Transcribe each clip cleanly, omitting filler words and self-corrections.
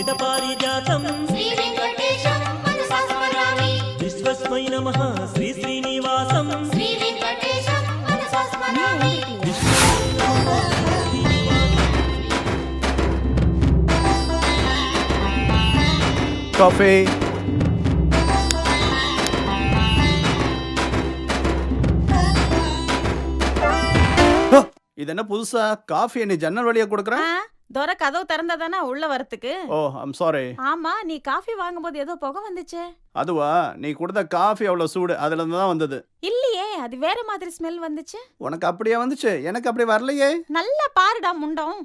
श्रित पारिजातं श्री वेंकटेशं मनसा स्मरामि विश्वस्मै नमः श्री श्रीनिवासं श्री वेंकटेशं मनसा स्मरामि कॉफी இது என்ன புதுசா காஃபி நீ ஜன்னல் வழியா கொடுக்கற? தோர கதவு திறந்ததானா உள்ள வரதுக்கு. ஓ ஐம் சாரி. ஆமா நீ காஃபி வாங்கும்போது ஏதோ புகை வந்துச்சே. அதுவா நீ கொடுத்த காஃபி அவ்வளவு சூடு அதுல இருந்து தான் வந்தது. இல்லையே அது வேற மாதிரி ஸ்மெல் வந்துச்சு. உனக்கு அப்படியே வந்துச்சு எனக்கு அப்படி வரலையே. நல்லா பாருடா முண்டம்.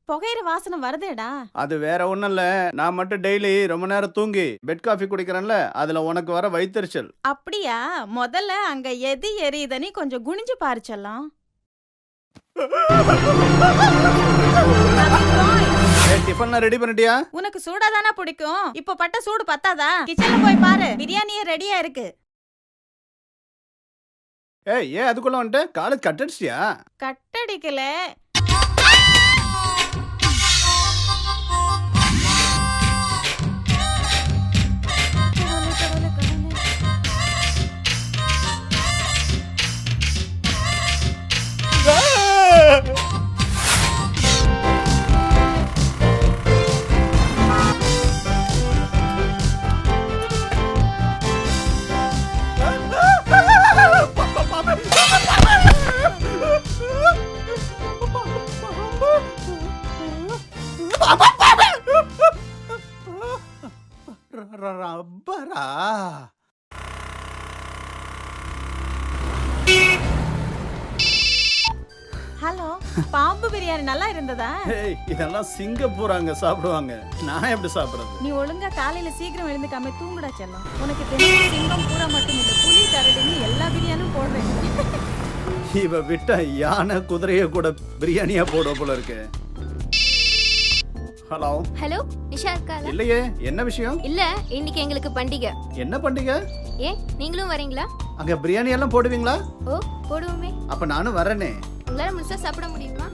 புகையிற வாசனை வருதேடா. அது வேற ஒண்ணும் இல்ல நான் மட்டும் டெய்லி ரொம்ப நேரம் தூங்கி பெட் காஃபி குடிக்கிறேன்ல அதுல உனக்கு வர வயித்தெரிச்சல். அப்படியா முதல்ல அங்க எது எரியுதனி கொஞ்சம் குனிஞ்சு பாருச்சலாம். டிஃபன் ரெடி பண்ணிட்டியா? உனக்கு சூடாதானா பிடிக்கும். இப்போ பட்ட சூடு பத்தாதா? கிச்சன்ல போய் பாரு பிரியாணியே ரெடியா இருக்கு. ஏய் ஏன் அதுக்குள்ள வந்துட்ட? காலேஜ் கட் அடிச்சியா? கட்டடிக்கல. ரப்பரா ஹலோ பாம்பு பிரியாணி நல்லா இருந்ததா? ஏய் இதெல்லாம் சிங்கப்பூர் அங்க சாப்பிடுவாங்க நான் எப்படி சாப்பிடுறது? நீ ஒழுங்கா காலையில சீக்கிரம் எழுந்துக்காம தூங்குடா செல்லம். உனக்கு தெரியும் சிங்கம் பூரா மட்டும் இல்ல புலி கரடின்னு எல்லா பிரியாணியும் போடுறேன். இவ விட்ட யானை குதிரைய கூட பிரியாணியா போடுவ போல இருக்கு. ஹலோ ஹலோ நிஷா இருக்காளா? இல்லையே என்ன விஷயம்? இல்ல இன்னைக்கு எங்களுக்கு பண்டிகை. என்ன பண்டிகை? ஏன் நீங்களும் வரீங்களா? அங்க பிரியாணி எல்லாம் போடுவீங்களா? ஓ போடுவோமே. அப்ப நானும் வரேனே. உங்களால முழுசா சாப்பிட முடியுமா?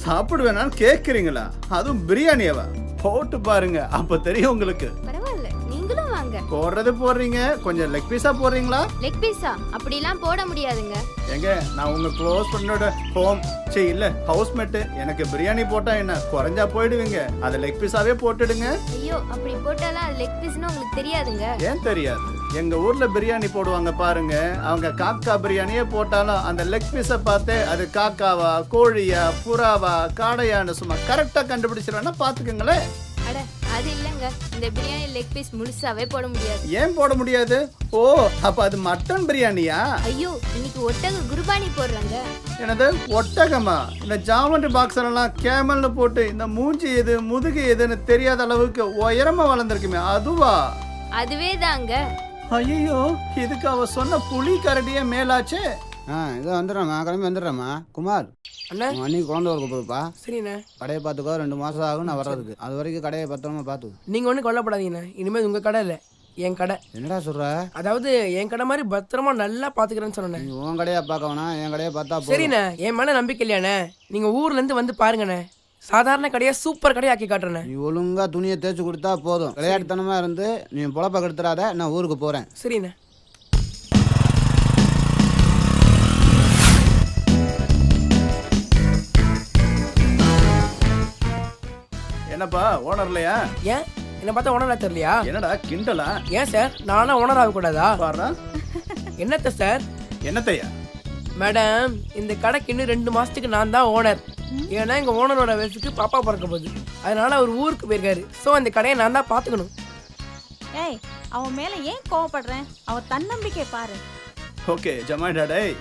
சாப்பிடுவேனான்னு கேக்குறீங்களா? அதுவும் பிரியாணியவா? போட்டு பாருங்க அப்ப தெரியும் உங்களுக்கு. பரவாயில்ல நீங்களும் வாங்க. போடுறது போடுறீங்க கொஞ்சம் லெக் பீஸா போடுறீங்களா? லெக் பீஸா அப்படிலாம் போட முடியாதுங்க. எங்க நான் உங்க க்ளோஸ் ஃப்ரெண்டோட ஹோம் இல்ல ஹவுஸ்மேட் எனக்கு பிரியாணி போட்டா என்ன குறைஞ்சா போயிடுவீங்க. அதை லெக் பீஸாவே போட்டுடுங்க. ஐயோ அப்படி போட்டாலும் அது லெக் பீஸ்னு உங்களுக்கு தெரியாதுங்க. ஏன் தெரியாது? எங்க ஊர்ல பிரியாணி போடுவாங்க பாருங்க அவங்க காக்கா பிரியாணியே போட்டாலும் அந்த லெக் பீஸை பார்த்து அது காக்காவா கோழியா புறாவா காடையான்னு சும்மா கரெக்டா கண்டுபிடிச்சிருவேன்னா பாத்துக்கங்களேன். அட அது இல்லங்க இந்த பிரியாணி லெக் பீஸ் முழுசாவே போட முடியாது. ஏன் போட முடியாது? ஓ அப்ப அது மட்டன் பிரியாணியா? ஐயோ இன்னைக்கு ஒட்டக குர்பானி போடுறாங்க. என்னது ஒட்டகமா? இந்த ஜாமெண்ட்ரி பாக்ஸ் எல்லாம் கேமல்னு போட்டு இந்த மூஞ்சி எது முதுகு எதுன்னு தெரியாத அளவுக்கு உயரமா வளர்ந்துருக்குமே அதுவா? அதுவே தாங்க. ஐயோ இதுக்கு அவ சொன்ன புலி கரடியே மேலாச்சே. இதோ வந்துடுறேம்மா கிளம்பி வந்துடுறேம்மா. குமார் அண்ணா அன்னைக்கு குழந்தை ஒரு போதுப்பா. சரிண்ணே கடையை பார்த்துக்கோ 2 மாதம் ஆகும் நான் வர்றதுக்கு. அது வரைக்கும் கடையை பத்திரமா பார்த்து. நீங்கள் ஒன்றும் கொல்லப்படாதீங்கண்ணே. இனிமேல் உங்கள் கடை இல்லை என் கடை. என்னடா சொல்ற? அதாவது என் கடை மாதிரி பத்திரமா நல்லா பார்த்துக்கிறேன்னு சொன்னேன். நீ உன் கடையை பார்க்க வேணாம் என் கடையை பார்த்தா போதும். சரிண்ணே என் மேலே நம்பிக்கை இல்லையாண்ணே? நீங்கள் ஊர்லேருந்து வந்து பாருங்கண்ணே. சாதாரண கடையை சூப்பர் கடையை ஆக்கி காட்டுறேண்ணே. நீ ஒழுங்கா துணியை தேய்ச்சி கொடுத்தா போதும். விளையாட்டுத்தனமா இருந்து நீ பொழப்ப கெடுத்துறாத. நான் ஊருக்கு போறேன். சரிண்ணே. என்னப்பா ஓனர் இல்லையா? ஏன் என்ன பார்த்தா ஓனரா தெரியலையா? என்னடா கிண்டலா? ஏன் சார் நானா ஓனர் ஆகக்கூடாதா? பாரு என்னத்த சார்? என்னத்தையா? மேடம் இந்த கடைக்கு இன்னும் 2 மாசத்துக்கு நான் தான் ஓனர். ஏன்னா எங்க ஓனரோட வயசுக்கு பாப்பா பிறக்க போகுது. அதனால அவர் ஊருக்கு போயிருக்காரு. ஸோ அந்த கடையை நான் தான் பார்த்துக்கணும். ஏய் அவன் மேல ஏன் கோவப்படுறேன்? அவன் தன்னம்பிக்கை பாரு. ஓகே ஜமாடா டேய்.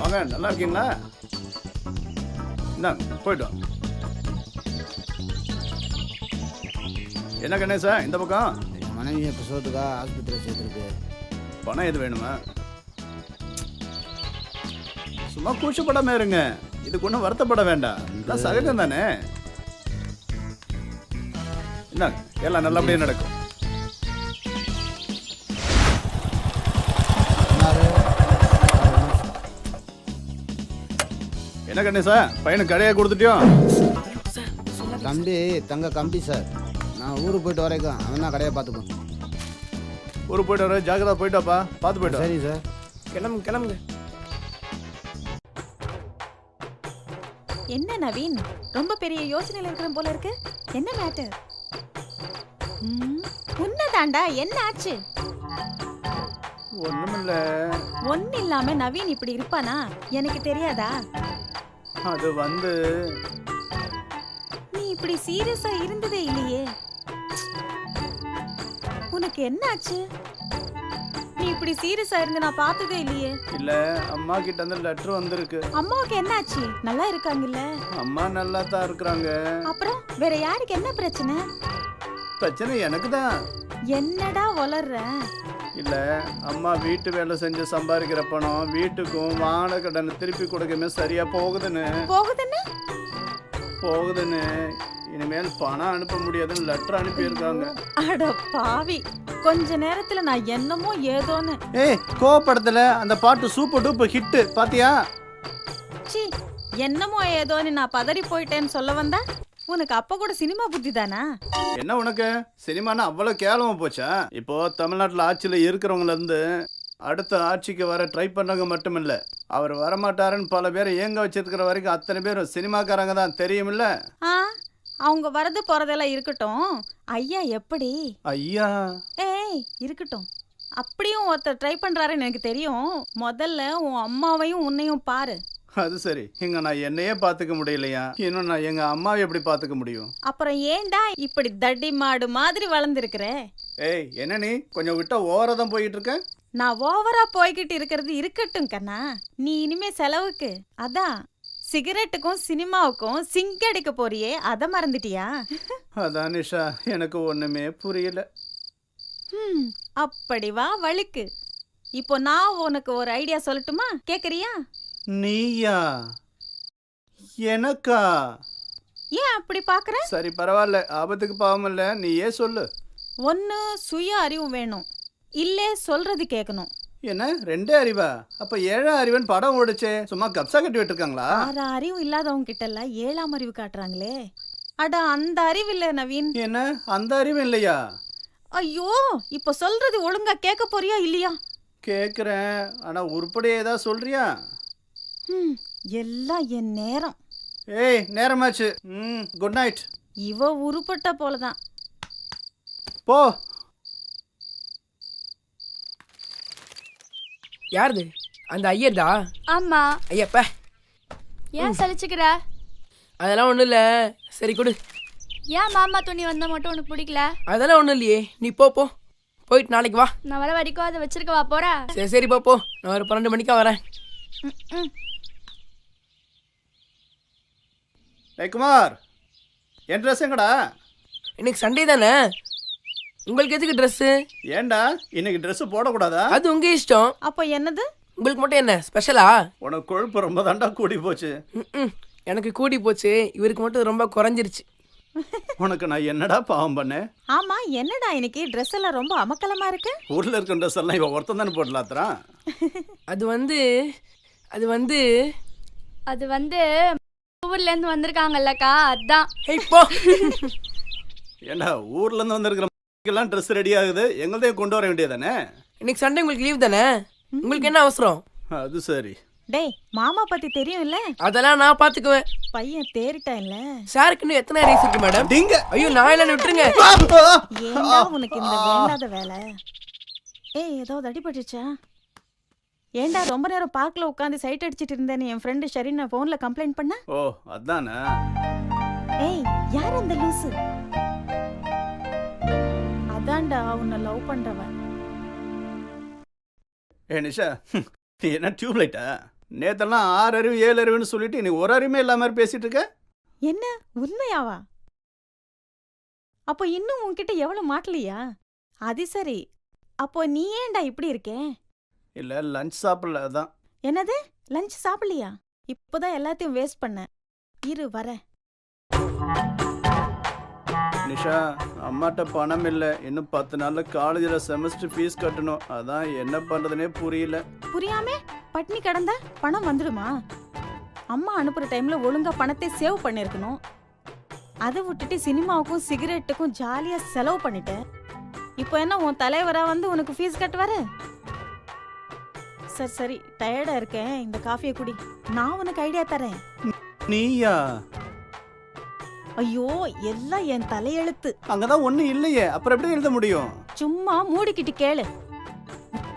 வாங்க நல்லா இருக்கீங்களா? என்ன போய்ட்டோம். என்ன கணேசா இந்த பக்கம்? மனைவியை பிரசவத்துக்கா ஆஸ்பத்திரி சேர்த்துருக்கு. பணம் எது வேணுமா? சும்மா கூச்சப்படாம இருங்க. இதுக்கு ஒன்றும் வருத்தப்பட வேண்டாம். எல்லாம் சகஜம் தானே. என்ன எல்லாம் நல்லபடியாக நடக்கும். என்ன கணேசா பையனுக்கு கடையை கொடுத்துட்டியோ? தம்பி தங்க கம்பி சார். நான் ஊருக்கு போயிட்டு வரைக்கும் அவன் தான் கடையை பார்த்துக்கணும். ஊருக்கு போயிட்டு வர ஜாக்கிரதா போயிட்டாப்பா, பார்த்து போயிட்டா. சரி சார். கிளம்புங்க. என்ன நவீன், ரொம்ப பெரிய யோசனையில இருக்கிற போல இருக்கு. என்ன மேட்டர்? உன்னதாண்டா, என்ன ஆச்சு? ஒண்ணுமில்ல. ஒன்னு இல்லாம நவீன் இப்படி இருப்பானா? எனக்கு தெரியாதா? அது வந்து நீ இப்படி சீரியஸா இருந்ததே இல்லையே. உனக்கு என்ன ஆச்சு? நீ இப்படி சீரியஸா இருந்து நான் பார்த்ததே இல்லையே. இல்ல, அம்மா கிட்ட இருந்து லெட்டர் வந்திருக்கு. அம்மாவுக்கு என்ன ஆச்சு? நல்லா இருக்காங்கல்ல? அம்மா நல்லா தான் இருக்கிறாங்க. அப்புறம் வேற யாருக்கு என்ன பிரச்சனை? பிரச்சனை எனக்கு தான். என்னடா வளர்ற? இல்ல, அம்மா வீட்டு வேலை செஞ்சு சம்பாதிக்கிற பணம் வீட்டுக்கும் வாடகை கடனை திருப்பி கொடுக்கவே சரியா போகுதுன்னு இனிமேல் பணம் அனுப்ப முடியாதுன்னு லெட்டர் அனுப்பியிருக்காங்க. அட பாவி, கொஞ்ச நேரத்துல நான் என்னமோ ஏதோன்னு. ஏய், கோவப்படத்துல அந்த பாட்டு சூப்பர் டூப்பர் ஹிட் பாத்தியா? சி, என்னமோ ஏதோன்னு நான் பதறி போயிட்டேன்னு சொல்ல வந்தா உனக்கு அப்ப கூட சினிமா புத்தி தானா? என்ன உனக்கு சினிமானா அவ்வளவு கேவலமா போச்சா? இப்போ தமிழ்நாட்டுல ஆட்சியில இருக்கிறவங்கள இருந்து அடுத்த ஆட்சிக்கு வர ட்ரை பண்றவங்க மட்டும் இல்ல, அவர் வரமாட்டாருன்னு பல பேரை ஏங்க வச்சிருக்கிற வரைக்கும் அத்தனை பேரும் சினிமாக்காரங்க தான், தெரியுமில்ல? அவங்க வரது போறதெல்லாம் இருக்கட்டும், ஐயா எப்படி? ஐயா ஏய் இருக்கட்டும், அப்படியும் ஒருத்தர் ட்ரை பண்றாருன்னு எனக்கு தெரியும். முதல்ல உன் அம்மாவையும் உன்னையும் பாரு. அது சரி, இங்க நான் என்னையே பாத்துக்க முடியலையா, இன்னும் நான் எங்க அம்மாவை எப்படி பாத்துக்க முடியும்? அப்புறம் ஏண்டா இப்படி தடி மாடு மாதிரி வளர்ந்துருக்கிற? ஏய், என்ன நீ கொஞ்சம் விட்டா ஓவரா போயிட்டு இருக்க? நான் ஓவரா போய்கிட்டு இருக்கிறது இருக்கட்டும் கண்ணா, நீ இனிமே செலவுக்கு அதான் சிகரெட்டுக்கும் சினிமாவுக்கும் சிங்கடிக்க போறியே, அத மறந்துட்டியா? அதான் நிஷா, எனக்கு ஒண்ணுமே புரியல. அப்படி வா வழுக்கு. இப்போ நான் உனக்கு ஒரு ஐடியா சொல்லட்டுமா? கேக்குறியா? நீயா? எனக்கா? ஏன் அப்படி பாக்குற? சரி பரவாயில்ல, ஆபத்துக்கு பாவம் இல்ல, நீ ஏன் சொல்லு. ஒன்னு சுய அறிவு வேணும், இல்ல சொல்றது கேட்கணும். என்ன ரெண்டே அறிவா? அப்ப 7 அறிவன் படம் ஓடிச்சே, சும்மா கப்சா கட்டி விட்டுருக்காங்களா? 6 அறிவு இல்லாதவங்க கிட்ட எல்லாம் 7ஆம் அறிவு காட்டுறாங்களே. அட அந்த அறிவு இல்ல நவீன். என்ன அந்த அறிவு இல்லையா? ஐயோ, இப்ப சொல்றது ஒழுங்கா கேட்க போறியா இல்லையா? கேக்குறேன், ஆனா உருப்படியே ஏதாவது சொல்றியா? எல்லாம் என் நேரம். ஏய், நேரமாச்சு. Good night. இவ உருப்பட்ட போலதான். போ. யாருது? அந்த ஐயர்தா? ஆமா. ஐயப்ப, ஏன் சலிச்சுக்கிற? அதெல்லாம் ஒண்ணும் இல்ல. சரி கொடு. ஏன் மாமா துணி வந்தா மட்டும் உனக்கு பிடிக்கல? அதெல்லாம் ஒண்ணும் இல்லையே, நீ போ போயிட்டு நாளைக்கு வா. நான் வர வரைக்கும் அதை வச்சிருக்க வா போற. சரி போ, நான் ஒரு 12 மணிக்கா வரேன். குமார், என் ட்ரெஸ் எங்கடா? இன்னைக்கு சண்டே தானே, உங்களுக்கு எதுக்கு ட்ரெஸ்ஸு? ஏண்டா இன்னைக்கு ட்ரெஸ் போடக்கூடாதா? அது உங்க இஷ்டம். அப்போ என்னது? உங்களுக்கு மட்டும் என்ன ஸ்பெஷலா? உனக்கு கொழுப்பு ரொம்ப தாண்டா கூடி போச்சு. எனக்கு கூடி போச்சு, இவருக்கு மட்டும் ரொம்ப குறைஞ்சிருச்சு. உனக்கு நான் என்னடா பாவம் பண்ணேன்? ஆமா, என்னடா இன்னைக்கு ட்ரெஸ் எல்லாம் ரொம்ப அமக்கலமா இருக்கு. ஊர்ல இருக்க ட்ரெஸ் எல்லாம் இவன் ஒருத்தன் தானே போடலாத்தான். அது வந்து ஊர்ல இருந்து வந்திருக்காங்கல்லக்கா, அதான். இப்போ ஏண்டா ஊர்ல இருந்து வந்திருக்கிற எல்லாம் ட்ரெஸ் ரெடி ஆகுது, எங்கள்தையும் கொண்டு வர வேண்டியதானே? இன்னைக்கு சண்டே உங்களுக்கு லீவ் தானே, உங்களுக்கு என்ன அவசரம்? அது சரி. டேய், மாமா பத்தி தெரியும் இல்ல? அதெல்லாம் நான் பாத்துக்குவேன். பையன் தேறிட்டான் இல்ல? சாருக்கு இன்னும் எத்தனை ரேஸ் இருக்கு மேடம்? டிங்க. ஐயோ, நான் என்ன விட்டுருங்க. ஏண்டா உனக்கு இந்த வேண்டாத வேலை? ஏய், ஏதாவது அடிபட்டுச்சா? ஏண்டா ரொம்ப நேரம் பார்க்ல உட்காந்து சைட் அடிச்சிட்டு இருந்தேன்னு என் ஃப்ரெண்டு ஷெரின் போன்ல கம்ப்ளைண்ட் பண்ண? ஓ அதானே. ஏய், யார் அந்த லூசு? அதான்டா உன்னை லவ் பண்றவன். ஏ நிஷா, நீ என்ன டியூப் லைட்டா? நேத்தெல்லாம் 6 அறிவு 7 அறிவுன்னு சொல்லிட்டு நீ ஒரு அறிவுமே இல்லாம மாதிரி பேசிட்டு இருக்க. என்ன உண்மையாவா? அப்போ இன்னும் உன்கிட்ட எவ்வளவு மாட்டலையா? அது சரி, அப்போ நீ ஏன்டா இப்படி இருக்கே? இல்ல, லஞ்ச் சாப்பிடல, அதான். என்னது, லஞ்ச் சாப்பிடலையா? இப்போதான் எல்லாத்தையும் வேஸ்ட் பண்ண. இரு வர. நிஷா, அம்மாட்ட பணம் இல்லை, இன்னும் 10 நாள்ல காலேஜில் செமஸ்டர் ஃபீஸ் கட்டணும், அதான் என்ன பண்றதுனே புரியல. புரியாம பட்னி கடந்தா பணம் வந்துடுமா? அம்மா அனுப்புற டைம்ல ஒழுங்கா பணத்தை சேவ் பண்ணிருக்கணும். அதை விட்டுட்டு சினிமாவுக்கும் சிகரெட்டுக்கும் ஜாலியா செலவு பண்ணிட்டேன். இப்போ என்ன உன் தலைவரா வந்து உனக்கு ஃபீஸ் கட்டுவாரு? சரி சரி, டயர்டா இருக்கேன், இந்த காஃபியை குடி. நான் உனக்கு ஐடியா தரேன். நீயா? ஐயோ, எல்லாம் என் தலையெழுத்து. அங்கதான் ஒண்ணும் இல்லையே, அப்புறம் எப்படி எழுத முடியும்? சும்மா மூடிக்கிட்டு கேளு.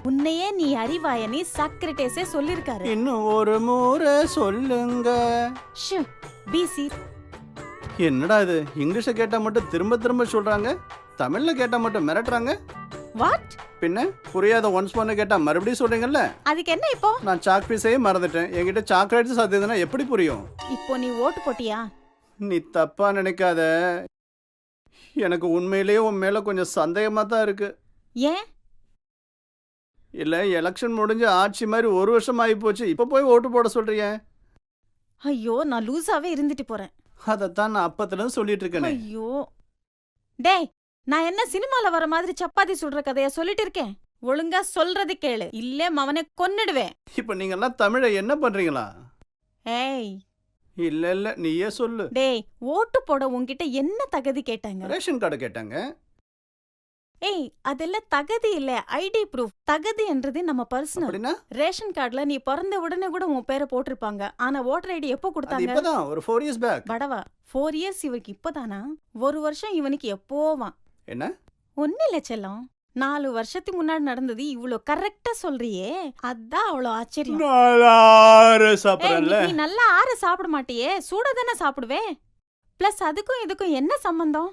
உன்னையே நீ அறிவாயனி சாக்ரட்டிஸே சொல்லிருக்காரு. இன்னும் ஒரு முறை சொல்லுங்க. பிசி. என்னடா இது, இங்கிலீஷ கேட்டா மட்டும் திரும்ப திரும்ப சொல்றாங்க, தமிழ்ல கேட்டா மட்டும் மிரட்டுறாங்க. வாட்? பின்ன புரியாத ஒன்ஸ் பண்ண கேட்டா மறுபடியும் சொல்றீங்கல்ல. அதுக்கு என்ன இப்போ? நான் சாக் பீஸையே மறந்துட்டேன். என்கிட்ட சாக்லேட்ஸ் சத்தியதுன்னா எப்படி புரியும்? இப்போ நீ ஓட்டு போட்டியா? நீ தப்பா நினைக்காத, எனக்கு உண்மையிலேயே உன் மேல கொஞ்சம் சந்தேகமா தான் இருக்கு. ஏன்? இல்ல, எலெக்ஷன் முடிஞ்சு ஆட்சி மாதிரி ஒரு வருஷம் ஆகி போச்சு, இப்ப போய் ஓட்டு போட சொல்றிய? ஐயோ, நான் லூசாவே இருந்துட்டு போறேன். அதத்தான் நான் அப்பத்துல இருந்து சொல்லிட்டு இருக்கேனே. ஐயோ டேய், நான் என்ன சினிமால வர மாதிரி சப்பாத்தி சுடுற கதையா சொல்லிட்டு இருக்கேன்? ஒழுங்கா சொல்றது கேளு, இல்ல மவனை கொன்னுடுவேன். இப்ப நீங்க எல்லாம் தமிழை என்ன பண்றீங்களா? ஏய், இல்ல இல்ல, நீயே சொல்லு. டேய், ஓட்டு போட உன்கிட்ட என்ன தகுதி கேட்டாங்க? ரேஷன் கார்டு கேட்டாங்க. ஏய், அதெல்லாம் தகுதி இல்ல, ஐடி ப்ரூஃப். தகுதி என்றது நம்ம பர்சனல். அப்படின்னா ரேஷன் கார்டுல நீ பிறந்த உடனே கூட உன் பேரை போட்டிருப்பாங்க. ஆனா ஓட்டர் ஐடி எப்போ அது கொடுத்தாங்க? இப்பதான் ஒரு 4 years பேக். படவா, 4 years இவனுக்கு இப்பதானா? ஒரு வருஷம் இவனுக்கு எப்போவான்? என்ன? ஒண்ணு இல்ல செல்லம், 4 வருஷத்துக்கு முன்னாடி நடந்தது இவ்ளோ கரெக்டா சொல்றியே, அதான் அவ்வளோ ஆச்சரியம். ஏய், சாப்பிடல. நீ நல்லா ஆற சாப்பிட மாட்டியே, சூட தானே சாப்பிடுவே. பிளஸ் அதுக்கும் இதுக்கும் என்ன சம்பந்தம்?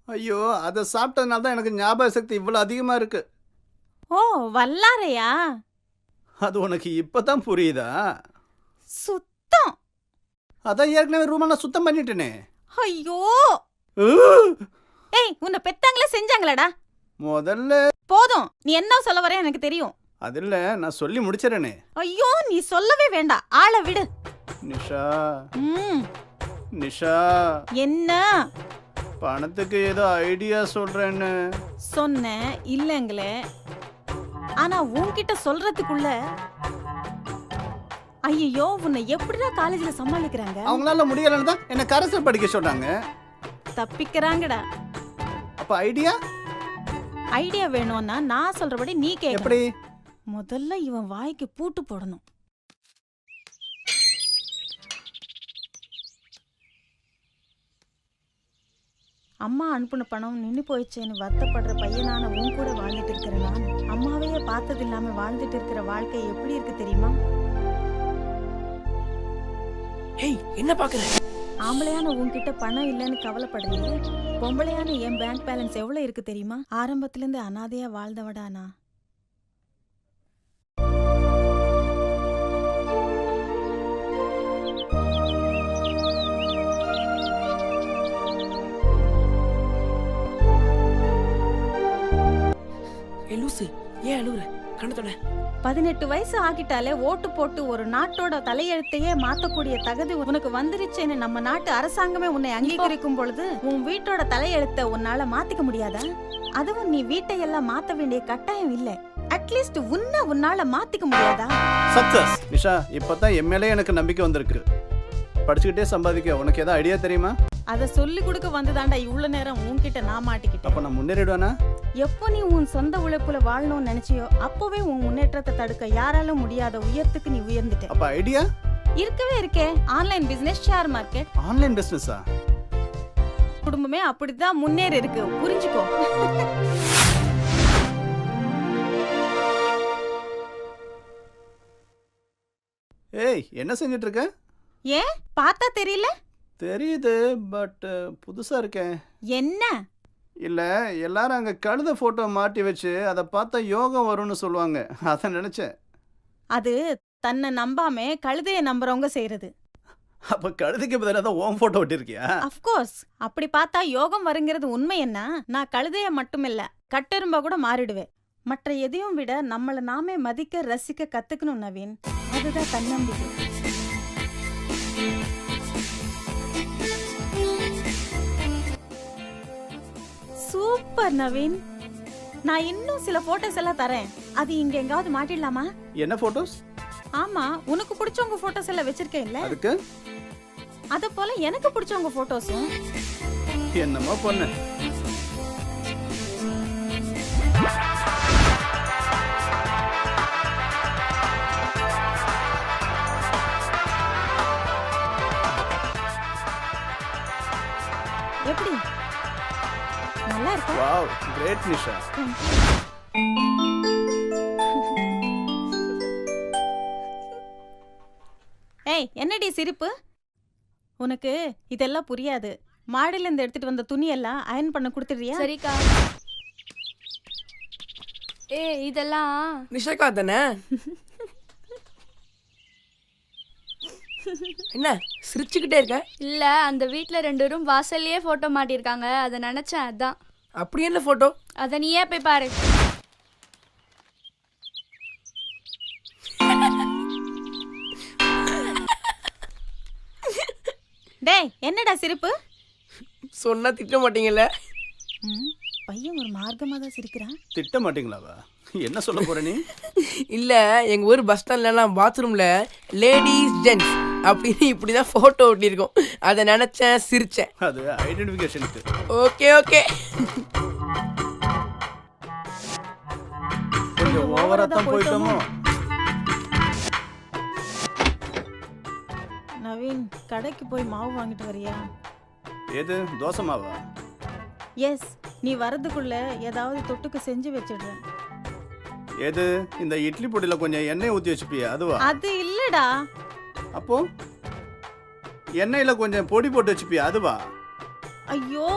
ஐயோ, அதை சாப்பிட்டதுனால தான் எனக்கு ஞாபக சக்தி இவ்வளவு அதிகமா இருக்கு. ஓ, வல்லாரையா? அது உனக்கு இப்பதான் புரியுதா? சுத்தம். அதான் ஏற்கனவே ரூமை நான் சுத்தம் பண்ணிட்டேனே. ஐயோ, ஏய், உன்னை பெத்தாங்களே செஞ்சாங்களடா? முதல்ல போதும், நீ என்ன சொல்ல வர எனக்கு தெரியும். அதில்ல நான் சொல்லி முடிச்சிடறேனே. ஐயோ, நீ சொல்லவே வேண்டாம், ஆளை விடு. நிஷா, ம், நிஷா, என்ன பணத்துக்கு ஏதோ ஐடியா சொல்றேன்னு சொன்னேன் இல்லங்களே. ஆனா உன்கிட்ட சொல்றதுக்குள்ள ஐயோ, உன்னை எப்படிடா காலேஜ்ல சமாளிக்கிறாங்க? அவங்களால முடியலன்னு தான் என்ன கரசல் படிக்க சொல்றாங்க. தப்பிக்கிறாங்கடா. அப்ப ஐடியா ஐடியா வேணும்னா நான் சொல்றபடி நீ கேட்க. எப்படி? முதல்ல இவன் வாய்க்கு பூட்டு போடணும். அம்மா அனுப்புன பணம் நின்னு போயிடுச்சேன்னு வருத்தப்படுற பையனான உன் கூட வாழ்ந்துட்டு இருக்கிற நான், அம்மாவையே பார்த்தது இல்லாம வாழ்ந்துட்டு இருக்கிற வாழ்க்கை எப்படி இருக்கு தெரியுமா? ஏய், என்ன பாக்குற? ஆம்பளையான உன்கிட்ட பணம் இல்லைன்னு கவலைப்படுறீங்க, பொம்பளையான என் பேங்க் பேலன்ஸ் எவ்வளவு இருக்கு தெரியுமா? ஆரம்பத்துல இருந்து அனாதையா வாழ்ந்தவடா நான். ஏய் லூசு, ஏன் அழுவுற? கண்ணத்தோட 18 வயசு ஆகிட்டாலே ஓட்டு போட்டு ஒரு நாட்டோட தலையெழுத்தையே மாத்தக்கூடிய தகுதி உனக்கு வந்துருச்சுன்னு நம்ம நாட்டு அரசாங்கமே உன்னை அங்கீகரிக்கும் பொழுது உன் வீட்டோட தலையெழுத்த உன்னால மாத்திக்க முடியாதா? அதுவும் நீ வீட்டை எல்லாம் மாத்த வேண்டிய கட்டாயம் இல்ல, அட்லீஸ்ட் உன்னால மாத்திக்க முடியாதா? சக்சஸ். நிஷா, இப்பதான் எம்எல்ஏ எனக்கு நம்பிக்கை வந்திருக்கு. படிச்சுக்கிட்டே சம்பாதிக்க உனக்கு ஏதாவது ஐடியா தெரியுமா? அத சொல்லி கொடுக்க வந்துதாண்டா இவ்வளவு நேரம் உன்கிட்ட நான் மாட்டிக்கிட்டேன். அப்ப நான் முன்னேறிடுவேனா? எப்போ நீ உன் சொந்த உழைப்புல வாழணும்னு நினைச்சியோ அப்பவே உன் முன்னேற்றத்தை தடுக்க யாராலும் முடியாத உயரத்துக்கு நீ உயர்ந்துட்ட. அப்ப ஐடியா இருக்கவே இருக்கே, online business, share market. Online பிசினஸா? குடும்பமே அப்படிதான் முன்னேறி இருக்கு, புரிஞ்சுக்கோ. ஏய், என்ன செஞ்சிட்டு இருக்க? ஏன் பார்த்தா தெரியல? தெரியுது, பட் புதுசா இருக்கேன். என்ன? இல்ல, எல்லாரும் அங்க கழுத போட்டோ மாட்டி வச்சு அதை பார்த்தா யோகம் வரும்னு சொல்லுவாங்க, அத நினைச்சேன். அது தன்னை நம்பாம கழுதைய நம்புறவங்க செய்யறது. அப்ப கழுதைக்கு பதிலாக தான் ஓம் போட்டோ ஒட்டிருக்கியா? அஃப்கோர்ஸ், அப்படி பார்த்தா யோகம் வருங்கிறது உண்மை. என்ன, நான் கழுதைய மட்டுமில்ல கட்டெரும்பா கூட மாறிடுவேன். மற்ற எதையும் விட நம்மள நாமே மதிக்க ரசிக்க கத்துக்கணும் நவீன், அதுதான் தன்னம்பிக்கை. சூப்பர் நவீன், நான் இன்னும் சில போட்டோஸ் எல்லாம் தரேன், அது இங்க எங்காவது மாட்டிடலாமா? என்ன போட்டோஸ்? ஆமா, உனக்கு பிடிச்சவங்க போட்டோஸ் எல்லாம் வச்சிருக்கேன் இல்ல? அதுக்கு அத போல எனக்கு பிடிச்சவங்க போட்டோஸும். என்னமோ பொண்ணு. எப்படி? நல்லா இருக்கா? Wow, great Nisha. ஏய், என்னடி சிரிப்பு? உனக்கு இதெல்லாம் புரியாது. மாடில இருந்து எடுத்துட்டு வந்த துணி எல்லாம் அயர்ன் பண்ண கொடுத்துறியா? சரிக்கா. இதெல்லாம் நிஷாக்கா தானே? என்ன சிரிச்சுக்கிட்டே இருக்க? இல்ல, அந்த வீட்ல 2 ரூம் வாசல்லயே போட்டோ மாட்டிருக்காங்க, அத நினைச்சேன். அதான். அப்படி என்ன போட்டோ? அத நீயே போய் பாரு. டேய், என்னடா சிரிப்பு? சொன்னா திட்ட மாட்டீங்கல்ல? பையன் ஒரு மார்க்கமா தான் சிரிக்கிறான். திட்ட மாட்டீங்களாவா? என்ன சொல்ல போற நீ? இல்ல, எங்க ஊர் பஸ் ஸ்டாண்ட்லாம் பாத்ரூம்ல லேடிஸ் ஜென்ட்ஸ் அப்படின்னு இப்படிதான் போட்டோ ஒட்டியிருக்கோம். அதை நினைச்சேன், சிரிச்சேன். அது ஐடென்டிஃபிகேஷனுக்கு. Okay okay. கொஞ்சம் ஓவரா தான் போயிட்டோமோ? நவீன், கடைக்கு போய் மாவு வாங்கிட்டு வரியா? ஏது தோசை மாவா? எஸ், நீ வரதுக்குள்ள ஏதாவது தொட்டுக்கு செஞ்சு வச்சிடுறேன். ஏது இந்த இட்லி பொடியில கொஞ்சம் எண்ணெய் ஊத்தி வச்சுப்பியா? அதுவா? அது இல்லடா. அப்போ எண்ணெயில கொஞ்சம் பொடி போட்டு வச்சுப்பியா? அதுவா? ஐயோ,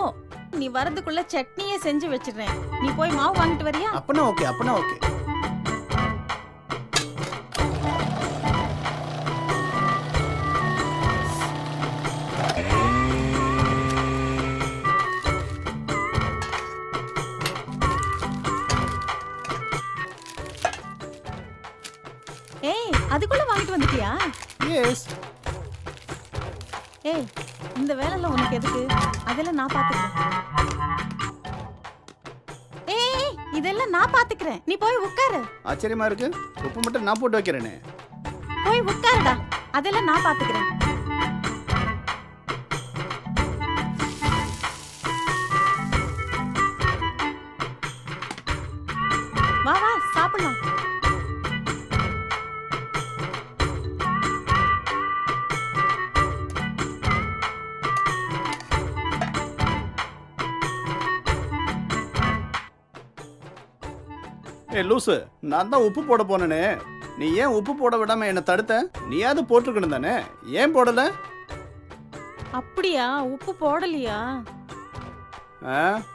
நீ வரதுக்குள்ள சட்னியே செஞ்சு வச்சிடுறேன். நீ போய் மாவு வாங்கிட்டு வரியா? அப்பனா ஓகே, அப்பனா ஓகே. ஏய், அதுக்குள்ள வாங்கிட்டு வந்துட்டியா? எஸ். ஏய், இந்த வேலைல உனக்கு எதுக்கு? அதெல்லாம் நான் பாத்துக்கிறேன். ஏய், இதெல்லாம் நான் பாத்துக்கிறேன். நீ போய் உட்காரு. ஆச்சரியமா இருக்கு. உப்பு மட்டும் நான் போட்டு வைக்கிறேனே. போய் உட்காருடா. அதெல்லாம் நான் பாத்துக்கிறேன். வா வா, சாப்பிடலாம். ஏ லூசு, நான் தான் உப்பு போட போனேனே. நீ ஏன் உப்பு போட விடாம என்ன தடுத்த? நீயாவது போட்டிருக்கணும் தானே, ஏன் போடல? அப்படியா? உப்பு போடலையா?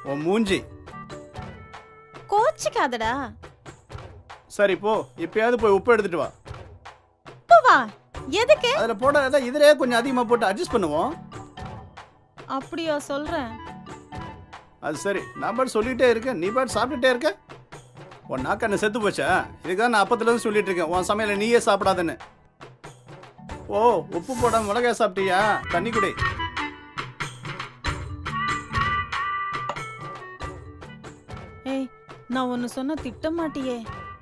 உன் மூஞ்சி. கோச்சிக்காதடா. சரி போ, இப்பயாவது போய் உப்பு எடுத்துட்டு வா. உப்பு வா? எதுக்கு? அதுல போடாத, இதுலயே கொஞ்சம் அதிகமா போட்டு அட்ஜஸ்ட் பண்ணுவோம். அப்படியா சொல்றேன்? அது சரி, நான் பாட்டு சொல்லிட்டே இருக்கேன், நீ பாட்டு சாப்பிட்டுட்டே இருக்க. உன் நாக்கு என்ன செத்து போச்சா? இதுக்காக நான் அப்பத்துல இருந்து சொல்லிட்டு இருக்கேன், உன் சமையல நீயே சாப்பிடாதன்னு. ஓ, உப்பு போடாம மிளகாய் சாப்பிட்டியா? தண்ணி குடி. ஏய், நான் ஒன்னு சொன்ன திட்ட மாட்டியே?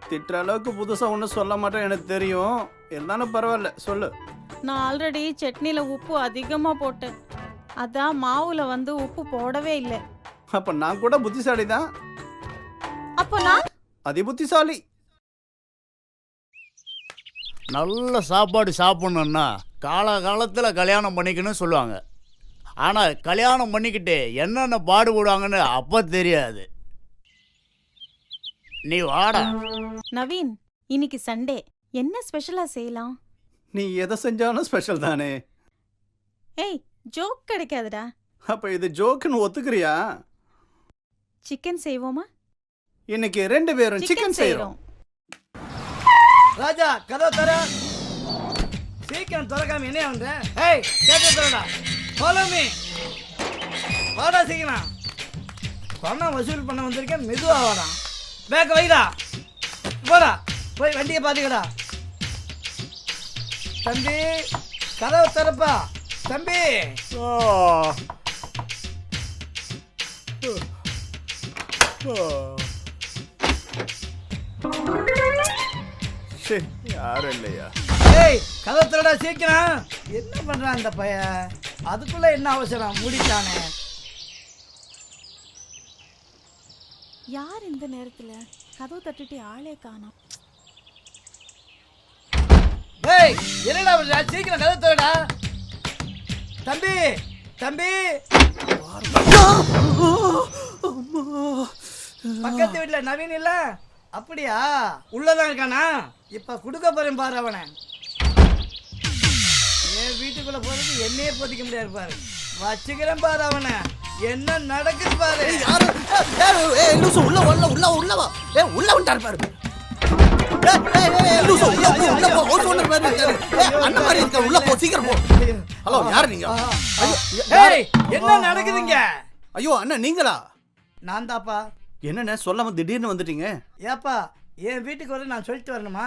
திட்டுற அளவுக்கு புதுசா ஒன்றும் சொல்ல மாட்டேன், எனக்கு தெரியும். இருந்தாலும் பரவாயில்ல, சொல்லு. நான் ஆல்ரெடி சட்னில உப்பு அதிகமா போட்டேன். அதான் மாவுல வந்து உப்பு போடவே இல்லை. அப்ப நான் கூட புத்திசாலி தான். அப்போ நான் அதி புத்திசாலி. நல்ல சாப்பாடு சாப்பிட்ணுன்னா காலகாலத்தில் கல்யாணம் பண்ணிக்கணும்னு சொல்லுவாங்க. ஆனால் கல்யாணம் பண்ணிக்கிட்டு என்னென்ன பாடுபடுவாங்கன்னு அப்போ தெரியாது. நீ வாடா. நவீன், இன்னைக்கு சண்டே, என்ன ஸ்பெஷலா செய்யலாம்? நீ எதை செஞ்சாலும் ஸ்பெஷல் தானே. ஏய், ஜோக் கிடைக்காதுடா. அப்ப இது ஜோக்குன்னு ஒத்துக்கிறியா? சிக்கன் செய்வோமா? இன்னைக்கு 2 பேரும் சிக்கன் செய்றோம். ராஜா, கதவை தர. சீக்கிரம் திறக்காம என்ன வந்த? ஏய், கேட்ட தரடா. Follow me. வாடா சீக்கிரம். பணம் வசூல் பண்ண வந்திருக்கேன், மெதுவா வாடா. பேக்க வைடா. போடா, போய் வண்டியை பாத்துக்கடா. தம்பி, கதவை திறப்பா. தம்பி. சே யாரும் இல்லையா? ஏய் கதை திறடா சீக்கிரம். என்ன பண்றான் அந்த பையன்? அதுக்குள்ள என்ன அவசரம்? மூடிட்டானே. யார் இந்த நேரத்துல கதவு தட்டிட்டு ஆளே காணோம்? ஏய் என்னடா பண்ற? சீக்கிரம் கதை திறடா. தம்பி தம்பி. பக்கத்து வீட்டுல நவீன் இல்ல? அப்படியா? உள்ளதான் இருக்கானா? இப்ப குடுக்க போறேன் பாரு அவனை. என் வீட்டுக்குள்ள போறதுக்கு என்னையே பொதிக்க முடியாது பாரு. வச்சுக்கிறேன் பாரு அவனை. என்ன நடக்குது பாரு. ஹலோ யாரு நீங்க? ஏய் என்ன நடக்குதுங்க? ஐயோ அண்ணா நீங்களா? நான் தாப்பா. என்னண்ணே சொல்லாம திடீர்னு வந்துட்டீங்க? ஏப்பா என் வீட்டுக்கு வர நான் சொல்லிட்டு வரணுமா?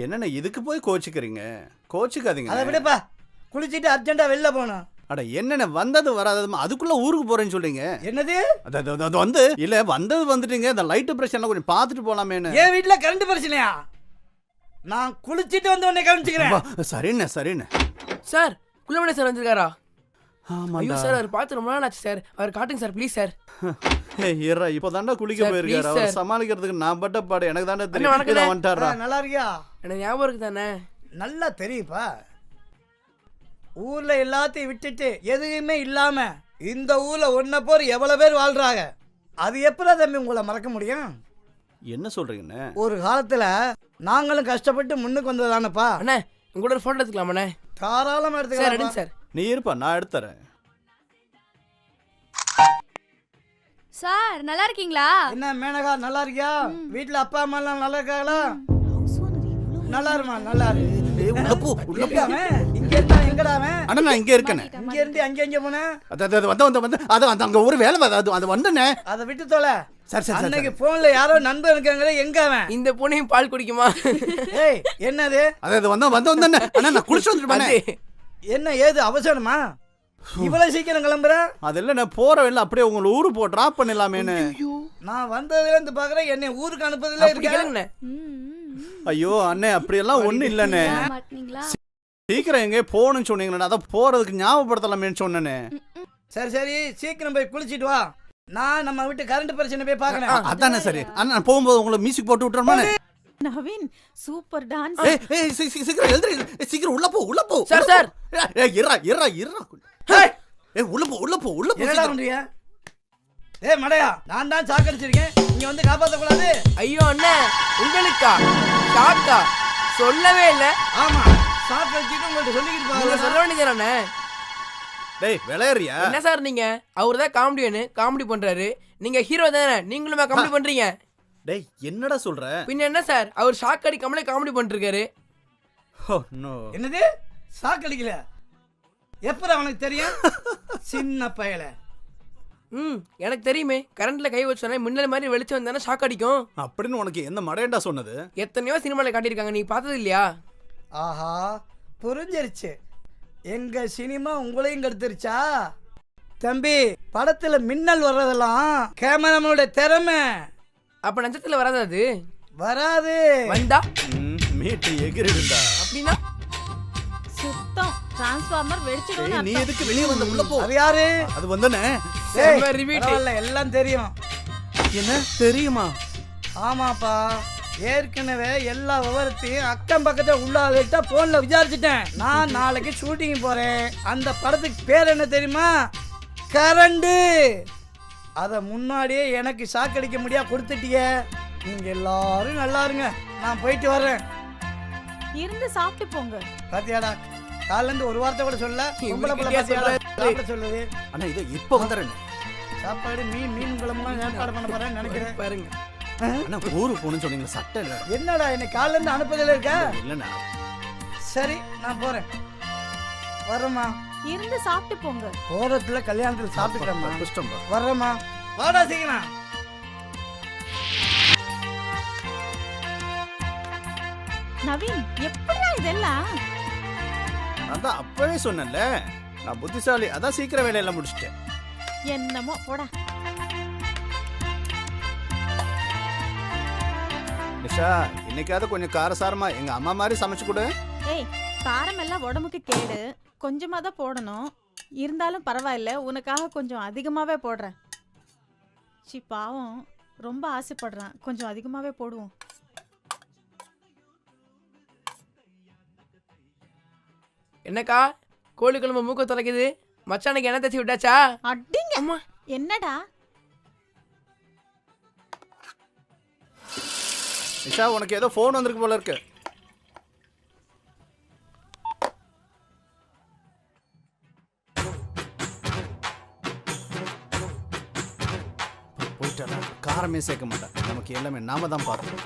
என்னண்ணே இதுக்கு போய் கோச்சிக்கிறீங்க? கோச்சிக்காதீங்க. அதை விடப்பா. குளிச்சுட்டு அர்ஜென்ட்டா வெளில போகணும். அட என்னண்ணே வந்தது வராதது அதுக்குள்ள ஊருக்கு போறேன்னு சொல்றீங்க? என்னது? அது வந்து இல்ல வந்தது வந்துட்டீங்க. இந்த லைட்டு பிரச்சனை கொஞ்சம் பார்த்துட்டு போலாமேன்னு. என் வீட்டுல கரண்ட் பிரச்சனையா? நான் குளிச்சுட்டு வந்து உன்னை கவனிச்சுக்கிறேன். சரிண்ணே சரிண்ணே. சார் குள்ளமணி சார் வந்திருக்காரா? ஆமாண்டா. ஐயோ சார் அவர் பார்த்து ரொம்ப நாள் ஆச்சு சார். அவர் காட்டுங்க சார் ப்ளீஸ் சார். ஏறா இப்போதான்டா குளிக்க சார், போயிருக்காரு. please, our sir. சமாளிக்கிறதுக்கு நான் பட்ட பாடு எனக்கு தானே அண்ணா, தெரியும். வணக்கம். இதான் வந்துட்டாரா? நல்லா இருக்கியா? எனக்கு ஞாபகம் இருக்கு தானே? நல்லா தெரியுப்பா. ஊர்ல எல்லாத்தையும் விட்டுட்டு எதுவுமே இல்லாம இந்த ஊர்ல ஒன்ன போர் எவ்வளவு பேர் வாழ்றாங்க. அது எப்படா தம்பி உங்களை மறக்க முடியும்? என்ன சொல்றீங்கண்ணே? ஒரு காலத்துல நாங்களும் கஷ்டப்பட்டு முன்னுக்கு வந்ததானப்பா. அண்ணே உங்களோட ஒரு ஃபோட்டோ எடுத்துக்கலாமாண்ணே? தாராளமா சார் எடுத்துக்கலாம் எடுங்க சார். நீ இருப்பா நான் எடுத்துறேன். சார் நல்லா இருக்கீங்களா? என்ன மேனகா நல்லா இருக்கியா? வீட்டுல அப்பா அம்மா எல்லாம் நல்லா இருக்காங்களா? நல்லா இருமா நல்லா இரு. உள்ள போ உள்ள போ. இங்க இருந்தா எங்கடா அவன்? அண்ணா நான் இங்க இருக்கேனே. இங்க இருந்து அங்க போன? அது வந்து அங்க ஒரு வேலை அது வந்தனே. அதை விட்டு தொலை. சரி சரி அன்னைக்கு போன்ல யாரோ நண்பர் இருக்காங்களே எங்க அவன்? இந்த பொண்ணையும் பால் குடிக்குமா? ஏய் என்னது? அது வந்தனே. அண்ணா நான் குளிச்சு வந்துட்டேனே. என்ன ஏது அவசரமா? இவ்வளவு சீக்கிரம் கிளம்புற? அது இல்ல நான் போற வேலை அப்படியே உங்களை ஊரு போ டிராப் பண்ணிடலாமேன்னு. நான் வந்ததுல இருந்து பாக்குறேன் என்னை ஊருக்கு அனுப்புறதுல அப்படி கேளுங்கண்ணே. ஐயோ அண்ணே அப்படியெல்லாம் ஒண்ணும் இல்லண்ணே. மாட்டீங்களா? சீக்கிரம் எங்கே போகணும்னு சொன்னீங்களா? அதான் போறதுக்கு ஞாபகப்படுத்தலாமேன்னு சொன்னேனே. சரி சரி சீக்கிரம் போய் குளிச்சிட்டு வா. நான் நம்ம வீட்டு கரண்ட் பிரச்சனை போய் பாக்குறேன். அதானே சரி. அண்ணா போகும்போது உங்களை மியூசிக் போட்டு விட்டுறோமானே. Naveen super dance. ஏய் சீக்கிரம் எழுந்திரு. சீக்கிரம் உள்ள போ. Sir sir. ஏய் இருடா. ஏய் உள்ள போ. என்னடா பண்றீங்க? ஏய் மடையா நான் தான் சாக்கடிச்சிருக்கேன். நீங்க வந்து காப்பாத்த கூடாது. ஐயோ அண்ணே உங்களுக்கா? ஷாக்கா? சொல்லவே இல்ல. ஆமா சாக்கடிச்சிட்டு உங்கள்ட்ட சொல்லிக்கிட்டு நீங்க போறேன். சொல்ல வேண்டியதானே? டேய் விளையாடுறியா? என்ன சார் நீங்க? அவர் தான் காமெடியனு காமெடி பண்றாரு. நீங்க ஹீரோ தானே? நீங்களுமே காமெடி பண்றீங்க. டேய் என்னடா சொல்ற? பின்ன என்ன சார் அவர் ஷாக் அடிக்காமலே காமெடி பண்ணிருக்காரு. Oh no. என்னது சாக்கடிக்கல? எப்பற அவனுக்கு தெரியும்? சின்ன பயல. எனக்கு தெரியுமே. கரண்ட்ல கை வச்சோன்னா மின்னல் மாதிரி வெளிச்சம் வந்தானே ஷாக் அடிக்கும் அப்படின்னு உனக்கு என்ன மடையண்டா சொன்னது? எத்தனையோ சினிமால காட்டியிருக்காங்க. நீ பார்த்தது இல்லையா? ஆஹா புரிஞ்சிருச்சு. எங்க சினிமா உங்களையும் கெடுத்துருச்சா? தம்பி படத்துல மின்னல் வர்றதெல்லாம் கேமராமேனோட திறமை. அப்ப நட்சத்திரத்துல வராது. அது வராது. வந்தா மீட்டு எகிரிடுடா. அப்படின்னா சுத்தம் டிரான்ஸ்ஃபார்மர் வெடிச்சிடும். நீ எதுக்கு வெளிய வந்த? உள்ள போ. அது யாரு? அது வந்தனே. ஏய், ரிப்பீட். பரவாயில்ல, எல்லாம் தெரியும். என்ன தெரியுமா? ஆமாப்பா ஏற்கனவே எல்லா விவரத்தையும் அக்கம் பக்கத்துல உள்ள ஆளுகிட்ட போன்ல விசாரிச்சுட்டேன். நான் நாளைக்கு ஷூட்டிங் போறேன். அந்த படத்துக்கு பேர் என்ன தெரியுமா? கரண்டு. அத முன்னாடியே எனக்கு சாக்கடிக்க முடியா கொடுத்துட்டிய. நீங்க எல்லாரும் நல்லா இருங்க. நான் போயிட்டு வர்றேன். இருந்து சாப்பிட்டு போங்க. பாத்தியாடா காலைல இருந்து ஒரு வார்த்தை கூட சொல்ல. உங்களை சாப்பிட சொல்லுது. அண்ணா இது இப்ப வந்துறேன். சாப்பாடு மீன் குழம்புலாம் ஏற்பாடு பண்ண போறேன்னு நினைக்கிறேன். பாருங்க அண்ணா ஊருக்கு போகணும்னு சொன்னீங்க. சட்டை இல்ல. என்னடா என்ன காலைல இருந்து அனுப்புதல இருக்க? இல்லண்ணா. சரி நான் போறேன். வரேம்மா. இருந்து சாப்பிட்டு போங்க. போறதுல கல்யாணத்துல சாப்பிட்டுக்கிறேம்மா. கஷ்டம்பா. வர்றேம்மா. வாடா சீக்கிரம். நவீன் எப்படிடா இதெல்லாம்? அதான் அப்பவே சொன்னேன்ல நான் புத்திசாலி. அதான் சீக்கிரம் வேலையெல்லாம் முடிச்சிட்டேன். என்னமோ போடா. நிஷா இன்னைக்காவது கொஞ்சம் காரசாரமா எங்க அம்மா மாதிரி சமைச்சு கொடு. ஏய், காரம் எல்லாம் உடம்புக்கு கேடு, கொஞ்சமா தான் போடணும். இருந்தாலும் பரவாயில்ல, உனக்காக கொஞ்சம் அதிகமாவே போடுறேன். சி பாவம், ரொம்ப ஆசைப்படுறான், கொஞ்சம் அதிகமாவே போடுவோம். என்னக்கா கோழி குழம்பு மூக்க தொலைக்குது, மச்சானுக்கு என்ன தச்சு விட்டாச்சா? அடிங்க. அம்மா. என்னடா? நிஷா உனக்கு ஏதோ ஃபோன் வந்திருக்கு போல இருக்கு. போயிட்டா காரமே சேர்க்க மாட்டேன், நமக்கு எல்லாமே நாம தான் பார்க்கணும்.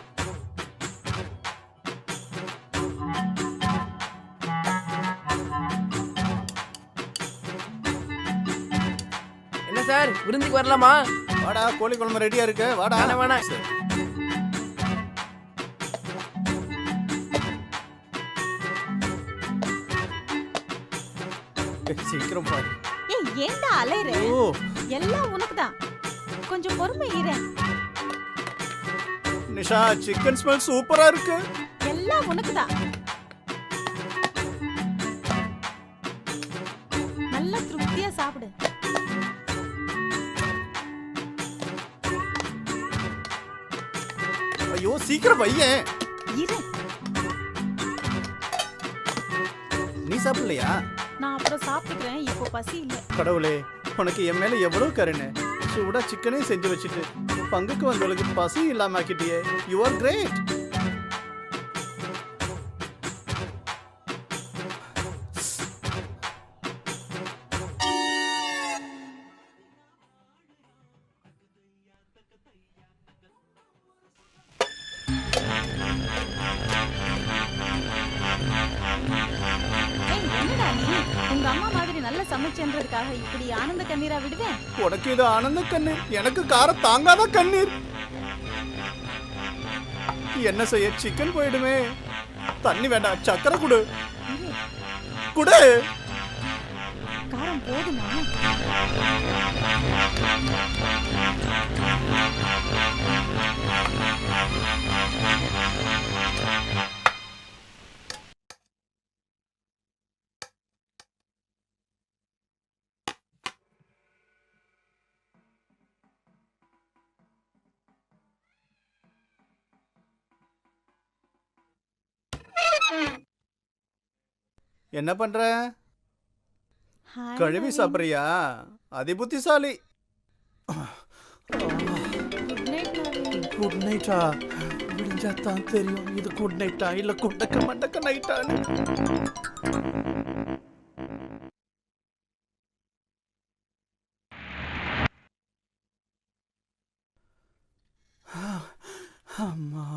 என்ன சார் விருந்துக்கு வரலாமா? வாடா, கோழி குழம்பு ரெடியா இருக்கு, வாடா. வேணாம், வேணாம். சரி. சீக்கிரம் பாரு. ஏய், ஏன்டா அலையற? ஓ எல்லாம் உனக்குதான், கொஞ்சம் பொறுமை இரு. நிஷா சிக்கன் ஸ்மெல் சூப்பரா இருக்கு. எல்லாம் உனக்குதான். நல்லா திருப்தியா சாப்பிடு. ஐயோ சீக்கிரம் வையேன். இரு, நீ சாப்பிடலையா? நான் அப்புறம் சாப்பிட்டுக்கிறேன், இப்போ பசி இல்ல. கடவுளே, உனக்கு என் மேல எவ்வளவு கருணை. சூடா சிக்கனே செஞ்சு வச்சுட்டு பங்குக்கு வந்தவளுக்கு பசி இல்லாம ஆக்கிட்டியே. You are great. ஏய், என்னடா நீ? உங்க அம்மா மாதிரி நல்லா சமைச்சேன்றதுக்காக இப்படி ஆனந்த கண்ணீரா விடுவேன்? உனக்கு இது ஆனந்த கண்ணீர், எனக்கு காரம் தாங்காத கண்ணீர். என்ன செய்ய, சிக்கன் போயிடுமே. தண்ணி வேண்டாம், சக்கரை குடு. இரு, குடு. காரம் போதுமா? என்ன பண்ற? ஹாய் கழுவி நவீன். சாப்பிடுறியா? அதி புத்திசாலி. Good night Naveen. குட் நைட்டா? விடிஞ்சா தான் தெரியும் இது குட் நைட்டா இல்ல குண்டக்க மண்டக்க நைட்டான்னு. அம்மா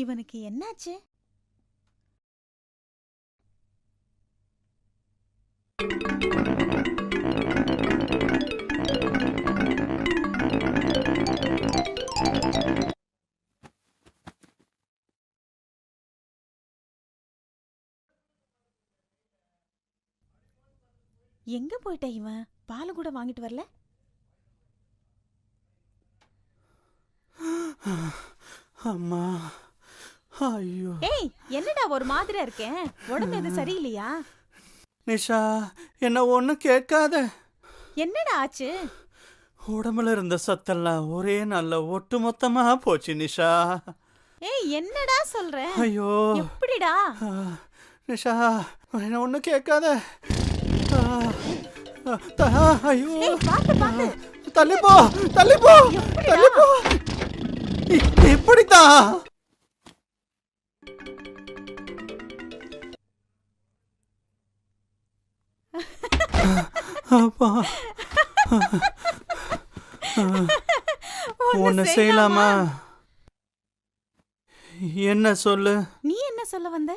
இவனுக்கு என்னாச்சு? எங்க போயிட்ட இவன்? பால் கூட வாங்கிட்டு வரல. அம்மா ஐயோ. ஏய், என்னடா ஒரு மாதிரியா இருக்கேன்? உடம்பு எது சரியில்லையா? நிஷா என்ன ஒன்னும் கேட்காத. என்னடா ஆச்சு? உடம்புல இருந்த சத்தெல்லாம் ஒரே நாள்ல ஒட்டு மொத்தமா போச்சு நிஷா. ஏய், என்னடா சொல்ற? ஐயோ எப்படிடா? நிஷா என்ன ஒன்னும் கேட்காத. ஐயோ ஏய், பாத்து பாத்து. தள்ளிப்போ தள்ளிப்போ தள்ளிப்போ. இப்படித்தான். அப்பா ஒன்னு செய்யலாமா? என்ன சொல்லு. நீ என்ன சொல்ல வந்த?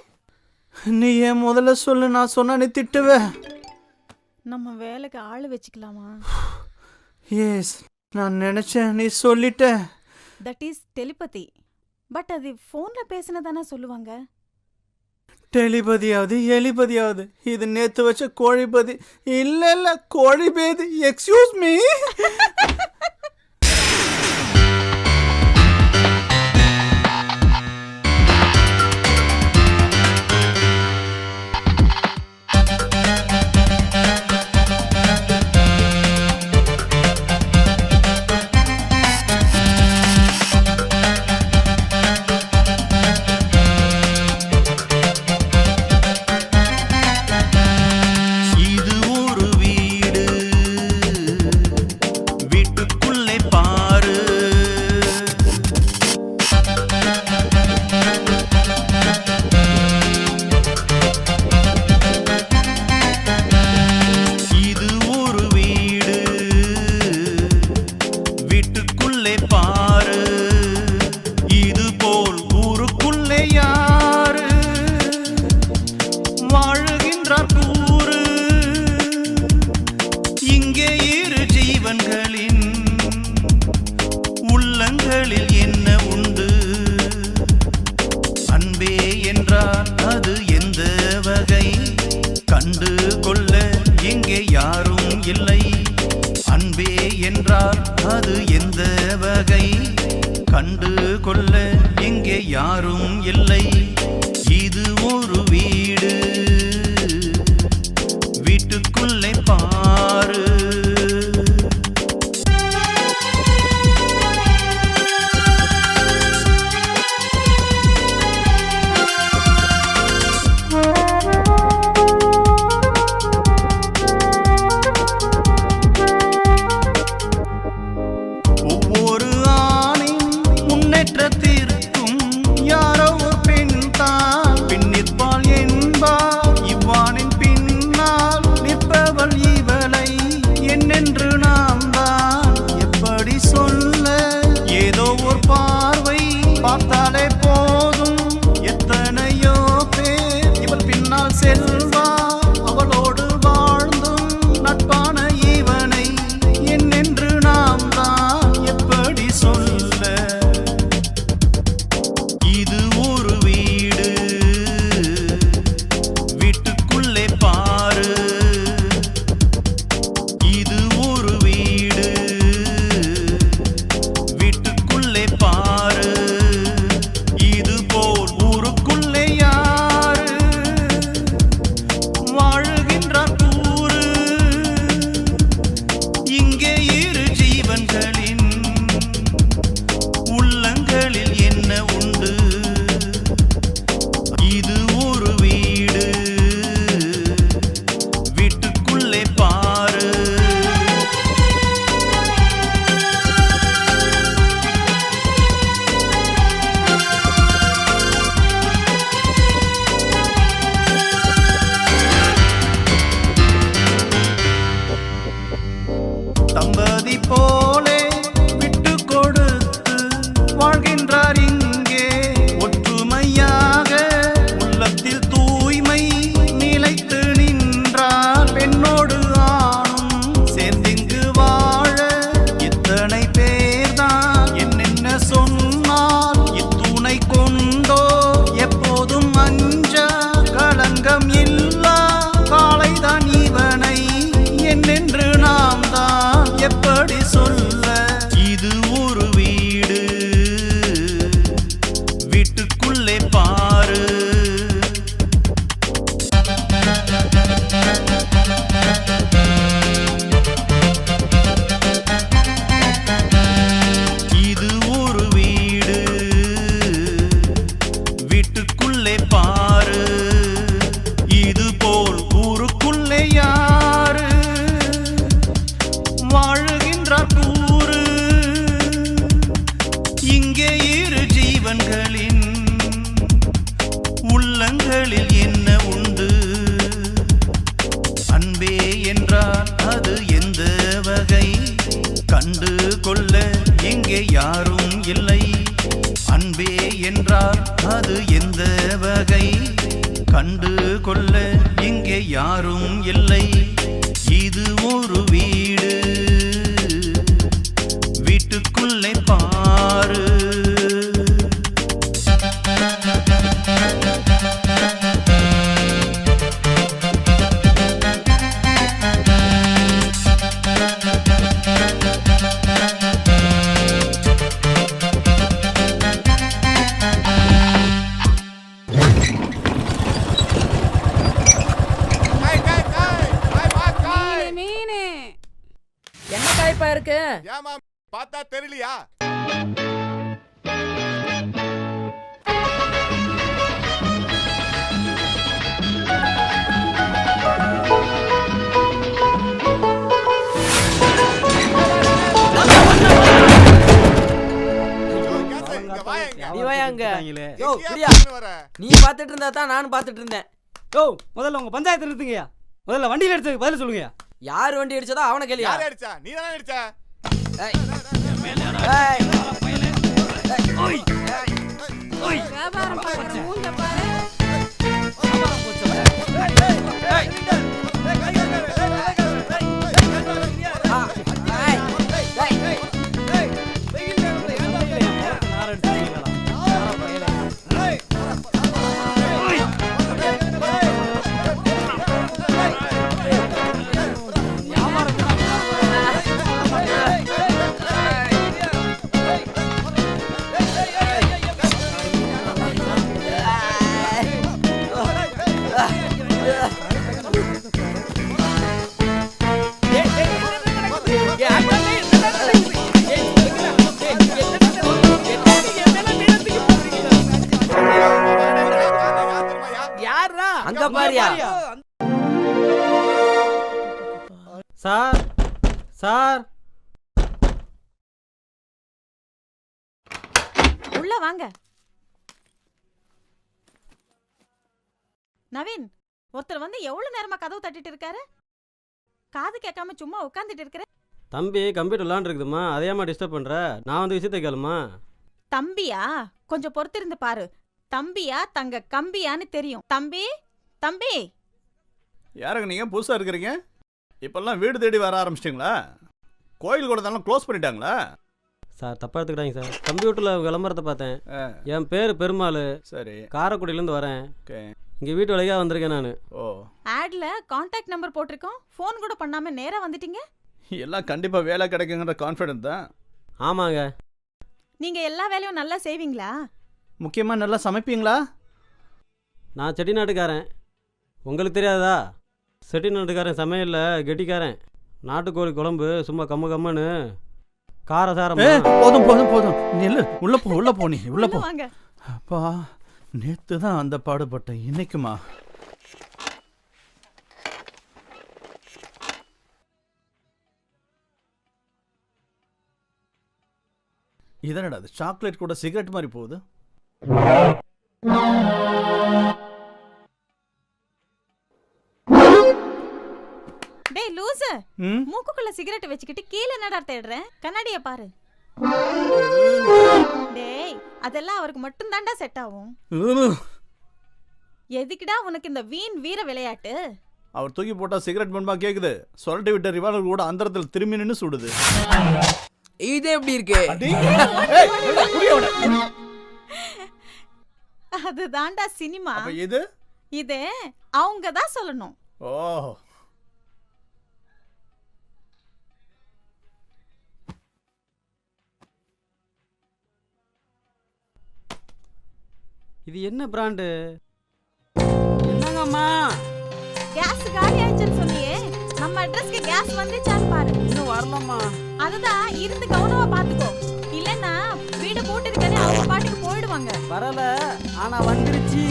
நீ ஏன் முதல்ல சொல்லு, நான் சொன்னா நீ திட்டுவ. நம்ம வேலைக்கு ஆளு வச்சுக்கலாமா? எஸ், நான் நினைச்சேன் நீ சொல்லிட்ட. That is telepathy. பட் அது ஃபோன்ல பேசினதானே சொல்லுவாங்க. டெலிபதியாவது எலிபதியாவது, இது நேத்து வச்ச கோழிபதி. இல்ல கோழிபேதி. Excuse me. இப்ப இருக்கு ஏமா பார்த்தா தெரியலையா? நீ வாயாங்க. யோ, பிரியா. நீ பாத்துட்டு இருந்தா தான் நானும் பாத்துட்டு இருந்தேன். யோ, முதல்ல உங்க பஞ்சாயத்து நிறுத்துங்கயா. முதல்ல வண்டியில எடுத்து பதில் சொல்லுங்கயா. யார் வண்டி அடிச்சதோ அவனை கேளியா. யார் அடிச்சா? நீ தானே அடிச்ச. ஏய். ஏய். ஓய். ஓய். வியாபாரம் பார்க்குற மூஞ்ச பாரு. அங்க பாரியா. சார் சார் உள்ள வாங்க. நவீன், ஒருத்தர் வந்து எவ்வளவு நேரமா கதவு தட்டிட்டு இருக்காரு? காது கேட்காம சும்மா உட்கார்ந்துட்டு இருக்கிற. தம்பி கம்ப்யூட்டர் விளாண்டுருக்குதுமா, அதையாமா டிஸ்டர்ப் பண்ற? நான் வந்து விஷயத்தை கேளுமா. தம்பியா? கொஞ்சம் பொறுத்திருந்து பாரு. தம்பியா தங்க கம்பியான்னு தெரியும். தம்பி தம்பி. யாருங்க நீங்கள் புதுசாக இருக்கிறீங்க? இப்போல்லாம் வீடு தேடி வர ஆரம்பிச்சிட்டிங்களா? கோயில் கூட தானே க்ளோஸ் பண்ணிட்டாங்களா? சார் தப்பா எடுத்துக்கிட்டாங்க சார். கம்ப்யூட்டரில் விளம்பரத்தை பார்த்தேன். என் பேர் பெருமாள். சரி. காரைக்குடியிலேருந்து வரேன். ஓகே. இங்கே வீட்டு வழியாக வந்திருக்கேன் நான். ஓ. ஆட்ல கான்டாக்ட் நம்பர் போட்டிருக்கோம். ஃபோன் கூட பண்ணாம நேரா வந்துட்டீங்க. எல்லாம் கண்டிப்பாக வேலை கிடைக்குங்கிற கான்ஃபிடென்ட் தான். ஆமாங்க. நீங்க எல்லா வேலையும் நல்லா செய்வீங்களா? முக்கியமாக நல்லா சமைப்பீங்களா? நான் செட்டிநாட்டுக்காரன். உங்களுக்கு தெரியாதா? செட்டிநாட்டுக்காரன் சமையலில் கெட்டிக்காரன். நாட்டுக்கோழி குழம்பு சும்மா கம்முன்னு காரசாரம். போதும் போதும் போதும். நீ உள்ள போ உள்ள போ. நீ உள்ள போ. வாங்க. அப்பா, நேற்று தான் அந்த பாடுபட்டேன். இன்னைக்குமா? இதனடா அது சாக்லேட் கூட சிகரெட் மாதிரி போகுது. டேய் லூசு, மூக்குக்குள்ள சிகரெட் வச்சுக்கிட்டு கீழே என்னடா தேடுறேன்? கண்ணாடிய பாரு. டேய், அதெல்லாம் அவருக்கு மட்டும் தான்டா செட் ஆகும். எதுக்குடா உனக்கு இந்த வீண் வீர விளையாட்டு? அவர் தூக்கி போட்டா சிகரெட் மண்பா கேக்குது. சொல்லிட்டு விட்ட ரிவால்வர் கூட அந்தரத்தில் திரும்பி நின்று சுடுது. இது எப்படி இருக்கு? அதுதான்டா சினிமா. இது இது அவங்க தான் சொல்லணும். ஓ. இது என்ன பிராண்டு? என்னங்கம்மா? கேஸ் காலி ஆயிடுச்சுன்னு சொன்னியே, நம்ம அட்ரஸ்க்கு கேஸ் வந்துச்சான்னு பாரு. இன்னும் வரலம்மா. அதுதான் இருந்து கௌரவமா பாத்துக்கோ. இல்லன்னா வீடு போட்டுருக்கனே அவங்க பாட்டுக்கு போயிடுவாங்க. வரல, ஆனா வந்துருச்சு.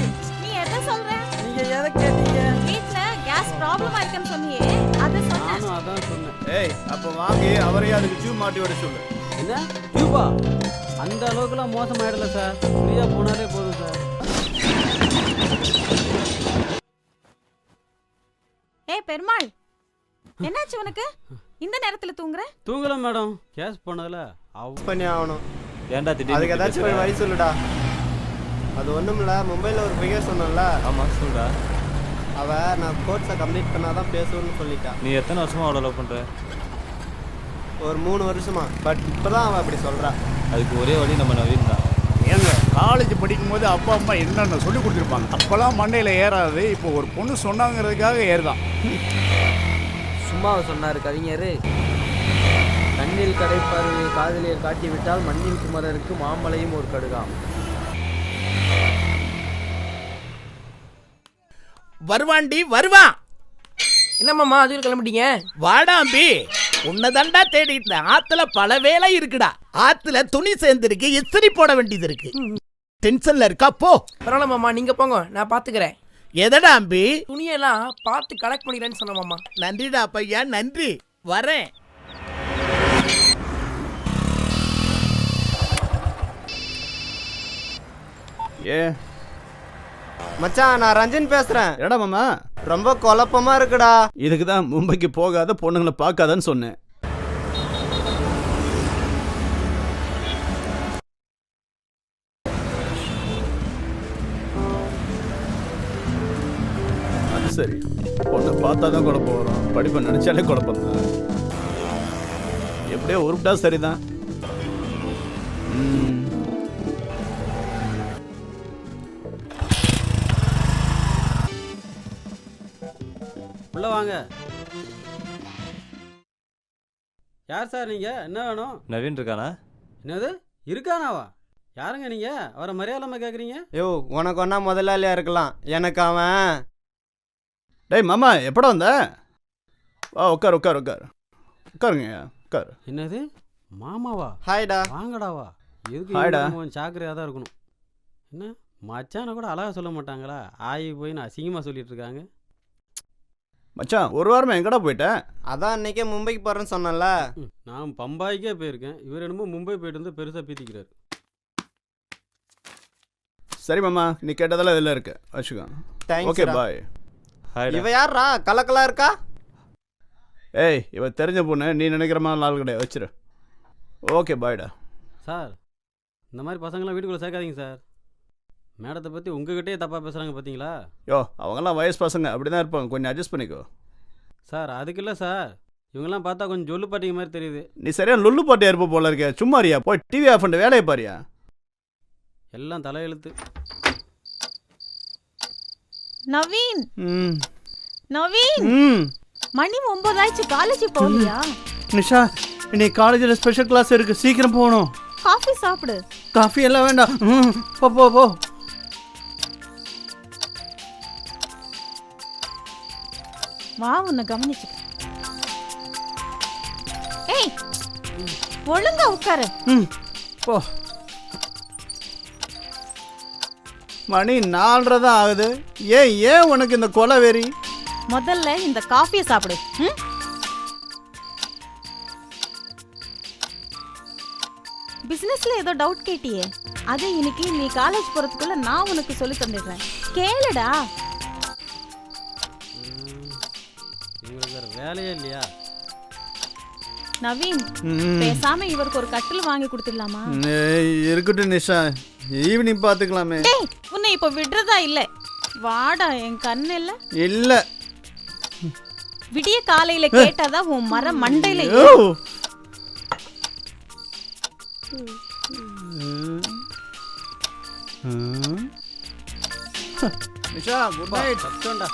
நீ எதை சொல்ற? நீங்க எதை கேட்டீங்க? வீட்ல கேஸ் ப்ராப்ளமா இருக்குன்னு சொன்னியே, அத சொன்னேன். நானும் அதான் சொன்னேன். ஏய், அப்ப வாங்கி அவரையே அதுக்கு டியூப் மாட்டி விட சொல்லு. என்ன டியூபா? அந்த அளவுக்குலாம் மோசமாயிடல சார். ஃப்ரீயா போனாலே போதும் சார். ஏய் பெருமாள், என்னாச்சு உனக்கு? இந்த நேரத்துல தூங்குற? தூங்கல மேடம். கேஸ் போனதுல பண்ணி ஆகணும். ஏன்டா திடீர்னு? அதுக்கு ஏதாச்சும் ஒரு வழி சொல்லுடா. அது ஒண்ணுமில்ல, மும்பையில் ஒரு ஃபிகர் சொன்னல. ஆமாம் சொல்லுடா. அவள் நான் கோர்ஸை கம்ப்ளீட் பண்ணாதான் பேசுவேன்னு சொல்லிட்டா. நீ எத்தனை வருஷமா அவளை லவ் பண்ணுற? ஒரு 3 வருஷமா. பட் இப்போதான் அவள் அப்படி சொல்கிறா. அதுக்கு ஒரே வழி நம்ம நவீன் தான். ஏங்க, காலேஜ் படிக்கும்போது அப்பா அம்மா என்னென்ன சொல்லி கொடுத்துருப்பாங்க. அப்போல்லாம் மண்டையில் ஏறாது. இப்போ ஒரு பொண்ணு சொன்னாங்கிறதுக்காக ஏறுதான். சும்மாவை சொன்னார் கவிஞர். கண்ணில் கடைப்பார்வை காதலியர் காட்டிவிட்டால் மண்ணில் குமரருக்கு மாமலையும் ஒரு கடுகாம். வருவாண்டி வருவான். என்ன மாமா அதுல கிளம்பிட்டீங்க? வாடாம்பி, உன்னதாண்டா தேடிட்டு இருந்தேன். ஆத்துல பல வேலை இருக்குடா. ஆத்துல துணி சேர்ந்துருக்கு, இஸ்திரி போட வேண்டியது இருக்கு. டென்ஷன்ல இருக்கா? போ. பரவாயில்ல மாமா, நீங்க போங்க, நான் பாத்துக்கிறேன். எதடா அம்பி? துணியெல்லாம் பார்த்து கலெக்ட் பண்ணிக்கிறேன்னு சொன்ன மாமா. நன்றிடா பையா, நன்றி. வரேன். ஏ மச்சான், நான் ரஞ்சன் பேசுறேன். என்னடா மாமா? ரொம்ப குழப்பமா இருக்குடா. இதுக்கு தான் மும்பைக்கு போகாத, பொண்ணுங்களை பார்க்காதன்னு சொன்னேன். அது சரி, பொண்ணை பார்த்தா தான் குழப்பம் வரும், படிப்பை நினைச்சாலே குழப்பம் தான். எப்படியோ உருப்பிட்டா சரிதான். உள்ள வாங்க. யார் சார் நீங்க? என்ன வேணும்? நவீன் இருக்கானா? என்னது இருக்கானாவா? யாருங்க நீங்க? அவரை மரியாதை கேக்குறீங்க? யோ, உனக்கு ஒன்னா முதலாளியா இருக்கலாம், எனக்கு அவன். டேய் மாமா, எப்படா வந்த? வா, உட்கார் உட்கார் உட்கார் உட்காருங்க, உட்கார். என்னது மாமாவா? ஹாய்டா. வாங்கடாவா. எதுக்கு ஹாய்டா. ஜாக்கிரதையாக தான் இருக்கணும். என்ன மச்சான கூட அழகா சொல்ல மாட்டாங்களா? ஆகி போய் நான் அசிங்கமாக சொல்லிட்டு இருக்காங்க. மச்சான், ஒரு வாரமா எங்கடா போயிட்டேன்? அதான் அன்னைக்கே மும்பைக்கு போறேன்னு சொன்னல. நான் பம்பாய்க்கே போயிருக்கேன். இவர் என்னமோ மும்பை போயிட்டு வந்து பெருசாக பீத்திக்கிறாரு. சரி மாமா, நீ கேட்டதெல்லாம் இதில் இருக்கு, வச்சுக்கோ. ஓகே, பாய். இவ யாரா கலக்கலா இருக்கா? ஏய், இவ தெரிஞ்ச பொண்ணு, நீ நினைக்கிற மாதிரி நாள் கிடையாது, வச்சிரு. ஓகே, பாய்டா. சார், இந்த மாதிரி பசங்களாம் வீட்டுக்குள்ளே சேர்க்காதீங்க சார். மேடத்தை பற்றி உங்ககிட்டயே தப்பாக பேசுகிறாங்க பார்த்தீங்களா? யோ, அவங்கெல்லாம் வயசு பசங்க, அப்படி தான் இருப்பாங்க, கொஞ்சம் அட்ஜஸ்ட் பண்ணிக்கோ. சார் அதுக்கு இல்லை சார், இவங்கெல்லாம் பார்த்தா கொஞ்சம் ஜொல்லு பாட்டிங்க மாதிரி தெரியுது. நீ சரியா லுல்லு பாட்டியா இருப்ப போல இருக்க. சும்மாரியா, போய் டிவி ஆஃப் பண்ணிட்டு வேலையை பாரியா. எல்லாம் தலையெழுத்து. நவீன், நவீன், மணி 9 ஆயிடுச்சு, காலேஜ் போகலையா? நிஷா, இன்னைக்கு காலேஜில் ஸ்பெஷல் கிளாஸ் இருக்கு, சீக்கிரம் போகணும். காஃபி சாப்பிடு. காஃபி எல்லாம் வேண்டாம், போ போ போ. வா, உன்னை கவனிச்சு. ஏய், ஒழுங்கா உட்காரு. போ. மணி 4:30 தான் ஆகுது. ஏன் உனக்கு இந்த கொலை வெறி? முதல்ல இந்த காஃபியை சாப்பிடு. பிசினஸ்ல ஏதோ டவுட் கேட்டியே, அது இன்னைக்கு நீ காலேஜ் போறதுக்குள்ள நான் உனக்கு சொல்லி தந்துடுறேன். கேளுடா. உங்களுக்கு வேற வேலையே இல்லையா? நவீன், பேசாம இவருக்கு ஒரு கட்டில் வாங்கி கொடுத்துடலாமா? இருக்கட்டும் நிஷா, ஈவினிங் பாத்துக்கலாமே. டேய், உன்னை இப்ப விடுறதா இல்ல. வாடா, என் கண்ணு இல்ல. இல்ல, விடிய காலையில கேட்டாதான் உன் மர மண்டையில. Nisha, good night. சத்தம்டா.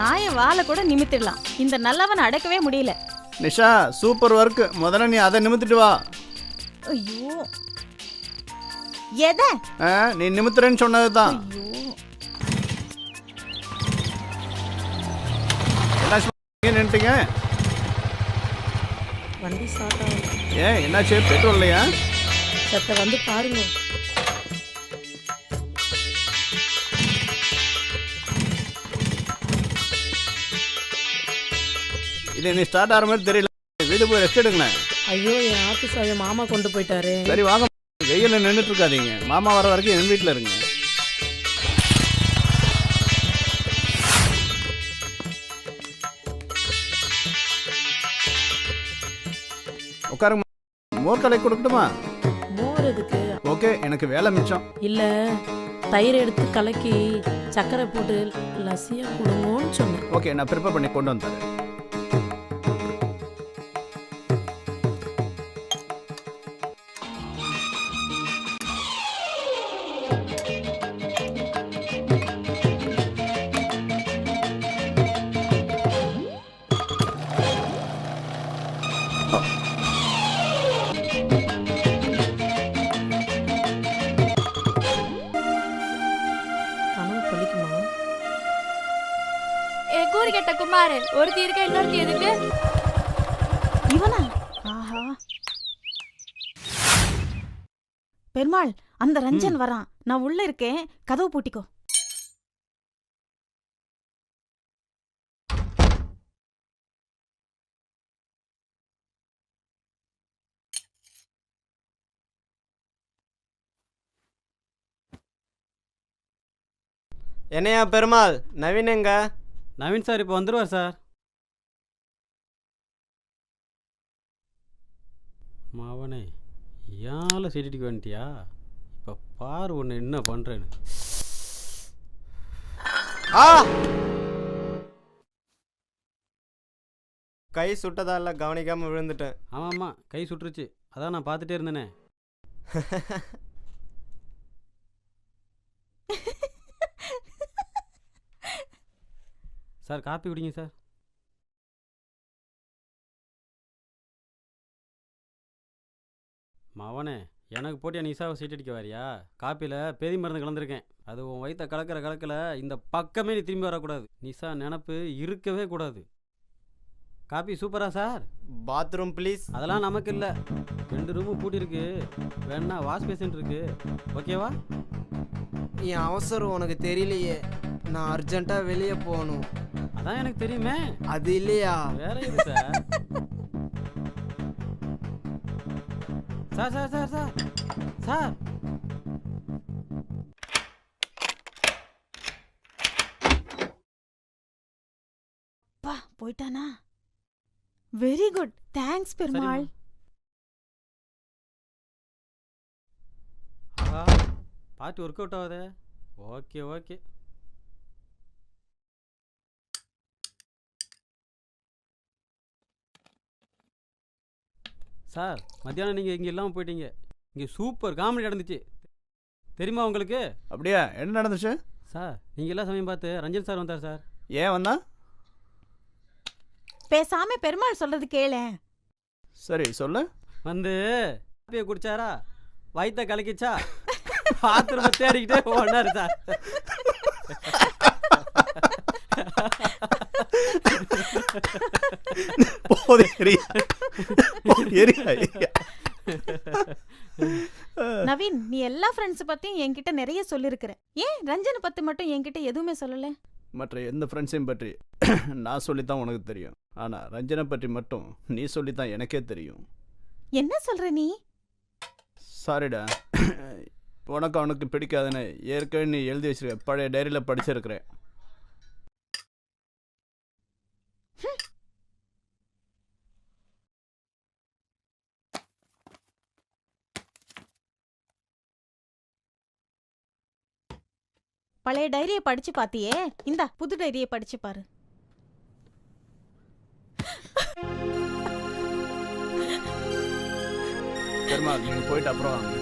நாய வாழை கூட நிமித்திடலாம், இந்த நல்லவனை அடக்கவே முடியல. Nisha, super work. முதல்ல நீ அதை நிமித்திட்டு வா. ஐயோ, எதை? நீ நிமித்துறேன்னு சொன்னதுதான். நின்னுட்டீங்க. வண்டி ஸ்டார்ட் ஆகும். ஏன், என்னாச்சு? பெட்ரோல் இல்லையா? சத்த வந்து பாருங்க. இது நீ ஸ்டார்ட் ஆகிற மாதிரி தெரியல. வீடு போய் ரெஸ்ட் எடுங்களேன். ஐயோ, என் ஆஃபீஸ் அவன் மாமா கொண்டு போயிட்டாரு. சரி வாங்க, வெயில நின்றுட்டு இருக்காதீங்க. மாமா வர வரைக்கும் என் வீட்டில் இருங்க. உட்காருங்க. மோர் கலை கொடுக்கட்டுமா? மோர் எதுக்கு? ஓகே, எனக்கு வேலை மிச்சம். இல்ல, தயிர் எடுத்து கலக்கி சக்கரை போட்டு லசியா கொடுங்கன்னு சொன்னேன். ஓகே, நான் ப்ரிப்பேர் பண்ணி கொண்டு வந்தேன். கூறு கேட்ட குமார், ஒருத்தி இருக்க இன்னொருத்தி எதுக்கு? பெருமாள், அந்த ரஞ்சன் வரான். நான் உள்ள இருக்கேன், கதவு பூட்டிக்கோ. என்னையா பெருமாள், நவீன் எங்க? நவீன் சார் இப்போ வந்துடுவார் சார். மாவனே, ஏன் சீட்டிக்கு வந்துட்டியா? இப்போ பாரு ஒன்று என்ன பண்ணுறேன்னு. கை சுட்டதா இல்லை, கவனிக்காமல் விழுந்துட்டேன். ஆமாம்மா, கை சுட்டுருச்சு. அதான் நான் பார்த்துட்டே இருந்தேனே. சார் காப்பி குடிங்க சார். மாவனே, எனக்கு போட்டியா நிசாவை சீட் அடிக்க வாரியா? காப்பியில் பேதி மருந்து கலந்துருக்கேன். அது உன் வயிற்ற கலக்கிற கலக்கில் இந்த பக்கமே நீ திரும்பி வரக்கூடாது. நிசா நினப்பு இருக்கவே கூடாது. காப்பி சூப்பரா சார்? Bathroom please. அதெல்லாம் நமக்கு இல்லை. 2 ரூமு பூட்டிருக்கு, வேணா வாஷ் பேஷன் இருக்கு. ஓகேவா? என் அவசரம் உனக்கு தெரியலையே, நான் அர்ஜென்ட்டாக வெளியே போகணும். அதான் எனக்கு தெரியுமே. அது இல்லையா? வேற இது sir. Sir sir sir sir sir பா, போயிட்டானா? Very good, thanks Perumal. பாட்டு ஒர்க் அவுட் ஆகுதே. Okay okay. சார், மத்தியானம் நீங்கள் இங்கே இல்லாமல் போயிட்டீங்க. இங்கே சூப்பர் காமெடி நடந்துச்சு தெரியுமா உங்களுக்கு? அப்படியா? என்ன நடந்துச்சு சார்? நீங்கள் எல்லா சமயம் பார்த்து ரஞ்சன் சார் வந்தார் சார். ஏன் வந்தா? பேசாம பெருமாள் சொல்றது கேளு. சரி சொல்லு. வந்து காப்பியை குடிச்சாரா, வயிற்ற கலக்கிச்சா, பாத்திரத்தை தேடிக்கிட்டே ஓடினாரு சார். நவீன், நீ எல்லா ஃப்ரெண்ட்ஸ் பத்தியும் என்கிட்ட நிறைய சொல்லிருக்கிற. ஏன் ரஞ்சனை பத்தி மட்டும் என்கிட்ட எதுவுமே சொல்லல? மற்ற எந்த ஃப்ரெண்ட்ஸையும் பற்றி நான் சொல்லித்தான் உனக்கு தெரியும். ஆனா ரஞ்சனை பற்றி மட்டும் நீ சொல்லித்தான் எனக்கே தெரியும். என்ன சொல்ற நீ? சாரிடா, உனக்கு அவனுக்கு பிடிக்காதுன்னு ஏற்கனவே நீ எழுதி வச்சிருக்க பழைய டைரியில் படிச்சிருக்கிறேன். பழைய டைரியை படிச்சு பாத்தியே, இந்த புது டைரியை படிச்சு பாரு. பெருமாள், நீங்க போயிட்டு அப்புறம் வாங்க.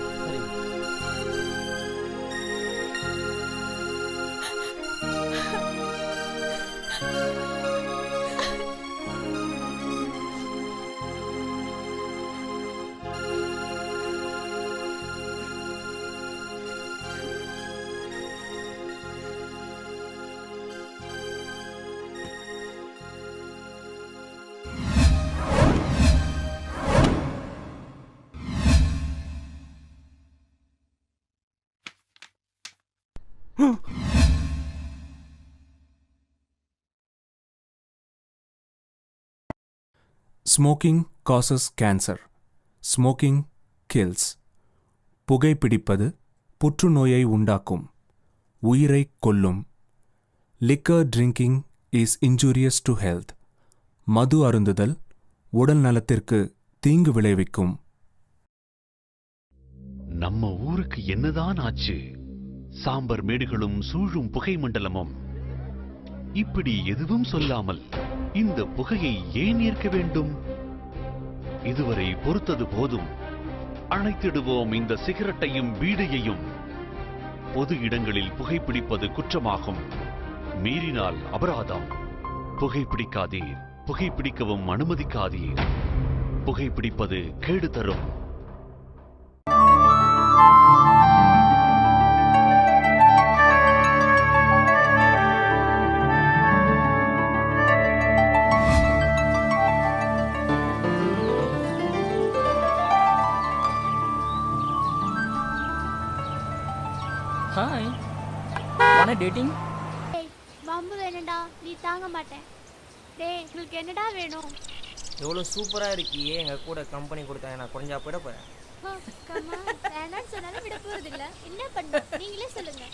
Smoking causes cancer. Smoking kills. புகைப்பிடிப்பது புற்றுநோயை உண்டாக்கும், உயிரை கொல்லும். Liquor drinking is injurious to health. மது அருந்துதல் உடல் நலத்திற்கு தீங்கு விளைவிக்கும். நம்ம ஊருக்கு என்னதான் ஆச்சு? சாம்பர் மேடுகளும் சூழும் புகை மண்டலமும். இப்படி எதுவும் சொல்லாமல் இந்த புகையை ஏன் ஏற்க வேண்டும்? இதுவரை பொறுத்தது போதும். அணைத்திடுவோம் இந்த சிகரெட்டையும் பீடியையும். பொது இடங்களில் புகைப்பிடிப்பது குற்றமாகும். மீறினால் அபராதம். புகைப்பிடிக்காதீர், புகைப்பிடிக்கவும் அனுமதிக்காதீர். புகைப்பிடிப்பது கேடு தரும். ஹாய் வான டேட்டிங் வம்பு வேணும்டா நீ தாங்க மாட்டேன். டேய் உங்களுக்கு என்னடா வேணும்? எவ்வளோ சூப்பராக இருக்கியே, எங்கள் கூட கம்பெனி கொடுத்தாங்க, நான் குறைஞ்சா போயிட போகிறேன். வேணான்னு சொன்னாலும் விட போறது இல்ல. என்ன பண்ண நீங்களே சொல்லுங்க.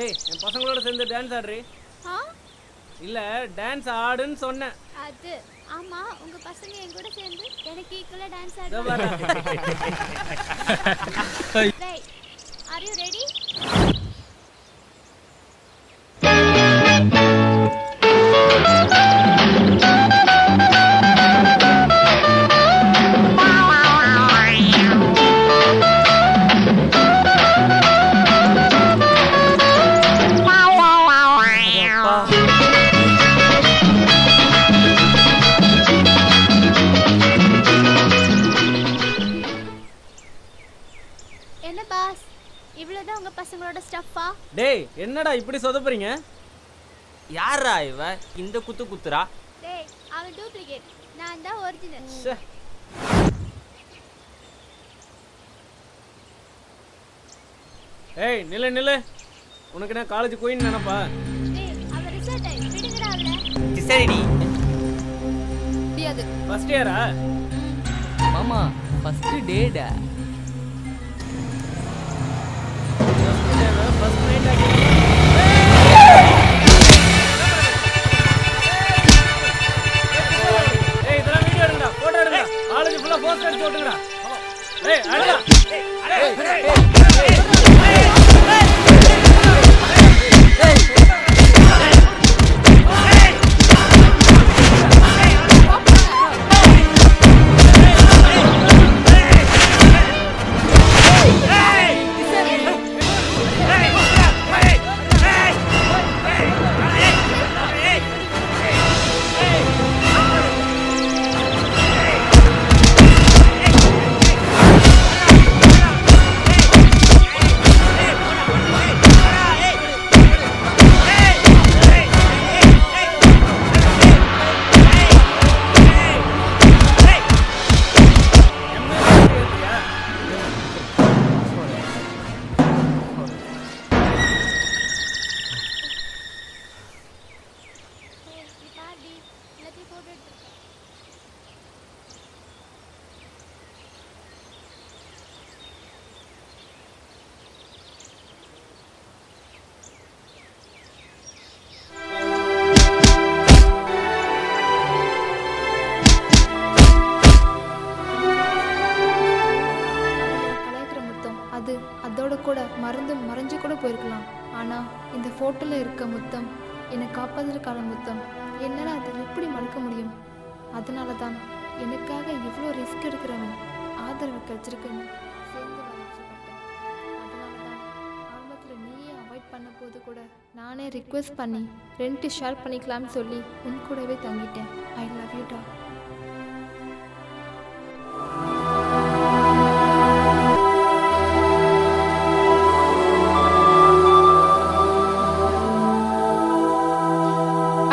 ஏய் என் பசங்களோட சேர்ந்து டான்ஸ் ஆடுறீ? இல்ல டான்ஸ் ஆடுன்னு சொன்னேன். அது ஆமா, உங்க பசங்க என் கூட சேர்ந்து எனக்கு ஈக்குவலா டான்ஸ் ஆடுறாங்க. Right, are you ready? என்ன பாஸ், இவ்வளவுதான் உங்க பசங்களோட ஸ்டஃப்பா? டேய் என்னடா இப்படி சொதப்புறீங்க? யாரா இவ இந்த குத்து குத்துறா? டேய் அவன் டூப்ளிகேட், நான் தான் ஒரிஜினல். ஏய் நில்லு நில்லு, உனக்கு நான் காலேஜ் குயின் நினைப்பா? டேய் அவன் ரிசல்ட் டைம் விடுங்கடா அவளை. சரிடி. முடியாது. ஃபர்ஸ்ட் இயரா? மாமா ஃபர்ஸ்ட் டேடா. ஃபர்ஸ்ட் நைட் ஆகி ஏய் இதெல்லாம் வீடியோ எடுங்கடா, போட்டோ எடுங்கடா, காலேஜ் ஃபுல்லா போஸ்ட் அடிச்சு ஓட்டுங்கடா. ஏய் அடடா. அதோட கூட மறைஞ்சு கூட போயிருக்கலாம். ஆனால் இந்த ஃபோட்டோவில் இருக்க முத்தம் என்னை காப்பதற்கான முத்தம். என்னால் அதை எப்படி மறக்க முடியும்? அதனால தான் எனக்காக இவ்வளோ ரிஸ்க் எடுக்கிறவன் ஆதரவு கிடைச்சிருக்குன்னு சேர்ந்து வளர்ச்சிப்பட்டேன். அதனால தான் ஆரம்பத்தில் நீயே அவாய்ட் பண்ண போது கூட நானே ரிக்வெஸ்ட் பண்ணி ரெண்ட் ஷேர் பண்ணிக்கலாம்னு சொல்லி உன் கூடவே தங்கிட்டேன். ஐ லவ் யூ டா.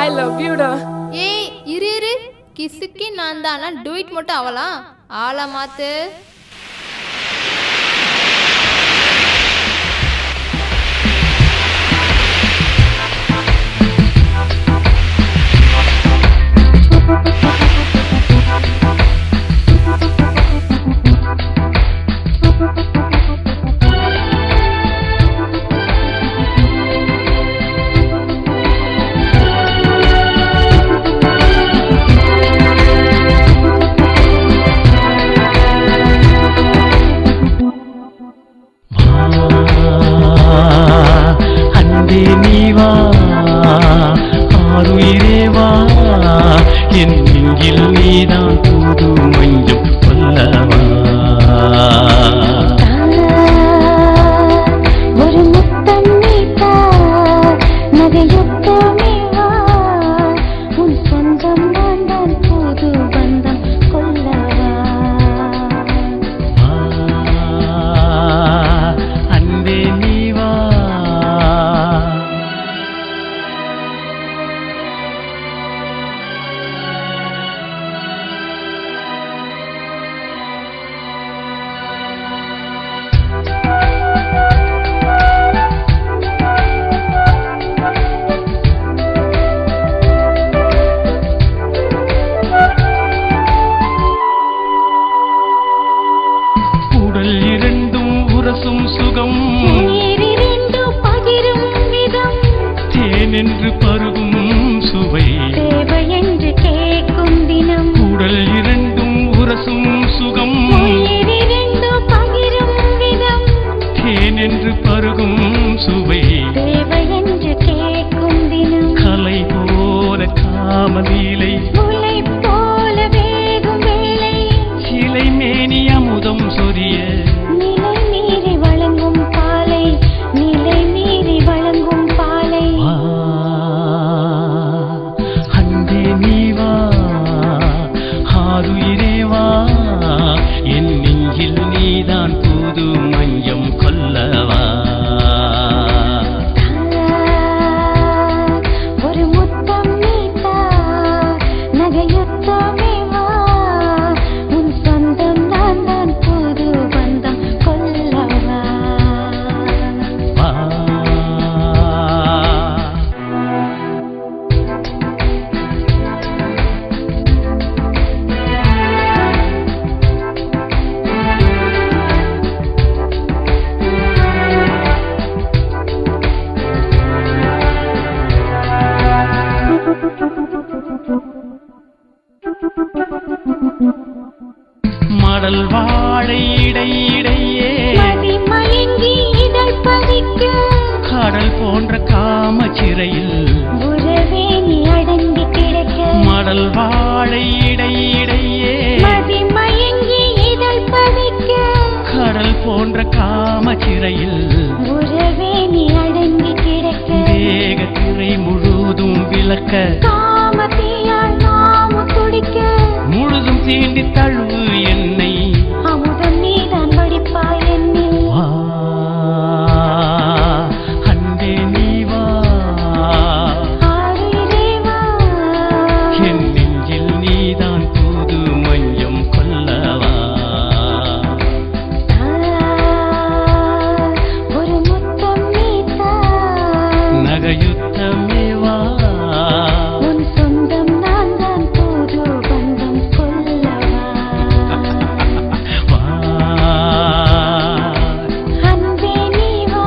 ஐ லவ் யூ டா. ஏய் இரு கிசுக்கி நான் தானா டூயிட் மட்டும் அவலாம் ஆளை மாத்து. மடல் வாழை இடையிடையே மயங்கி இதழ் பதிக்க கடல் போன்ற காம சிறையில் உறவே நீ அடங்கி கிடக்க மடல் வாழை இடையிடையே மயங்கி இதழ் பதிக்க கடல் போன்ற காம சிறையில் உறவே நீ அடங்கி கிடக்க தேக திரை முழுதும் விளக்க காமத்தியால் நாம துடிக்க முழுதும் சீண்டி தழுவு என்னை அமுதம் நீதான் படிப்பாய் என்னில் வா அன்பே நீ வா ஆறுயிரேவா என் நெஞ்சில் நீதான் புது மஞ்சம் கொல்லவா ஒரு முத்தம் நீதா நகையுத்தமே வா உன் சொந்தம் நான் தான் புது பந்தம் கொல்லவா அன்பே நீ வா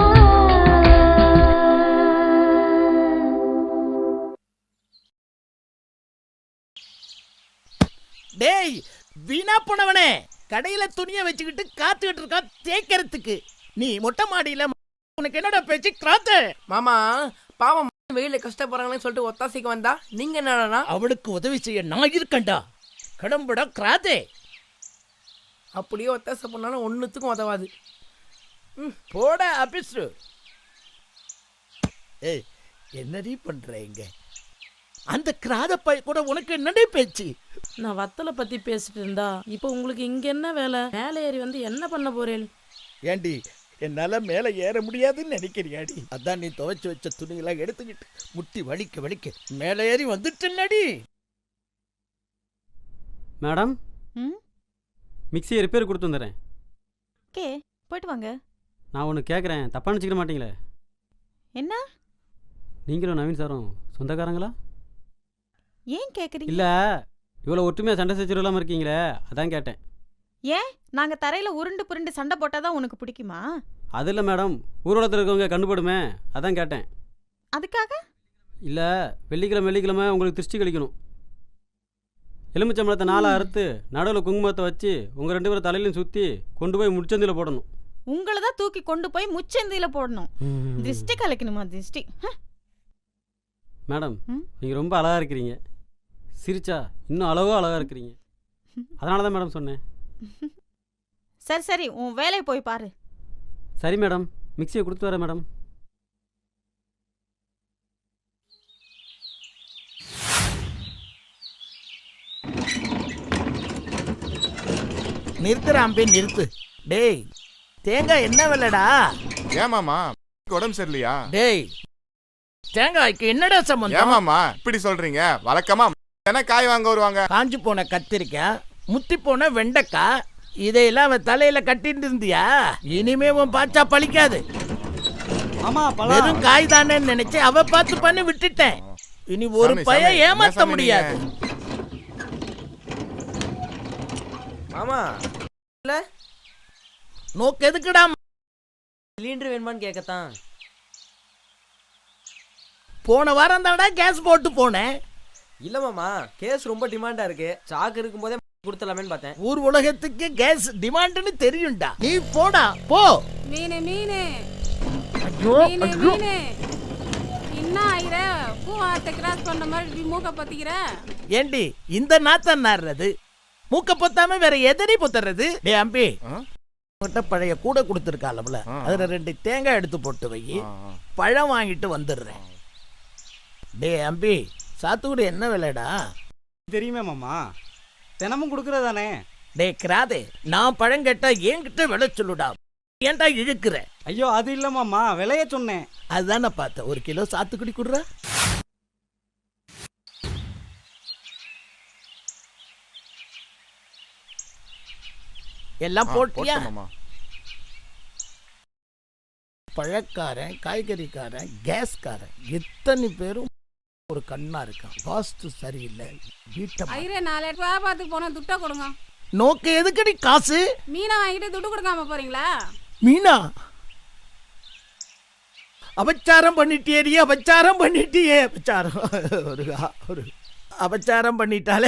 டேய் வீணா போனவனே, கடையில துணியை வச்சுக்கிட்டு காத்துக்கிட்டு இருக்கா தேய்க்கிறதுக்கு. நீ மொட்டை மாடியில உனக்கு என்னடா பேச்சு கிராத்து? மாமா பாவம் வெயில கஷ்டப்படுறாங்கன்னு சொல்லிட்டு ஒத்தாசைக்கு வந்தா நீங்க என்னடா அவளுக்கு உதவி செய்ய நான் இருக்கேன்டா. கடம்புடா கிராத்தே. அப்படியே ஒத்தாசை பண்ணாலும் ஒன்னுத்துக்கும் உதவாது. போட அபிசு. ஏய் என்னடி பண்ற இங்க? அந்த கிராத பை கூட உனக்கு என்னடே பேச்சு? நான் வத்தலை பத்தி பேசிட்டு இருந்தா இப்போ உங்களுக்கு இங்க என்ன வேலை? மேலே ஏறி வந்து என்ன பண்ண போறேன்? ஏண்டி என்னால மேல ஏற முடியாதுன்னு நினைக்கிறியாடி? அதான் நீ துவைச்சு வச்ச துணியெல்லாம் எடுத்துக்கிட்டு முட்டி வலிக்க வலிக்க மேல ஏறி வந்துட்டடி. மேடம் மிக்ஸியை ரிப்பேர் கொடுத்து வந்துடுறேன். ஓகே போயிட்டு வாங்க. நான் ஒன்று கேட்குறேன், தப்பாக நினச்சிக்க மாட்டீங்களே? என்ன? நீங்களும் நவீன் சாரும் சொந்தக்காரங்களா? ஏன் கேக்குறீங்க? இல்லை, இவ்வளோ ஒற்றுமையாக சண்டை சச்சரவு இருக்கீங்களே, அதான் கேட்டேன். ஏன் நாங்க தரையில உருண்டு புருண்டு சண்டை போட்டாதான் உனக்கு பிடிக்குமா? அது இல்லை மேடம், ஊர்வலத்தில் இருக்கவங்க கண்டுபடுமே, அதான் கேட்டேன். அதுக்காக? இல்லை, வெள்ளிக்கிழமை உங்களுக்கு திருஷ்டி கழிக்கணும். எலுமிச்சம்பழத்தை 4 அறுத்து நடுவில் குங்குமத்தை வச்சு உங்கள் 2 பேரும் தலையிலையும் சுற்றி கொண்டு போய் முச்சந்தியில் போடணும். உங்களை தான் தூக்கி கொண்டு போய் முச்சந்தியில் போடணும். திருஷ்டி கலைக்கணுமா? திருஷ்டி. மேடம் நீங்கள் ரொம்ப அழகாக இருக்கிறீங்க. சிரிச்சா இன்னும் அழகாக இருக்கிறீங்க. அதனால தான் மேடம் சொன்னேன். சரி சரி, உன் வேலையை போய் பாரு. சரி மேடம், மிக்சியை கொடுத்து வரேன் மேடம். நிறுத்துறாம்பே நிறுத்து. டேய் தேங்காய் என்ன விலைடா? ஏமாமா உடம்பு சரியில்லையா? டேய் தேங்காய்க்கு என்னடா சம்பந்தம்? ஏமாமா இப்படி சொல்றீங்க? வழக்கமா என்ன காய் வாங்க வருவாங்க? காஞ்சு போன கத்திரிக்காய், முத்தி போன வெண்டைக்காய், இதையெல்லாம் அவன் தலையில கட்டிட்டு இருந்தியா? இனிமே உன் பாச்சா பழிக்காது. வெறும் காய் தானே நினைச்சு அவ பார்த்து பண்ணி விட்டுட்டேன். இனி ஒரு பையன் ஏமாத்த முடியாது. மாமா இல்ல நோக்கு எதுக்குடா? சிலிண்டர் வேணுமான்னு கேட்கத்தான். போன வாரம் தானடா கேஸ் போட்டு போனேன். இல்ல மாமா, கேஸ் ரொம்ப டிமாண்டா இருக்கு. சாக்கு இருக்கும் போதே கொடுத்தலாமேன்னு பார்த்தேன். ஊர் உலகத்துக்கு கேஸ் டிமாண்ட்னு தெரியும்டா. நீ போடா போ. மீனே மீனே ஐயோ மீனே மீனே என்ன ஆயிர? பூவாத்தை கிராஸ் பண்ண மாதிரி மூக்க பத்திக்கிற. ஏண்டி இந்த நாத்தம் நாடுறது? மூக்க பொத்தாம வேற எதடி பொத்துறது? டே அம்பி, பழைய கூட கொடுத்துருக்காளம்ல, அதுல 2 தேங்காய் எடுத்து போட்டு வை. பழம் வாங்கிட்டு வந்துடுறேன். டே அம்பி, சாத்துக்குடி என்ன விலைடா? தெரியுமே மாமா, தினமும் கொடுக்கறதானே. டே கிராதே, நான் பழம் கேட்டா என்கிட்ட விலை சொல்லுடா. ஏன்டா இழுக்கிற? ஐயோ அது இல்ல மாமா, விலைய சொன்னேன். அதுதானே பார்த்தேன். 1 கிலோ சாத்துக்குடி குடுற. எல்லாம் போட்டியா? பழக்காரன், காய்கறிக்காரன், கேஸ்காரன், இத்தனை பேரும் ஒரு கண்ணா இருக்கான். வாஸ்து சரியில்லை. ஐயரே 4 வியாபாரத்துக்கு போன துட்டை கொடுங்க. நோக்கு எதுக்கடி காசு? மீனை வாங்கிட்டு துட்டு கொடுக்காம போறீங்களா? மீனா அபச்சாரம் பண்ணிட்டியே, அபச்சாரம் பண்ணிட்டியே. அபச்சாரம் ஒரு அபச்சாரம் பண்ணிட்டாலே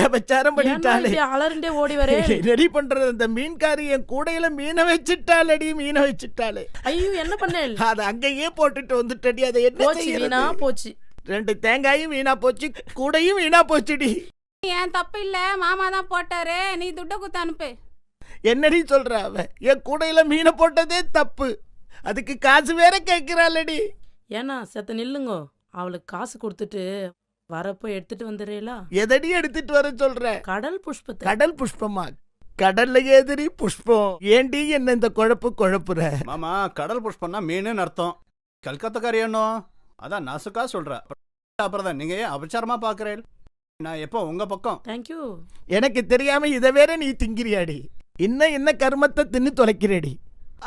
அலர்ண்டே ஓடி வரே. ரெடி பண்றது அந்த மீன்காரி என் கூடையில மீனை வச்சுட்டாளே. ஐயோ என்ன பண்ணேன்? அதை அங்கேயே போட்டுட்டு வந்துட்டடி. அதை என்ன வீணா போச்சு. 2 தேங்காயும் வீணா போச்சு, கூடையும் வீணா போச்சுடி. ஏன் தப்பு இல்ல, மாமா தான் போட்டாரு, நீ துட்ட குத்து அனுப்பு. என்னடி சொல்ற? அவ என் கூடையில மீனை போட்டதே தப்பு, அதுக்கு காசு வேற கேட்கிறாளடி. ஏன்னா செத்த நில்லுங்க, அவளுக்கு காசு கொடுத்துட்டு வரப்போ எடுத்துட்டு வந்துடுறீங்களா? எதடி எடுத்துட்டு வர சொல்ற? கடல் புஷ்பத்தை. கடல் புஷ்பமா? கடல்ல ஏதிரி புஷ்பம்? ஏண்டி என்ன இந்த குழப்புற? மாமா, கடல் புஷ்பம்னா மீனுன்னு அர்த்தம். கல்கத்தாக்காரி என்னோ அதான் நாசுக்கா சொல்ற. அப்புறம் தான் நீங்க ஏன் அபச்சாரமா பாக்குறேன்? நான் எப்போ உங்க பக்கம். தேங்க்யூ. எனக்கு தெரியாம இதை வேற நீ திங்கிறியாடி. என்ன கர்மத்தை தின்னு தொலைக்கிறேடி.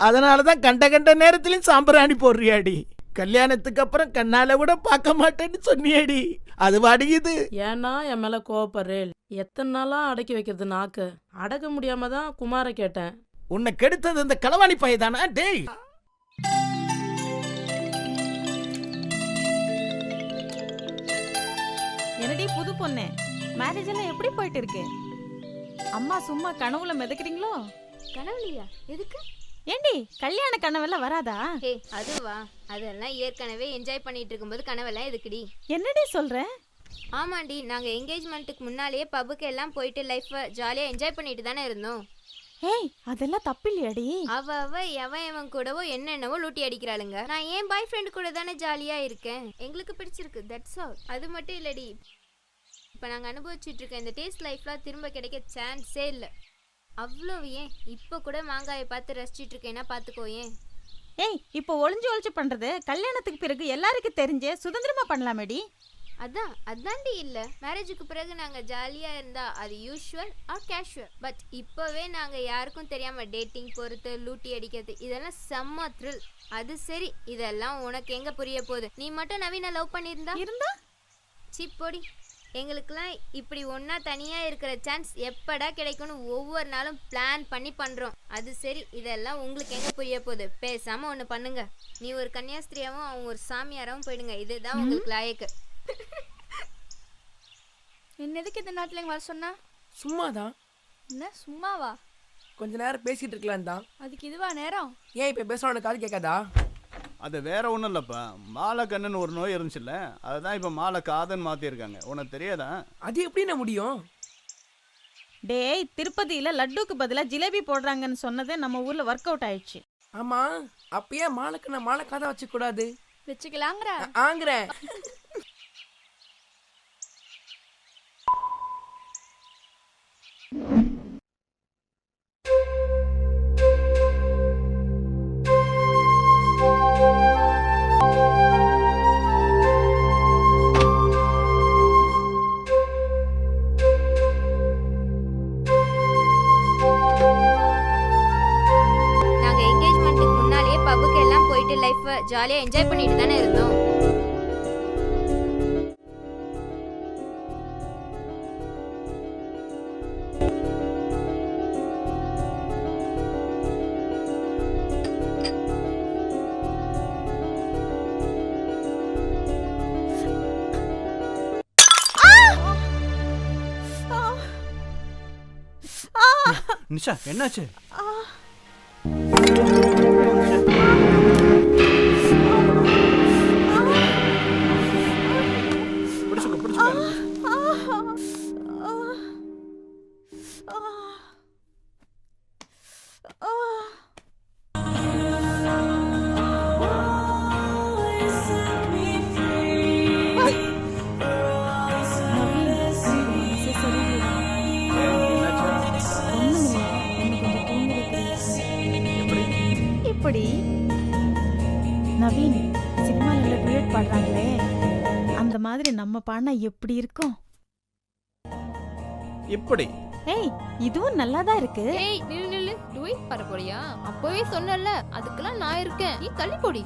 அதனாலதான் கண்ட நேரத்திலும் சாம்பிராணி போடுறியாடி. கல்யாணத்துக்கு அப்புறம் கண்ணால கூட பார்க்க மாட்டேன்னு சொன்னியடி, அது வாடியுது. ஏன்னா என் மேல கோவப்படுறேன். எத்தனை நாளா அடக்கி வைக்கிறது நாக்கு, அடக்க முடியாம தான் குமார கேட்டேன். உன்னை கெடுத்தது இந்த களவாணி பையதானா? டேய், என்னடி புது பொண்ணு, மேரேஜ் எல்லாம் எப்படி போயிட்டு இருக்கு? அம்மா சும்மா கனவுல மிதக்கிறீங்களோ? கனவுலையா? எதுக்கு? ஏண்டி கல்யாண கனவெல்லாம் வராதா? அதுவா? அதெல்லாம் ஏற்கனவே என்ஜாய் பண்ணிட்டு இருக்கும்போது கனவெல்லாம் எதுக்குடி? என்னடி சொல்ற? ஆமாண்டி, நாங்க என்கேஜ்மெண்ட்டுக்கு முன்னாலேயே பப்புக்கு எல்லாம் போயிட்டு லைஃப் ஜாலியா என்ஜாய் பண்ணிட்டு தானே இருந்தோம். ஏய், அதெல்லாம் தப்பு இல்லையாடி? அவ எவன் கூடவோ என்னென்னவோ லூட்டி அடிக்கிறாளுங்க. நான் ஏன் பாய் ஃப்ரெண்ட் கூட தானே ஜாலியா இருக்கேன், எங்களுக்கு பிடிச்சிருக்கு, தட்ஸ் ஆல். அது மட்டும் இல்லடி, இப்போ நாங்க அனுபவிச்சுட்டு இருக்க இந்த டேஸ்ட் லைஃப்லாம் திரும்ப கிடைக்க சான்ஸே இல்லை. அவ்வளோ ஏன் இப்போ கூட மாங்காயை பார்த்து ரசிச்சிட்டு இருக்கேன்னா பார்த்துக்கோ. ஏன்? ஏய், இப்போ ஒளிஞ்சு பண்றது கல்யாணத்துக்கு பிறகு எல்லாருக்கும் தெரிஞ்சே சுதந்திரமா பண்ணலாமேடி. அதான்டி இல்லை, மேரேஜுக்கு பிறகு நாங்கள் ஜாலியாக இருந்தா அது யூஷுவல் ஆர் கேஷுவல். பட் இப்போவே நாங்கள் யாருக்கும் தெரியாமல் டேட்டிங் பொறுத்து லூட்டி அடிக்கிறது இதெல்லாம் செம்ம த்ரில். அது சரி, இதெல்லாம் உனக்கு எங்கே புரிய போகுது? நீ மட்டும் நவீன லவ் பண்ணியிருந்தா சிப்பொடி. எங்களுக்கெல்லாம் இப்படி ஒன்றா தனியாக இருக்கிற சான்ஸ் எப்படா கிடைக்கும்னு ஒவ்வொரு நாளும் பிளான் பண்ணி பண்ணுறோம். அது சரி, இதெல்லாம் உங்களுக்கு எங்கே புரிய போகுது? பேசாமல் ஒன்று பண்ணுங்க, நீ ஒரு கன்னியாஸ்திரியாகவும் அவங்க ஒரு சாமியாராகவும் போயிடுங்க. இதுதான் உங்களுக்கு லாயக்கு. என்ன எதுக்கு இந்த நாட்டில் எங்க வர சொன்னா? சும்மாதான். என்ன சும்மாவா? கொஞ்ச நேரம் பேசிட்டு இருக்கலாம் தான். அதுக்கு இதுவா நேரம்? ஏன் இப்போ பேசுறவனுக்கு காது கேட்காதா? அது வேற ஒன்றும் இல்லைப்பா, மாலை கண்ணுன்னு ஒரு நோய் இருந்துச்சுல்ல, அதுதான் இப்போ மாலை காதுன்னு மாற்றிருக்காங்க. உனக்கு தெரியாதா? அது எப்படின்னா முடியும்? டேய், திருப்பதியில லட்டுக்கு பதிலாக ஜிலேபி போடுறாங்கன்னு சொன்னதே நம்ம ஊர்ல ஒர்க் அவுட் ஆயிடுச்சு. ஆமா, அப்பயே மாலைக்கு நான் மாலை காதை வச்சுக்க கூடாது? வச்சுக்கலாங்கிற ஆங்கிறேன். ஜாலியா என்ஜாய் பண்ணிட்டு தானே இருந்தோம். நிஷா, என்னாச்சு? இப்படி நவீன் சினிமால டூயட் பாடுறாங்களே, அந்த மாதிரி நம்ம பாடினா எப்படி இருக்கும்? இப்படி. ஏய், இதுவும் நல்லாதான் இருக்கு. ஏய், நில்லு, டூயட் பாட போறியா? அப்பவே சொன்னல, அதுக்கெல்லாம் நான் இருக்கேன், நீ தள்ளி போடி.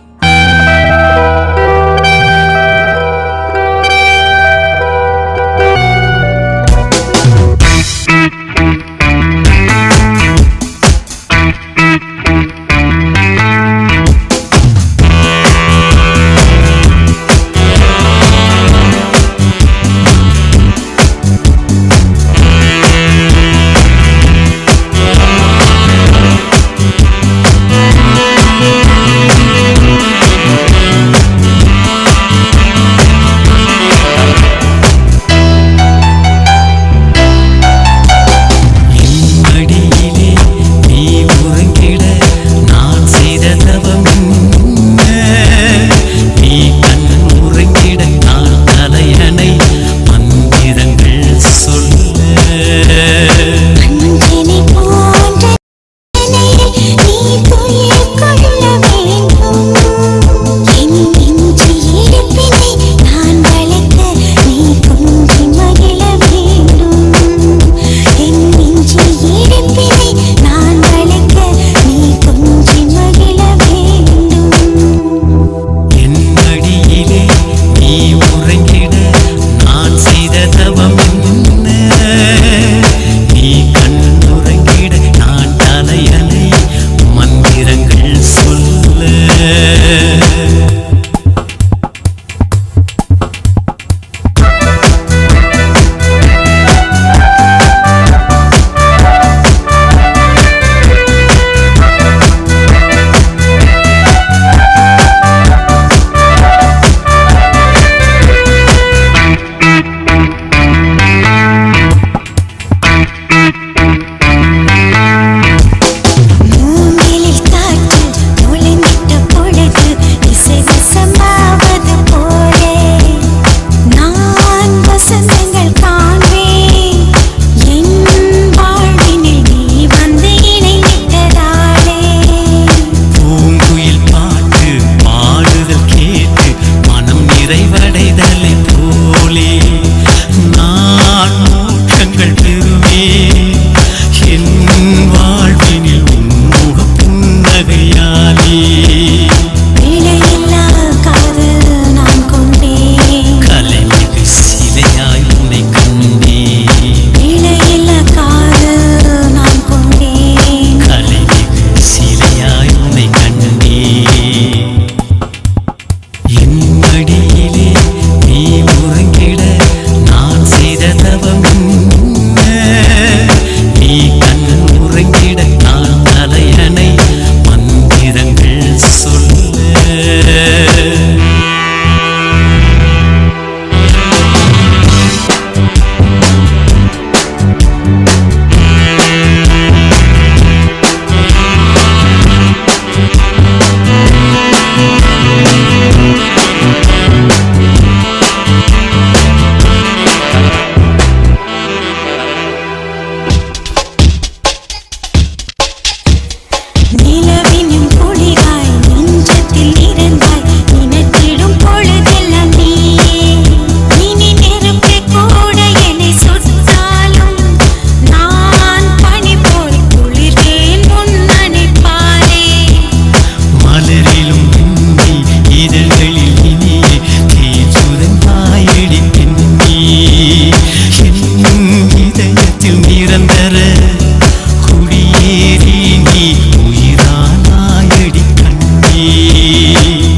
படியேறி நீ உயிரானாயடி கண்ணே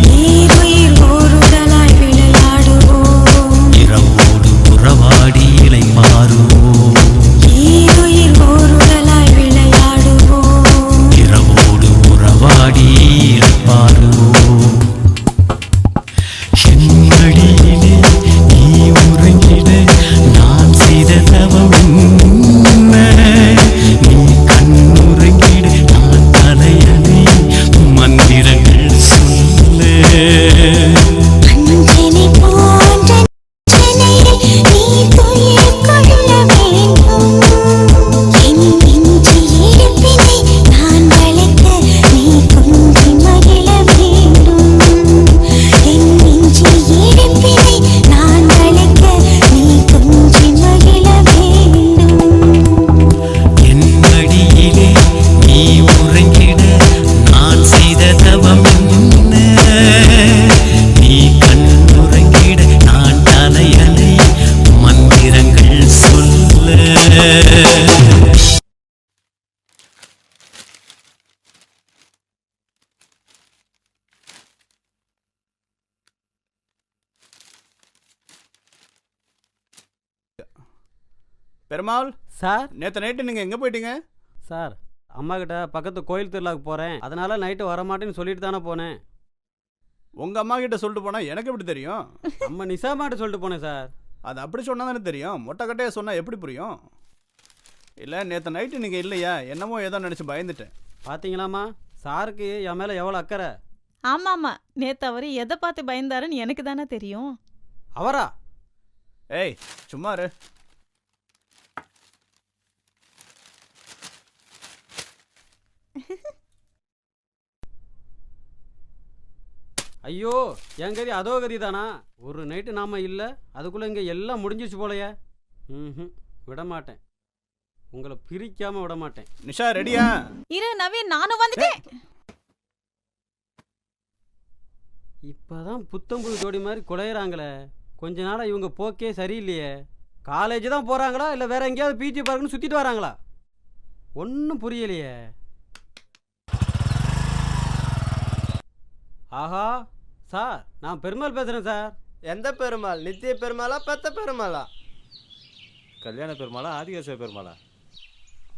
நீருயிர் ஓருடலாய் விளையாடுவோம் இரவோடு உறவாடி இலை மாறுவோம் நீருயிர் ஓருடலாய் விளையாடுவோம் இரவோடு உறவாடி இலை மாறுவோம் என் மடியிலே நீ உறங்கிட நான் செய்த தவம் என்ன? நீ கண்ணுறங்கிட நான் தலையணை மந்திரங்கள் சொல்ல அஞ்சனை போன்ற நெஞ்சனையில் நீ துயில் கொள்ள வேண்டும் என் நெஞ்சு இடுப்பினை நான் வளைக்க நீ கொஞ்சி மகிழ வேண்டும் என் நெஞ்சு இடுப்பினை நான் வளைக்க நீ கொஞ்சி மகிழ வேண்டும் என் மடியிலே நீ உறங்கிட நான் செய்த தவம் என்ன? நீ கண்ணுறங்கிட நான் தலையணை மந்திரங்கள் சொல்ல பெருமாள் சார் நேற்று நைட்டு நீங்கள் எங்கே போயிட்டீங்க? சார் அம்மா கிட்ட பக்கத்து கோயில் திருவிழாக்கு போகிறேன் அதனால நைட்டு வரமாட்டேன்னு சொல்லிட்டு தானே போனேன். உங்கள் அம்மா கிட்ட சொல்லிட்டு போனால் எனக்கு எப்படி தெரியும்? நம்ம நிசாமாட்ட சொல்லிட்டு போனேன் சார். அது அப்படி சொன்னால் தானே தெரியும், மொட்டைக்கட்டையாக சொன்னால் எப்படி புரியும்? இல்லை நேற்று நைட்டு நீங்கள் இல்லையா என்னமோ ஏதோ நினச்சி பயந்துட்டேன். பார்த்தீங்களாம்மா சாருக்கு என் மேலே எவ்வளோ அக்கறை. ஆமாமா நேத்து அவரு எதை பார்த்து பயந்தாருன்னு எனக்கு தானே தெரியும். அவரா? ஏய் சும்மா இரு. ஐயோ என் கதி அதோ கதி தானா? ஒரு நைட்டு நாம இல்லை அதுக்குள்ளே இங்கே எல்லாம் முடிஞ்சிச்சு போலையே. ம் விட மாட்டேன், உங்களை பிரிக்காம விட மாட்டேன். நிஷா ரெடியா? இரு நவீன் நானும் வந்துட்டேன். இப்போதான் புத்தம் புது ஜோடி மாதிரி குலையிறாங்களே, கொஞ்ச நாளாக இவங்க போக்கே சரியில்லையே. காலேஜ் தான் போகிறாங்களா இல்லை வேற எங்கேயாவது பிஜி பார்க்கணும்னு சுற்றிட்டு வராங்களா? ஒன்றும் புரியலையே. ஆஹா சார் நான் பெருமாள் பேசுகிறேன் சார். எந்த பெருமாள்? நித்திய பெருமாளா பெத்த பெருமாளா? கல்யாண பெருமாளா ஆதிகாச பெருமாளா?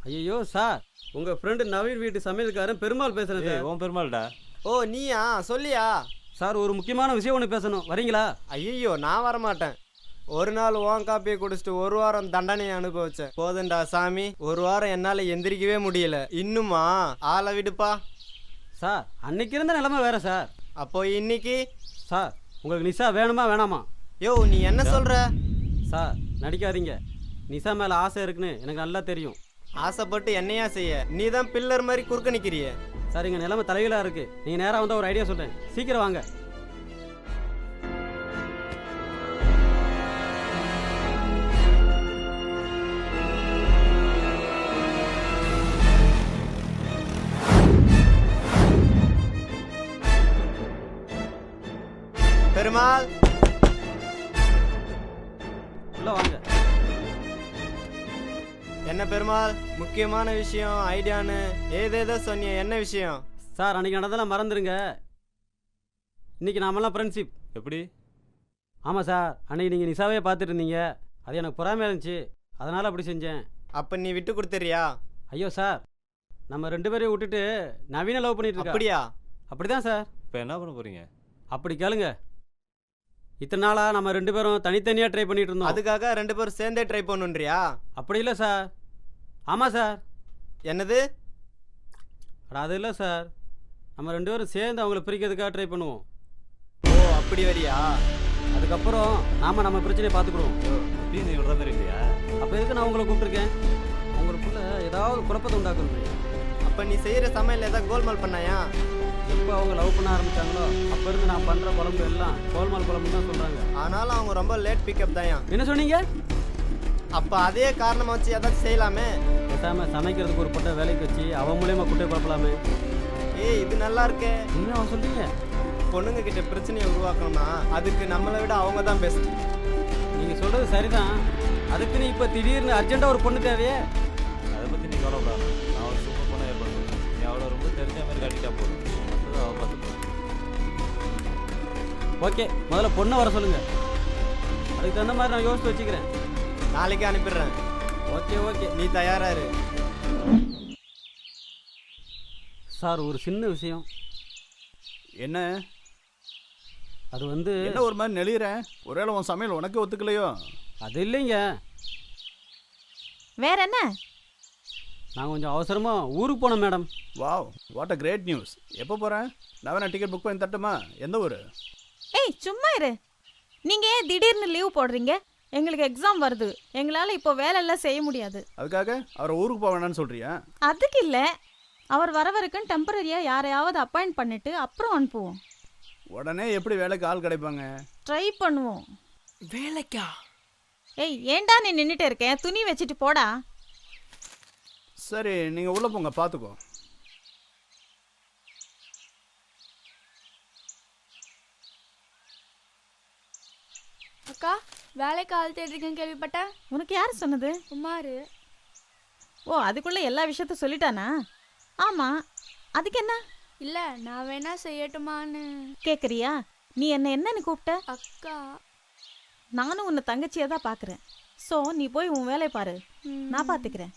ஐயோ சார் உங்கள் ஃப்ரெண்டு நவீன் வீட்டு சமையல்காரன் பெருமாள் பேசுகிறேன் சார். ஓம் பெருமாள்டா. ஓ நீயா? சொல்லியா? சார் ஒரு முக்கியமான விஷயம் ஒன்று பேசணும், வரீங்களா? ஐயோ நான் வரமாட்டேன். ஒரு நாள் ஓன் காப்பியை குடிச்சிட்டு ஒரு வாரம் தண்டனையை அனுபவிச்சேன். போதுண்டா சாமி, ஒரு வாரம் என்னால் எந்திரிக்கவே முடியல. இன்னுமா? ஆளை விடுப்பா. சார் அன்னைக்கு இருந்த நிலைமை வேற சார். அப்போ இன்னைக்கு? சார் உங்களுக்கு நிஷா வேணுமா வேணாமா? யோ நீ என்ன சொல்ற? சார் நடிக்காதீங்க, நிஷா மேலே ஆசை இருக்குன்னு எனக்கு நல்லா தெரியும். ஆசைப்பட்டு என்னையா செய்ய? நீ தான் பில்லர் மாதிரி குறுக்க நிக்கிறிய. சார் இங்கே நிலைமை தலைகளாக இருக்கு, நீங்கள் நேராக வந்து ஒரு ஐடியா சொல்கிறேன், சீக்கிரம் வாங்க. பெருமாள் உள்ள வாங்க. என்ன பெருமாள் முக்கியமான விஷயம் ஐடியான்னு ஏதேதோ சொன்னிய, என்ன விஷயம்? சார் அன்னைக்கு நடந்ததெல்லாம் மறந்துடுங்க, இன்னைக்கு நாமெல்லாம் ஃப்ரெண்ட்ஷிப். எப்படி? ஆமாம் சார் அன்னைக்கு நீங்கள் நிஷாவே பார்த்துட்டு இருந்தீங்க, அது எனக்கு பொறாமையாக இருந்துச்சு, அதனால் அப்படி செஞ்சேன். அப்போ நீ விட்டு கொடுத்துறியா? ஐயோ சார் நம்ம ரெண்டு பேரையும் விட்டுட்டு நவீன லவ் பண்ணிட்டு இருக்கா. அப்படியா? அப்படிதான் சார். இப்போ என்ன பண்ண போறீங்க? அப்படி கேளுங்க, இத்தனை நாளாக நம்ம ரெண்டு பேரும் தனித்தனியாக ட்ரை பண்ணிட்டு இருந்தோம். அதுக்காக ரெண்டு பேரும் சேர்ந்தே ட்ரை பண்ணுன்றியா? அப்படி இல்லை சார். ஆமாம் சார். என்னது? அது இல்லை சார், நம்ம ரெண்டு பேரும் சேர்ந்து அவங்கள பிரிக்கிறதுக்காக ட்ரை பண்ணுவோம். ஓ அப்படி வரியா? அதுக்கப்புறம் நாம நம்ம பிரச்சனையை பார்த்துக்கிடுவோம். அப்படி நீ விடுற மாதிரி இல்லையா? அப்போ எதுக்கு நான் உங்களை கூப்பிட்டுருக்கேன்? உங்களுக்குள்ள ஏதாவது குழப்பத்தை உண்டாக்கணும். அப்போ நீ செய்கிற சமையல் ஏதாவது கோல்மால் பண்ணாயா? எப்போ அவங்க லவ் பண்ண ஆரம்பிச்சாங்களோ அப்போ இருந்து நான் பண்ணுற குழம்பு எல்லாம் கோல்மால் குழம்பு தான் சொல்கிறாங்க. ஆனாலும் அவங்க ரொம்ப லேட் பிக்கப் தான்யா. என்ன சொன்னீங்க? அப்போ அதே காரணமாக வச்சு ஏதாச்சும் செய்யலாமே. பேசாமல் சமைக்கிறதுக்கு ஒரு பொட்டை வேலைக்கு வச்சு அவன் மூலியமாக குட்டை குழப்பலாமே. ஏய் இது நல்லா இருக்கே. என்ன அவன் சொல்றீங்க? பொண்ணுங்க கிட்ட பிரச்சனையை உருவாக்கணும்னா அதுக்கு நம்மளை விட அவங்க தான் பெஸ்ட். நீங்கள் சொல்கிறது சரிதான், அதுக்கு நீ இப்போ திடீர்னு அர்ஜென்ட்டாக ஒரு பொண்ணு தேவையே. அதை பற்றி நீ கவலைப்படாத, நான் ஒரு ஓகே முதல்ல பொண்ணை வர சொல்லுங்க. அதுக்கு தகுந்த மாதிரி நான் யோசிச்சு வச்சுக்கிறேன். நாளைக்கு அனுப்பிடுறேன். ஓகே ஓகே, நீ தயாரா இரு. சார் ஒரு சின்ன விஷயம். என்ன? அது வந்து என்ன ஒரு மாதிரி நெளிகிறேன்? ஒருவேளை உன் சமையல் உனக்கு ஒத்துக்கலையோ? அது இல்லைங்க. வேற என்ன? நான் கொஞ்சம் அவசரமா ஊருக்கு போனேன் madam. Wow, what a great news. எப்போ போகிறேன்? நான் வேணா டிக்கெட் புக் பண்ணி தட்டுமா? எந்த ஊர்? ஏய் சும்மா இரு. நீங்க ஏன் திடீர்னு லீவ் போடுறீங்க? எங்களுக்கு எக்ஸாம் வருது. எங்களால் இப்போ வேலையெல்லாம் செய்ய முடியாது. அதுக்காக அவரை ஊருக்கு போக வேணான்னு சொல்றியா? அதுக்கு இல்லை, அவர் வரவருக்குன்னு டெம்பரரியாக யாரையாவது அப்பாயிண்ட் பண்ணிட்டு அப்புறம் அனுப்புவோம். உடனே எப்படி வேலைக்கு ஆள் கிடைப்பாங்க? ட்ரை பண்ணுவோம். வேலைக்கா? ஏய் ஏன்டா நீ நின்றுட்டு இருக்கேன்? துணி வச்சுட்டு போடா. சரி நீங்கள் உள்ளே போங்க, பார்த்துக்கோ. அக்கா வேலைக்கு ஆள் தேடிருக்கேன்னு கேள்விப்பட்டேன். உனக்கு யார் சொன்னது? குமார். ஓ அதுக்குள்ளே எல்லா விஷயத்த சொல்லிட்டானா? ஆமாம், அதுக்கு என்ன? இல்லை நான் வேணா செய்யட்டுமான்னு கேட்குறியா? நீ என்னன்னு கூப்பிட்ட? அக்கா. நானும் உன்னை தங்கச்சியாக தான் பார்க்குறேன். ஸோ நீ போய் உன் வேலையை பாரு, நான் பார்த்துக்கிறேன்.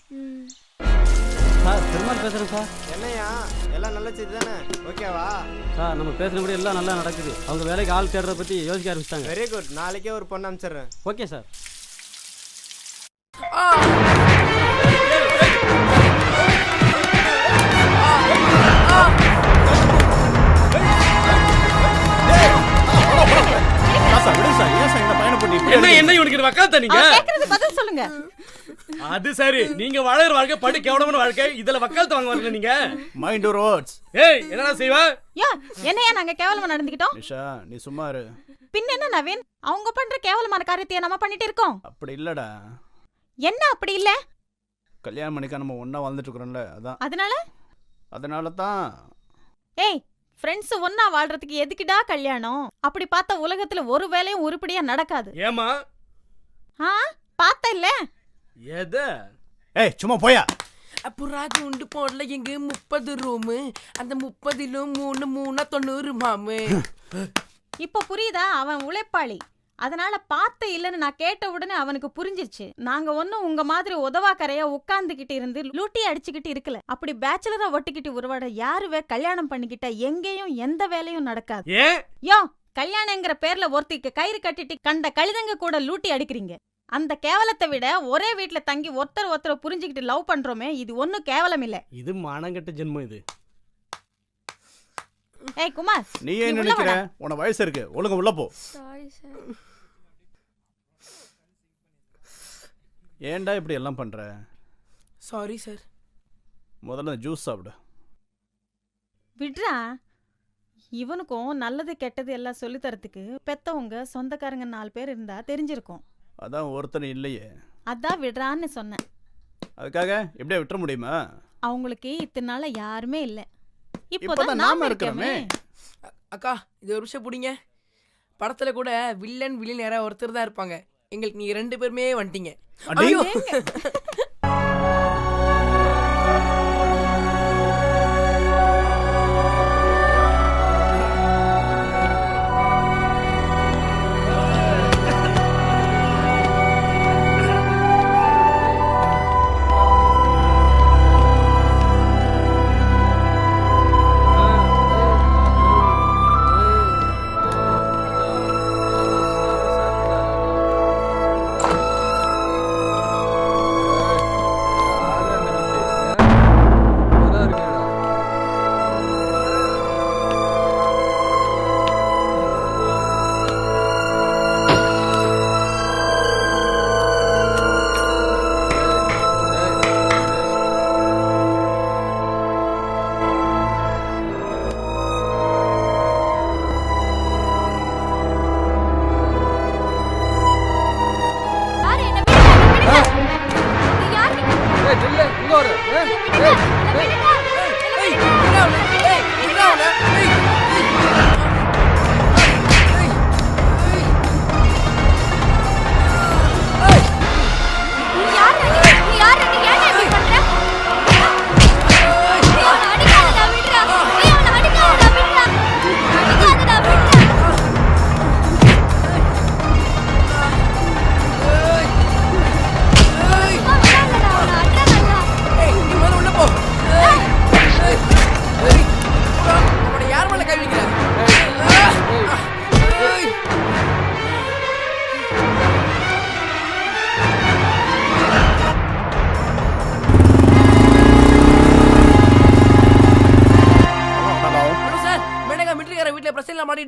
சார் பெருமாள் பேசுகிறேன் சார். என்னையா எல்லாம் நல்ல செய்தி தானே? ஓகேவா சார்? நம்ம பேசுனபடி எல்லாம் நல்லா நடக்குது. அவங்க வேலைக்கு ஆள் தேடுறத பற்றி யோசிக்க ஆரம்பிச்சிட்டாங்க. Very good. நாளைக்கே ஒரு பொண்ணு அனுப்பிச்சிடுறேன். Okay sir. என்ன இவனுக்கு வக்காலத்த நீங்க? பதில் சொல்லுங்க. அது சரி, நீங்க வாழற வாழ்க்கை படி கேவலமான வாழ்க்கை. இதுல வக்காலத்த வாங்க வரல நீங்க. Mind your words. ஏய் என்னடா செய்வ? யா என்னையா நாங்க கேவலமா நடந்துக்கிட்டோம்? நிஷா நீ சும்மா இரு. பின்ன என்ன நவீன், அவங்க பண்ற கேவலமான காரியத்தை நம்ம பண்ணிட்டு இருக்கோம். அப்படி இல்லடா. என்ன அப்படி இல்ல? கல்யாணம் பண்ணிக்க நம்ம ஒண்ணா வாழ்ந்துட்டு இருக்கறோம்ல, அதான். அதனால தான். ஏய் ஃப்ரெண்ட்ஸ் ஒண்ணா வாழ்றதுக்கு எதுக்குடா கல்யாணம்? அப்படி பார்த்தா உலகத்துல ஒரு வேலையும் உருப்படியா நடக்காது. ஏமா? பார்த்த இல்ல? எத? ஏய் சும்மா போயா. புறாக்கு உண்டு போடல எங்க 30 ரூமு. அந்த 30லும் 3 3 90 மாமு. இப்ப புரியுதா? அவன் உழைப்பாளி. அதனால பார்த்த இல்லன்னு நான் கேட்ட உடனே அவனுக்கு புரிஞ்சிருச்சு. நாங்க ஒன்னும் உங்க மாதிரி உதவாக்கரையா உட்கார்ந்துகிட்டு இருந்து லூட்டி அடிச்சுக்கிட்டு இருக்கல. அப்படி பேச்சுலரா ஒட்டிக்கிட்டு உருவாட யாருவே கல்யாணம் பண்ணிக்கிட்ட எங்கேயும் எந்த வேலையும் நடக்காது. யோ கல்யாணங்கிற பேர்ல ஒருத்திக்கு கயிறு கட்டிட்டு கண்ட கழுதங்க கூட லூட்டி அடிக்கிறீங்க. அந்த கேவலத்தை விட ஒரே வீட்டுல தங்கி ஒருத்தர் புரிஞ்சுக்கிட்டு லவ் பண்றோமே, இது ஒன்னும் கேவலம் இல்ல. இது மானங்கட்ட ஜென்மம் இது. ஏய் குமார், நீ ஏன் நினைக்கிற? உன வயசு இருக்கு, ஒழுங்கா உள்ள போ. Sorry sir. ஏன்டா இப்படி எல்லாம் பண்ற? Sorry sir. முதல்ல ஜூஸ் சாப்பிடு. விட்றா. இவனுக்கும் நல்லது கெட்டது எல்லாம் சொல்லி தரத்துக்கு பெத்தவங்க சொந்தக்காரங்க 4 பேர் இருந்தா தெரிஞ்சிருக்கும். அதான் ஒருத்தன் இல்லையே. அதான் விடுறான்னு சொன்னேன். அதுக்காக இப்படியே விட்டுற முடியுமா? அவங்களுக்கு இத்தனை நாள யாருமே இல்ல. இப்போதான் நாம இருக்கோமே. அக்கா இது ஒரு விஷயம் புடிங்க. படத்துல கூட வில்லன் யாராவது ஒருத்தர் தான் இருப்பாங்க. எங்களுக்கு நீங்க 2 பேருமே வந்துட்டீங்க.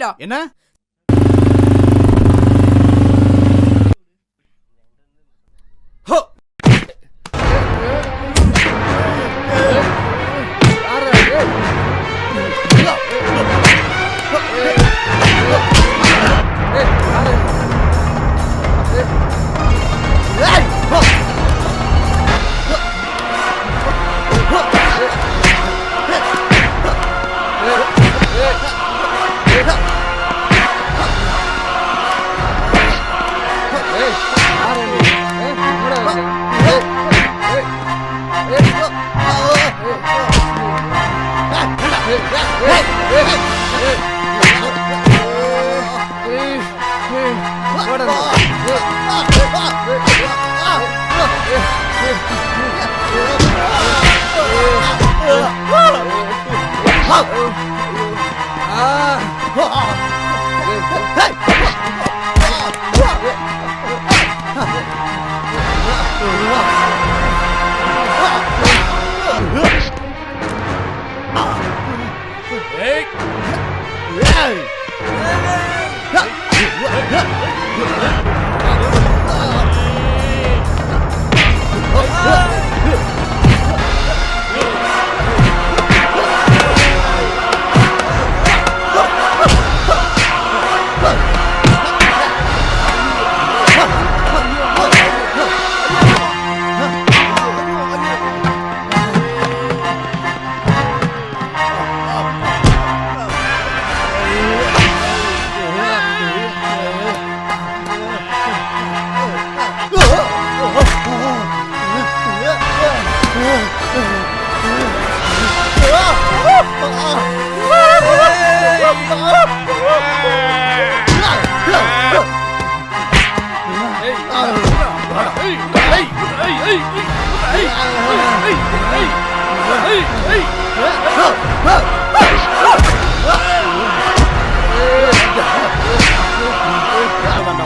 சரிடா. என்ன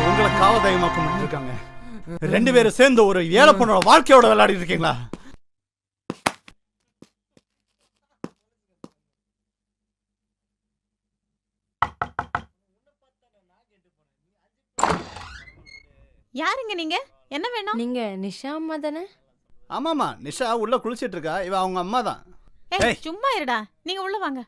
உங்களை காவதாயமாக்க இருக்காங்க. 2 பேரும் சேர்ந்து ஒரு ஏழை பொண்ணோட வாழ்க்கையோட விளையாடிட்டு இருக்கீங்களா? யாருங்க நீங்க? என்ன வேணும்? நீங்க நிஷா அம்மா தானே? ஆமாமா, நிஷா உள்ள குளிச்சிட்டு இருக்கா. இவ அவங்க அம்மா தான். ஏய் சும்மா இருடா, நீங்க உள்ள வாங்க.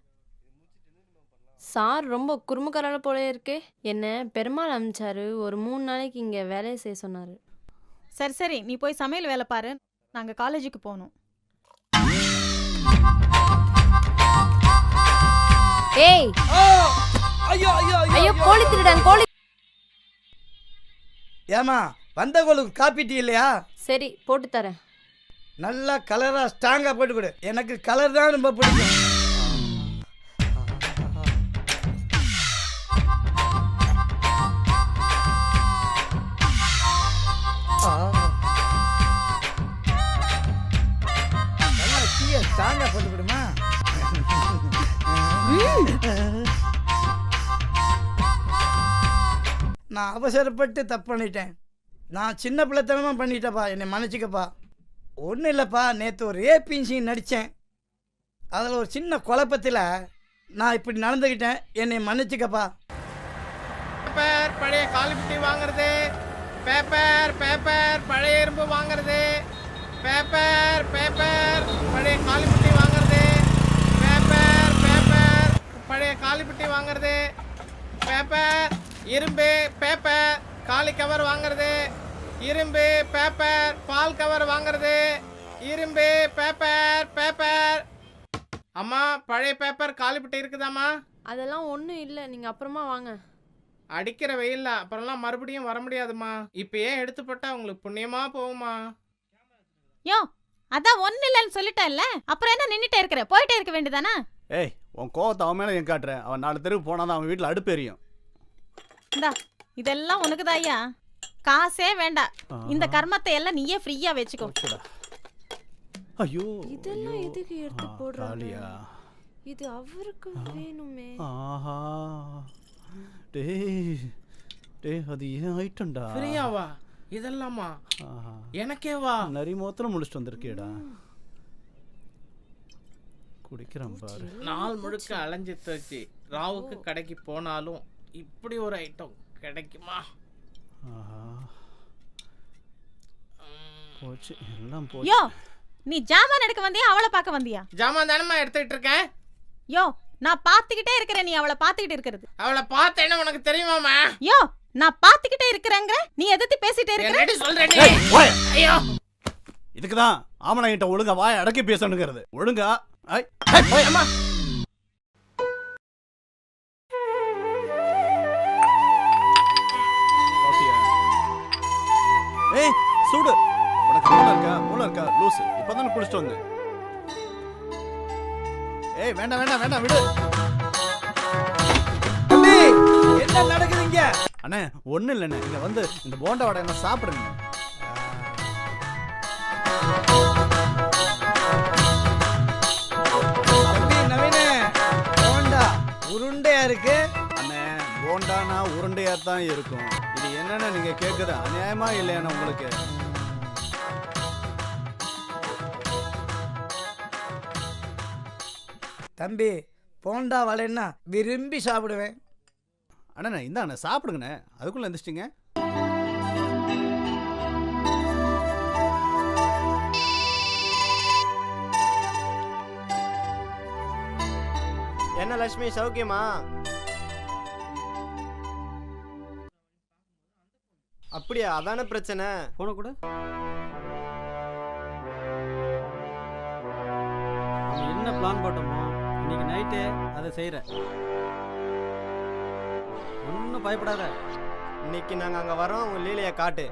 சார் ரொம்ப குறும்புக்காரால போல இருக்கே. என்ன பெருமாள் அமிச்சாரு, ஒரு 3 நாளைக்கு இங்க வேலையை செய்ய சொன்னாரு. சரி சரி, நீ போய் சமையல் வேலை பாரு, நாங்க காலேஜுக்கு போகணும். ஏய் ஐயோ ஐயோ ஐயோ, கோழி திருடன் கோழி. ஏமா வந்த கோளுக்கு காப்பி டீ இல்லையா? சரி போட்டு தரேன். நல்லா கலரா ஸ்ட்ராங்கா போட்டு கொடு. எனக்கு கலர் தான் ரொம்ப பிடிக்கும். நல்லா டீயை ஸ்ட்ராங்கா போட்டு கொடுமா. நான் அவசரப்பட்டு தப்பு பண்ணிட்டேன். நான் சின்ன பிள்ளைத்தனமாக பண்ணிட்டேப்பா, என்னை மன்னிச்சிக்கப்பா. ஒன்றும் இல்லைப்பா, நேற்று ஒரு ரேப்பிங் சீன் நடித்தேன். அதில் ஒரு சின்ன குழப்பத்தில் நான் இப்படி நடந்துக்கிட்டேன், என்னை மன்னிச்சிக்கப்பா. பேப்பர் பழைய காலிப்புட்டி வாங்குறது, பேப்பர் பேப்பர் பழைய இரும்பு வாங்குறது, பேப்பர் பேப்பர் பழைய காலிப்புட்டி வாங்குறது, பேப்பர் பேப்பர் பழைய காலிப்புட்டி வாங்குறது, பேப்பர் இரும்பு பேப்பர் காலி கவர் வாங்குறது, இரும்பு பேப்பர் பால் கவர் வாங்குறது, இரும்பு பேப்பர் பேப்பர். அம்மா பழைய பேப்பர் காலிப்புட்டி இருக்குதாம்மா? அதெல்லாம் ஒன்றும் இல்லை, நீங்கள் அப்புறமா வாங்க. அடிக்கிற வெயில்ல அப்புறம்லாம் மறுபடியும் வர முடியாதுமா. இப்போ ஏன் எடுத்து போட்டா உங்களுக்கு புண்ணியமா போகுமா? யோ அதான் ஒன்றும் இல்லைன்னு சொல்லிட்டேன்ல, அப்புறம் என்ன நின்றுட்டே இருக்கிற? போயிட்டே இருக்க வேண்டியதானே? ஏய், உன் கோவத்தை அவன் மேலே ஏன் காட்டுறேன்? அவன் 4 தெருவுக்கு போனால் தான் அவன் வீட்டில் அடுப்பு எரியும். இந்தா இதெல்லாம் உனக்கு தாயா, காசே வேண்டாம். இந்த கர்மத்தை எல்லாம் நீயே ஃப்ரீயா வச்சுக்கோ. ஐயோ இதெல்லாம் எதுக்கு எடுத்து போடுறாங்க? இது அவருக்கு வேணுமே. ஆஹா டேய் டேய், அது ஏன் ஐட்டம்டா? ஃப்ரீயாவா? இதெல்லாமா எனக்கே வா. நரி மோத்திரம் முடிச்சுட்டு வந்திருக்கேடா. குடிக்கிறான் பாரு. நாள் முழுக்க அலைஞ்சு தச்சு ராவுக்கு கடைக்கு போனாலும் இப்படி ஒரு ஐட்டம் கிடைக்குமா? போச்சு எல்லாம் யோ போச்சு. நீ ஜாமான் எடுக்க வந்தியா அவளை பார்க்க வந்தியா? ஜாமான் தானமா எடுத்துட்டு இருக்கேன். யோ நான் பாத்துக்கிட்டே இருக்கிறேன், நீ அவளை பாத்துக்கிட்டு இருக்கிறது. அவளை பார்த்தேன்னு உனக்கு தெரியுமாமா? யோ நான் பாத்துக்கிட்டே இருக்கிறேங்க, நீ எதிர்த்து பேசிட்டே இருக்க. என்னடி சொல்றேன்? ஐயோ இதுக்குதான் ஆமனாங்கிட்ட ஒழுங்கா வாயை அடக்கி பேசணுங்கிறது. ஒழுங்கா அம்மா ஏய் சூடு. உனக்கு மூளை இருக்கா லூசு? இப்பதானே குளிச்சுட்டு வந்தேன். ஏய் வேண்டாம் வேண்டாம் வேண்டாம் விடு. என்ன நடக்குதுங்க? அண்ணே ஒண்ணு இல்லண்ணே, இங்க வந்து இந்த போண்டா வடை என்ன சாப்பிடுங்க. நவீனே போண்டா உருண்டையா இருக்கு. அண்ணே போண்டானா உருண்டையா தான் இருக்கும். இது என்னன்னு நீங்க கேக்குறது அநியாயமா இல்லையாண்ணா உங்களுக்கு? தம்பி போண்டா வளைன்னா விரும்பி சாப்பிடுவேன். அண்ணா இந்தாண்ணே சாப்பிடுங்கண்ணே. அதுக்குள்ள எந்திரிச்சிட்டிங்க. என்ன லட்சுமி சௌக்கியமா? அப்படியா? அதான பிரச்சனை. போன கூட என்ன பிளான் போட்டோமோ இன்னைக்கு நைட்டே அதை செய்யற. ஒன்றும் பயப்படாத. இன்னைக்கு நாங்க அங்க வரோம், உங்க லீலையை காட்டு.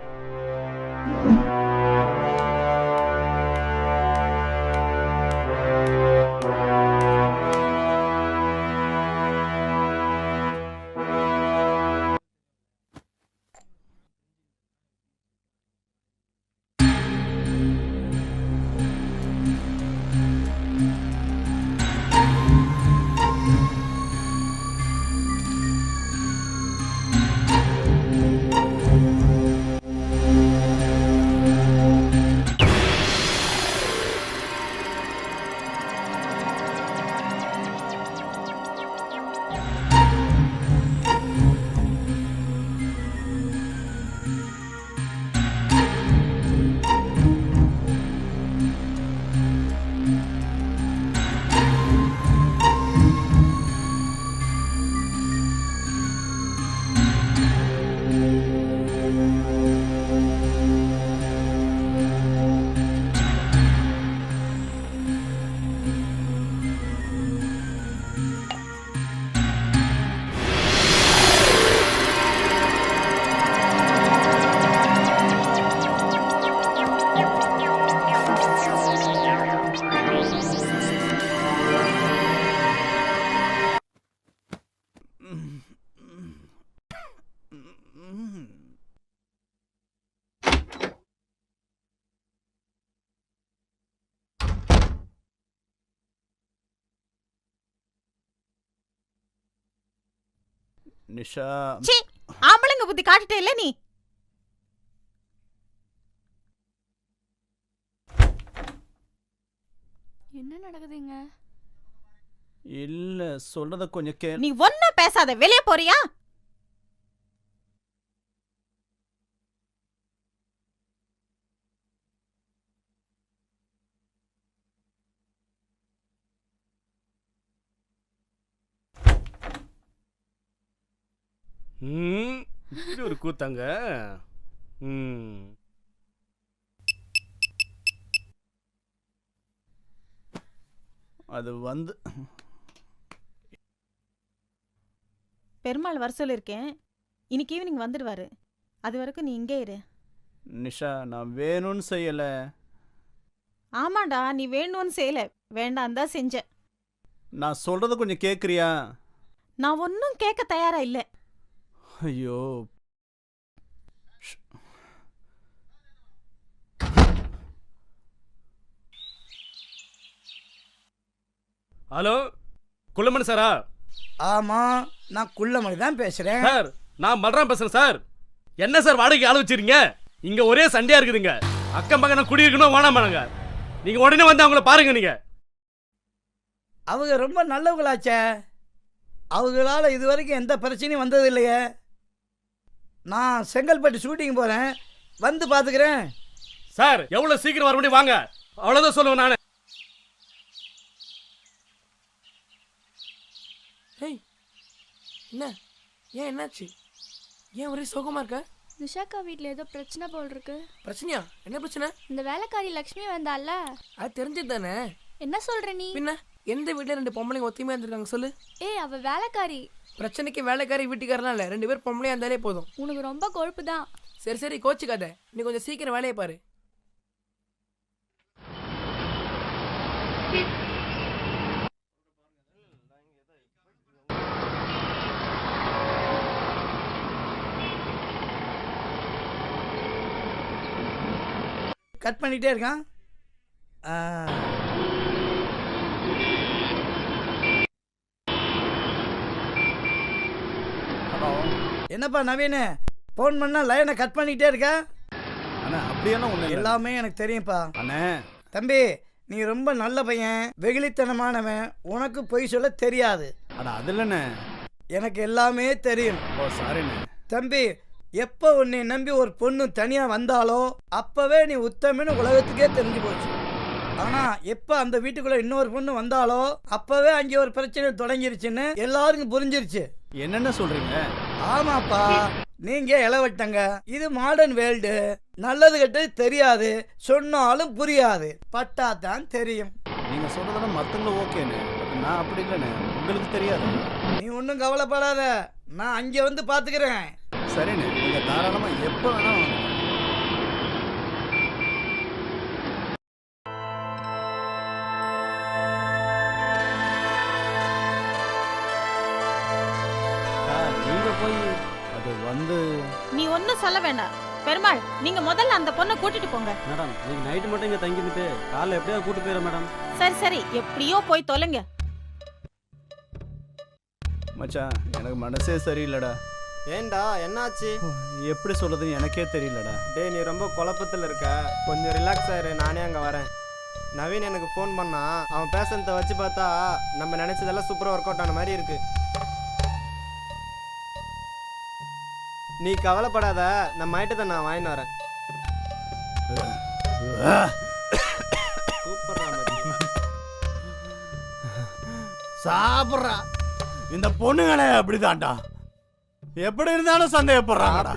நிஷா சீ ஆம்பளைங்க புத்தி காட்டிட்டே இல்ல நீ. என்ன நடக்குதுங்க? இல்ல சொல்றத கொஞ்சம் கேளு. நீ ஒன்னும் பேசாத, வெளியே போறியா? இப்படி ஒரு கூத்தாங்க. அது வந்து பெருமாள் வர சொல்லிருக்கேன், இன்னைக்கு ஈவினிங் வந்துடுவாரு. அது வரைக்கும் நீ இங்கே இரு. நிஷா நான் வேணும்னு செய்யல. ஆமாண்டா நீ வேணும்னு செய்யல, வேண்டாம் தான் செஞ்ச. நான் சொல்றத கொஞ்சம் கேக்குறியா? நான் ஒன்னும் கேட்க தயாரா இல்ல. ஐயோ ஹலோ குள்ளமணி சாரா? ஆமா நான் குள்ளமணி தான் பேசுறேன். சார் நான் மல்றாம் பேசுறேன் சார். என்ன சார் வாடகைக்கு ஆள் வச்சிருக்கீங்க? இங்க ஒரே சண்டையா இருக்குதுங்க. அக்கம் பக்கம் குடியிருக்கணும் வேணாம் பாருங்க. நீங்க உடனே வந்து அவங்கள பாருங்க. நீங்க அவங்க ரொம்ப நல்லவங்களாச்சே. அவங்களால இது வரைக்கும் எந்த பிரச்சனையும் வந்தது இல்லையே. நான் செங்கல்பட்டு ஷூட்டிங் போகிறேன், வந்து பார்த்துக்கிறேன். சார் எவ்வளவு சீக்கிரம் வர முடியும் வாங்க, அவ்வளவுதான் சொல்லுவேன் நானு. ஏய் என்ன ஏன் என்னாச்சு? ஏன் ஒரே சோகமா இருக்க? நிஷாக்கா வீட்டில் ஏதோ பிரச்சனை போல் இருக்கு. பிரச்சனையா? என்ன பிரச்சனை? இந்த வேலைக்காரி லக்ஷ்மி வந்தால. அது தெரிஞ்சது தானே. என்ன சொல்ற நீ? பின்ன எந்த வீட்டில் 2 பொம்பளைங்க ஒத்துமையா இருந்திருக்காங்க சொல்லு. ஏய் அவ வேலைக்காரி. பிரச்சனைக்கு வேலைக்காரி வீட்டுக்காரலாம் இல்லை, 2 பேர் பொம்பளையா இருந்தாலே போதும். உனக்கு ரொம்ப கொழுப்பு தான். சரி சரி கோச்சுக்காத, நீ கொஞ்சம் சீக்கிரம் வேலையை பாரு. கட் பண்ணிகிட்டே இருக்கான். ஹலோ, என்னப்பா நவீன், ஃபோன் பண்ணால் லைனை கட் பண்ணிகிட்டே இருக்க? அண்ணா அப்படியெல்லாம் ஒன்றும் எல்லாமே எனக்கு தெரியும்ப்பா. அண்ணே தம்பி நீ ரொம்ப நல்ல பையன், வெகுளித்தனமானவன், உனக்கு பொய் சொல்ல தெரியாது. அண்ணா அது இல்லைண்ணே, எனக்கு எல்லாமே தெரியும். ஓ சாரிண்ணே. தம்பி எப்போ உன்னை நம்பி ஒரு பொண்ணு தனியாக வந்தாலோ அப்போவே நீ உத்தமன்னு உலகத்துக்கே தெரிஞ்சு போச்சு. ஆனால் எப்போ அந்த வீட்டுக்குள்ளே இன்னொரு பொண்ணு வந்தாலோ அப்போவே அங்கே ஒரு பிரச்சனை தொடங்கிருச்சுன்னு எல்லாருக்கும் புரிஞ்சிருச்சு. என்னென்ன சொல்கிறீங்க? ஆமாப்பா, நீங்கள் இளவட்டங்க. இது மாடர்ன் வேர்ல்டு. நல்லது கெட்டது தெரியாது, சொன்னாலும் புரியாது, பட்டா தான் தெரியும். நீங்கள் சொல்கிறதெல்லாம் மற்றவங்களும் ஓகேண்ணே, நான் அப்படி இல்லைண்ணே, உங்களுக்கு தெரியாது. நீ ஒன்றும் கவலைப்படாத, நான் அங்கே வந்து பார்த்துக்கிறேன். சரிண்ணே, நீங்கள் தாராளமாக எப்போ வேணால் வாங்க. நீங்க போய் அது வந்து நீ ஒன்னும் சொல்ல வேண்டாம். பெருமாள், நீங்க முதல்ல அந்த பொண்ணை கூட்டிட்டு போங்க. மேடம் நீங்க நைட்டு மட்டும் இங்க தங்கிட்டு காலைல எப்படியா கூட்டு போயிடும் மேடம். சரி சரி, எப்படியோ போய் தொலைங்க. மச்சான் எனக்கு மனசே சரியில்லடா. ஏண்டா என்னாச்சு? எப்படி சொல்றதுன்னு எனக்கே தெரியலடா. டேய் நீ ரொம்ப குழப்பத்தில் இருக்க, கொஞ்சம் ரிலாக்ஸ் ஆயிரு, நானே அங்கே வரேன். நவீன் எனக்கு ஃபோன் பண்ணா, அவன் பேசுறத வச்சு பார்த்தா நம்ம நினைச்சதெல்லாம் சூப்பராக ஒர்க் அவுட் ஆன மாதிரி இருக்கு. நீ கவலைப்படாத, நம்ம ஐட்டத்தை நான் வாங்கிட்டு வரேன். சூப்பரா சாப்பிட்றா. இந்த பொண்ணுங்களே அப்படிதான்டா, எப்படி இருந்தாலும் சந்தேகப்படுறாங்கடா.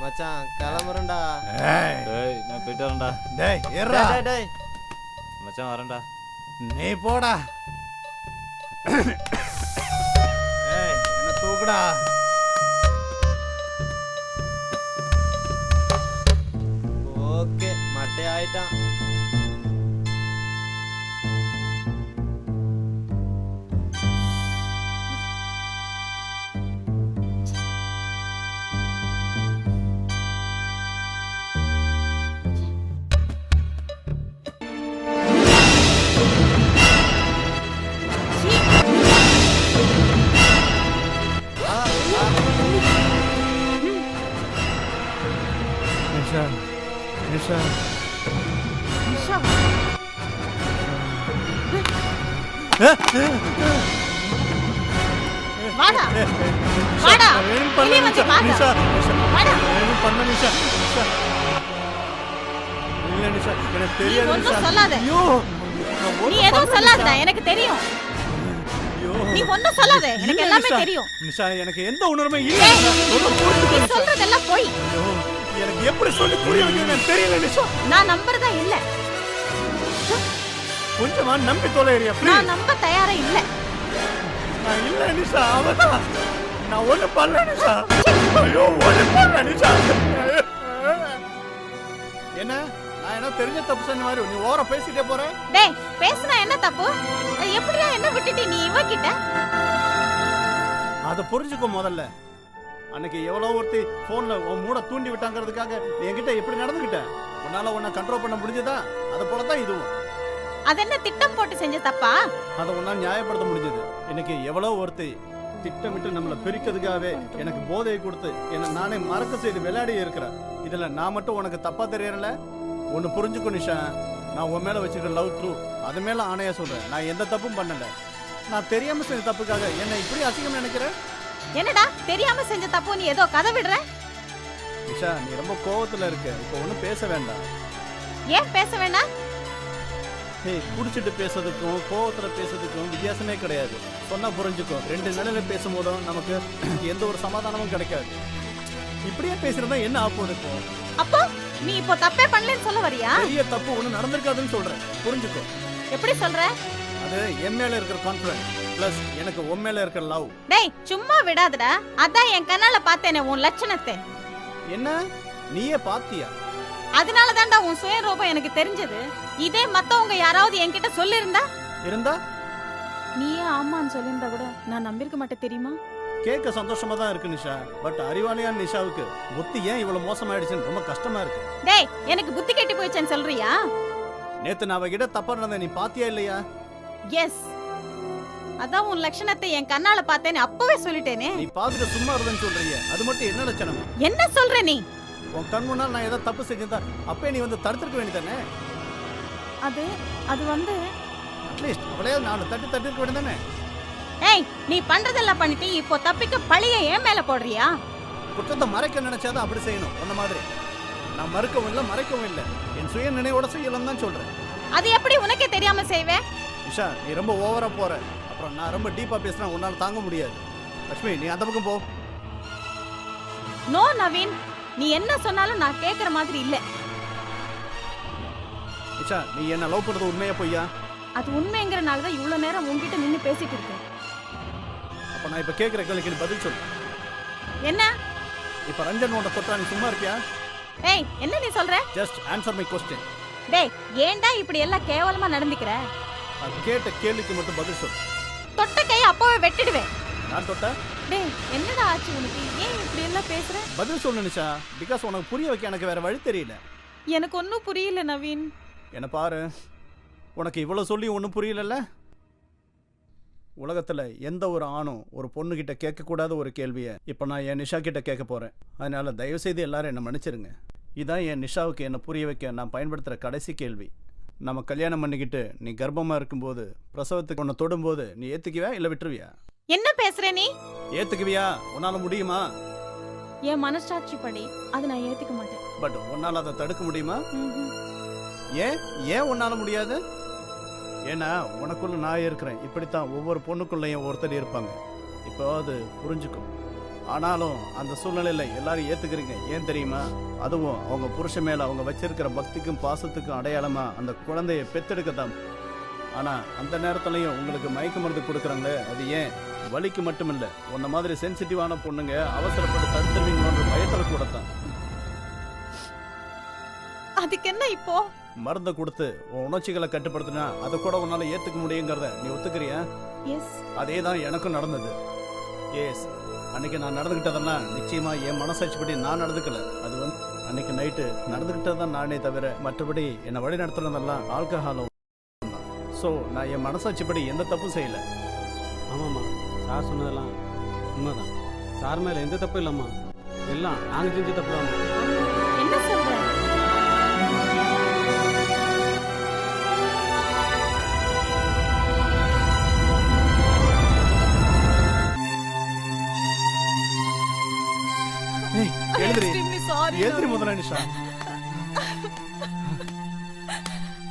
மச்சான் கிளம்புறேன்டா. டேய் நான் போயிட்டு வரேன்டா. டேய் ஏறா. டேய் மச்சான் வரேன்டா. நீ போடா. ஏய் என்ன தூக்குடா. ஓகே மட்டை ஆயிட்டான். நிஷா நிஷா நிஷா வாடா வாடா, வெளிய வந்து பாரு. வாடா. இல்ல நிஷா, எனக்கு நீ தெரியாது ஒன்னும் நிஷா. சொல்லாத. ஐயோ, நீ எதுவும் சொல்லாதடா, எனக்கு தெரியும். நீ ஒன்னும் சொல்லாத, எனக்கு எல்லாமே தெரியும். நிஷா எனக்கு எந்த உணர்வுமே இல்ல. ஏய், நிஷா நீ சொல்றதெல்லாம் போய். எனக்கு எப்படி சொல்லி புரிய வைக்கணும்னு தெரியல நிஷா. நான் நம்புறதா இல்ல. கொஞ்சமா நம்பி தொலைறியா? நான் நம்ப தயாரா இல்ல. நான் இல்ல நிஷா, அவதான். நான் ஒண்ணு பண்ணல நிஷா. ஐயோ ஒண்ணு பண்ணல நிஷா. என்ன நான் என்ன தெரிஞ்ச தப்பு சொன்ன மாதிரி நீ ஓவரா பேசிட்டே போற? டேய் பேசுனா என்ன தப்பு? எப்படியா என்ன விட்டுட்டு நீ இவ கிட்ட? அத புரிஞ்சுக்கோ முதல்ல. அன்னைக்கு எவ்வளவு ஒருத்தி போன்ல உன் மூட தூண்டி விட்டாங்கிறதுக்காக நீ என்கிட்ட எப்படி நடந்துக்கிட்ட? உன்னால உன்னை கண்ட்ரோல் பண்ண முடிஞ்சதா? அது போலதான் இதுவும். அது என்ன திட்டம் போட்டு செஞ்ச தப்பா? அதை ஒன்னா நியாயப்படுத்த முடிஞ்சது. எனக்கு எவ்வளவு ஒருத்தி திட்டமிட்டு நம்மளை பிரிக்கிறதுக்காகவே எனக்கு போதையை கொடுத்து என்ன நானே மறக்க செய்து விளையாடி இருக்கிறேன். இதுல நான் மட்டும் உனக்கு தப்பா தெரியறல? ஒன்னு புரிஞ்சுக்கோ நிஷா, நான் உன் மேல வச்சிருக்க லவ் ட்ரூ. அது மேல ஆணையா சொல்றேன், நான் எந்த தப்பும் பண்ணல. நான் தெரியாம செஞ்ச தப்புக்காக என்ன இப்படி அசிங்கம் நினைக்கிறேன்? என்னடா தெரியாம செஞ்ச தப்பு நீ ஏதோ கதை விடுற? நிஷா, நீ ரொம்ப கோவத்துல இருக்க. இப்போ ஒன்றும் பேச வேண்டாம். ஏன் பேச வேண்டாம்? ஏய், குடிச்சிட்டு பேசுறதுக்கும் கோவத்துல பேசுறதுக்கும் வித்தியாசமே கிடையாது. சொன்னா புரிஞ்சுக்கோ. ரெண்டு நிலையில பேசும்போதும் நமக்கு எந்த ஒரு சமாதானமும் கிடைக்காது. இப்படியே பேசுறதா என்ன ஆப்போது? இப்போ அப்போ நீ இப்போ தப்பே பண்ணலன்னு சொல்ல வரியா? பெரிய தப்பு ஒண்ணு நடந்திருக்காதுன்னு சொல்றேன், புரிஞ்சுக்கோ. எப்படி சொல்ற? அது என் மேல இருக்கிற கான்ஃபிடன்ஸ் பிளஸ் எனக்கு உன் மேல இருக்கிற லவ். டேய் சும்மா விடாதடா. அதான் என் கண்ணால பார்த்தேனே உன் லட்சணத்தை. என்ன நீயே பாத்தியா? அதனால தான்டா உன் சுயரூபம் எனக்கு தெரிஞ்சது. இதே மத்தவங்க யாராவது என்கிட்ட சொல்லிருந்தா நீயே ஆமான்னு சொல்லிருந்தா கூட நான் நம்பிருக்க மாட்டேன் தெரியுமா? கேட்க சந்தோஷமா தான் இருக்கு நிஷா. பட் அறிவாளியான நிஷாவுக்கு புத்தி ஏன் இவ்வளவு மோசமாயிடுச்சுன்னு ரொம்ப கஷ்டமா இருக்கு. டேய் எனக்கு புத்தி கெட்டு போயிடுச்சேன்னு சொல்றியா? நேத்து நான் அவகிட்ட தப்பா நடந்த நீ பாத்தியா இல்லையா? எஸ், அதான் உன் லட்சணத்தை என் கண்ணால பார்த்தேன்னு அப்பவே சொல்லிட்டேனே. நீ பாத்துட்டு சும்மா இருந்தேன்னு சொல்றீங்க, அது மட்டும் என்ன லட்சணம்? என்ன சொல்ற நீ? உன் கண் முன்னால் நான் ஏதாவது தப்பு செஞ்சிருந்தா அப்பே நீ வந்து தடுத்துருக்க வேண்டியதானே? அது வந்து அட்லீஸ்ட் அவளையே நான் தட்டி இருக்க வேண்டியதானே? ஏய், நீ பண்றதெல்லாம் பண்ணிட்டு இப்போ தப்பிக்க பழிய ஏன் மேல போடுறியா? குற்றத்தை மறைக்க நினைச்சாதான் அப்படி செய்யணும். அந்த மாதிரி நான் மறுக்கவும் இல்லை மறைக்கவும் இல்லை, என் சுய நினைவோட செய்யலாம் தான் சொல்றேன். அது எப்படி உனக்கே தெரியாம செய்வேன்? நிஷா, நீ ரொம்ப ஓவரா போற. அப்புறம் நான் ரொம்ப டீப்பா பேசினா உன்னால தாங்க முடியாது. லட்சுமி, நீ அந்த பக்கம் போ. நோ நவீன், நீ என்ன சொன்னாலும் நான் கேக்குற மாதிரி இல்ல. நிஷா, நீ என்ன லவ் பண்றது உண்மையா பொய்யா? அது உண்மைங்கிறனால தான் இவ்வளவு நேரம் உன்கிட்ட நின்னு பேசிட்டு இருக்கேன். அப்ப நான் இப்ப கேக்குற கேள்விக்கு பதில் சொல்லு. என்ன? இப்ப ரஞ்சன் உன்னை தொட்டா நீ சும்மா இருப்பியா? ஏய், என்ன நீ சொல்ற? Just answer my question. டேய், ஏன்டா இப்படி எல்லாம் கேவலமா நடந்துக்கிற? நான் கேட்ட கேள்விக்கு மட்டும் பதில் சொல்லு. தொட்ட கையை அப்பவே வெட்டிடுவேன். நான் தொட்ட? டேய், என்னடா ஆச்சு உனக்கு? ஏன் இப்படி எல்லாம் பேசுற? பதில் சொல்லு நிஷா, பிகாஸ் உனக்கு புரிய வைக்க எனக்கு வேற வழி தெரியல. எனக்கு ஒன்னும் புரியல நவீன். என்ன பாரு, உனக்கு இவ்வளவு சொல்லி ஒன்றும் புரியலல்ல? உலகத்துல எந்த ஒரு ஆணும் ஒரு பொண்ணு கிட்ட கேட்கக்கூடாத ஒரு கேள்வியை இப்போ நான் என் நிஷா கிட்ட கேட்க போறேன். அதனால தயவு செய்து எல்லாரும் என்ன மன்னிச்சிருங்க. இதான் என் நிஷாவுக்கு என்ன புரிய வைக்க நான் பயன்படுத்துகிற கடைசி கேள்வி. நம்ம கல்யாணம் பண்ணிக்கிட்டு நீ கர்ப்பமா இருக்கும்போது பிரசவத்துக்கு உன்னை தொடும்போது நீ ஏத்துக்குவியா இல்லை விட்டுருவியா? என்ன பேசுற நீ? ஏத்துக்குவியா? உன்னால முடியுமா? என் மனசாட்சி படி அதை நான் ஏத்துக்க மாட்டேன். பட் உன்னால அதை தடுக்க முடியுமா? ஏன் உன்னால முடியாது? ஏன்னா உனக்குள்ள நான் இருக்கிறேன். இப்படித்தான் ஒவ்வொரு பொண்ணுக்குள்ளையும் ஒருத்தர் இருப்பாங்க. இப்போ அது புரிஞ்சுக்கும். ஆனாலும் அந்த சூழ்நிலையில எல்லாரும் ஏத்துக்கிறீங்க. ஏன் தெரியுமா? அதுவும் அவங்க புருஷன் மேல அவங்க வச்சிருக்கிற பக்திக்கும் பாசத்துக்கும் அடையாளமா அந்த குழந்தைய பெத்தெடுக்கத்தான். ஆனா அந்த நேரத்துலயும் உங்களுக்கு மயக்க மருந்து கொடுக்குறாங்களே, அது ஏன்? வலிக்கு மட்டுமில்ல, உன்ன மாதிரி சென்சிட்டிவான பொண்ணுங்க அவசரப்பட்டு தடுத்துருவீங்களோன்ற பயத்துல கூடத்தான். அதுக்கு என்ன இப்போ? மருந்தை கொடுத்து உன் உணர்ச்சிகளை கட்டுப்படுத்தினா அதை கூட உன்னால ஏத்துக்க முடியுங்கிறத நீ ஒத்துக்கிறியா? அதே தான் எனக்கும் நடந்தது. எஸ், அன்னைக்கு நான் நடந்துக்கிட்டதெல்லாம் நிச்சயமா என் மனசாட்சிப்படி நான் நடந்துக்கல. அது வந்து அன்னைக்கு நைட்டு நடந்துக்கிட்டதான் நானே தவிர மற்றபடி என்னை வழி நடத்துறதெல்லாம் ஆல்கஹாலும். ஸோ நான் என் மனசாட்சிப்படி எந்த தப்பும் செய்யல. ஆமாம்மா, சார் சொன்னதெல்லாம் உண்மைதான். சார் மேலே எந்த தப்பும் இல்லைம்மா, எல்லாம் நாங்கள் செஞ்ச தப்பு தான். என்ன சொல்ற? எழுதிரி முதல்ல நிஷா.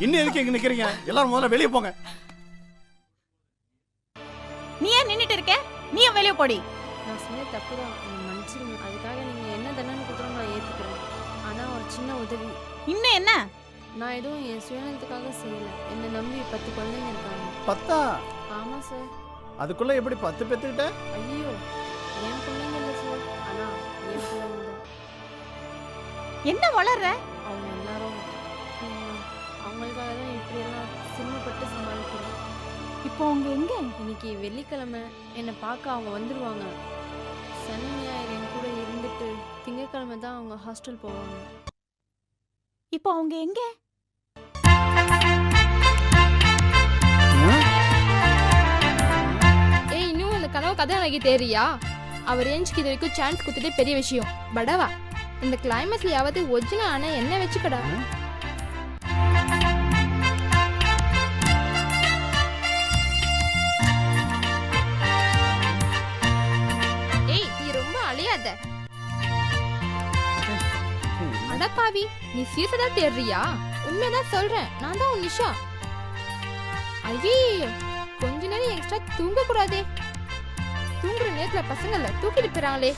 இன்னும் எதுக்கு எங்க நிக்கிறீங்க? எல்லாரும் முதல்ல வெளியே போங்க. நீ ஏன் நின்னுட்டு இருக்க? நீ வெளியே போடி. நான் செஞ்ச தப்பு தான், மன்னிச்சிருங்க. அதுக்காக நீங்க என்ன தண்டனை கொடுத்தாலும் நான் ஏத்துக்கிறேன். ஆனா ஒரு சின்ன உதவி. இன்னும் என்ன? நான் எதுவும் என் சுயநலத்துக்காக செய்யல. என்னை நம்பி 10 குழந்தைங்க இருக்காங்க. 10? ஆமா சார். அதுக்குள்ள எப்படி 10 பெத்துக்கிட்ட? ஐயோ, என் பிள்ளைங்க இல்லை சார், ஆனா என் பிள்ளைங்க தான். என்ன வளர்ற? அவங்க எல்லாரும் அவங்களுக்காக தான் இப்படியெல்லாம் சிரமப்பட்டு சமாளிக்கிறேன். இப்போ அவங்க எங்க? இன்னைக்கு வெள்ளிக்கிழமை என்னை பார்க்க அவங்க வந்துடுவாங்க. சனி ஞாயிறு என் கூட இருந்துட்டு திங்கக்கிழமை தான் அவங்க ஹாஸ்டல் போவாங்க. இப்போ அவங்க எங்க? கதாநாயகி தேரியா அவர் ரேஞ்சுக்கு இது வரைக்கும் சான்ஸ் கொடுத்ததே பெரிய விஷயம். படவா இந்த கிளைமேக்ஸ்ல யாவது ஒரிஜினல் ஆனா என்ன வச்சுக்கடா. ஏய் நீ ரொம்ப அழியாத. அடப்பாவி நீ சீரியஸா தேடுறியா? உண்மைதான் சொல்றேன், நான் தான் உன் நிஷா. ஐயே கொஞ்ச நேரம் எக்ஸ்ட்ரா தூங்க கூடாதே. தூங்குற நேரத்துல பசங்கள தூக்கிட்டு போறாங்களே.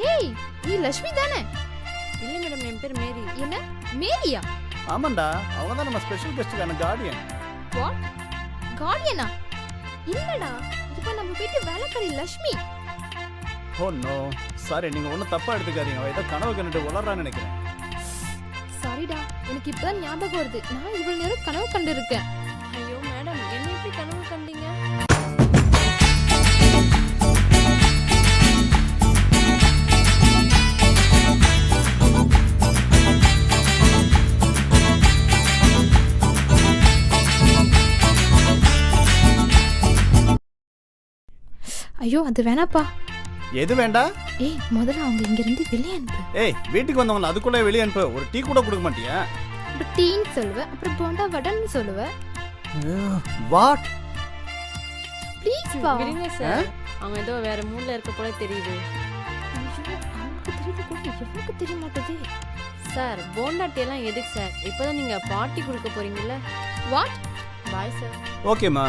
ஏய் நீ லட்சுமி தானே? இல்ல மேடம், என் பேர் மேரி. என்ன மேரியா? ஆமாண்டா, அவங்க தான் நம்ம ஸ்பெஷல் கெஸ்டுக்கான கார்டியன். வாட் கார்டியனா? இல்லடா, இப்ப நம்ம வீட்டு வேலைக்காரி லட்சுமி. ஓ நோ சாரி, நீங்க ஒன்றும் தப்பா எடுத்துக்காதீங்க. அவ ஏதோ கனவு கண்டுட்டு வளர்றான்னு நினைக்கிறேன். சாரிடா, எனக்கு இப்பதான் ஞாபகம் வருது, நான் இவ்வளவு நேரம் கனவு கண்டு இருக்கேன். ஐயோ மேடம், என்ன எப்படி கனவு கண்டீங்க? ஐயோ அது வேணாப்பா. எது வேண்டா? ஏய் முதல்ல அவங்க இங்க இருந்து வெளியே அனுப்பு. ஏய் வீட்டுக்கு வந்தவங்கள அதுக்குள்ளே வெளியே அனுப்பு. ஒரு டீ கூட கொடுக்க மாட்டியா? ஒரு டீன்னு சொல்லுவேன், அப்புறம் போண்டா வடன்னு சொல்லுவேன். வாட்? ப்ளீஸ் பா. விடுங்க சார், அவங்க ஏதோ வேற மூட்ல இருக்க போல தெரியுது. ஐயோ அவங்களுக்கு தெரியுது கூட எவனுக்கு தெரிய மாட்டேது. சார் போண்டா டீ எல்லாம் எதுக்கு சார்? இப்பதான் நீங்க பார்ட்டி கொடுக்க போறீங்கல்ல. வாட்? Bye sir. ஓகேமா.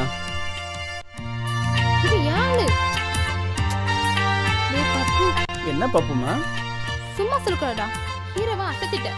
இது யாரு? நீ பப்பு. என்ன பப்புமா? சும்மா சொல்லுடா, ஹீரோவா அசத்திட்ட.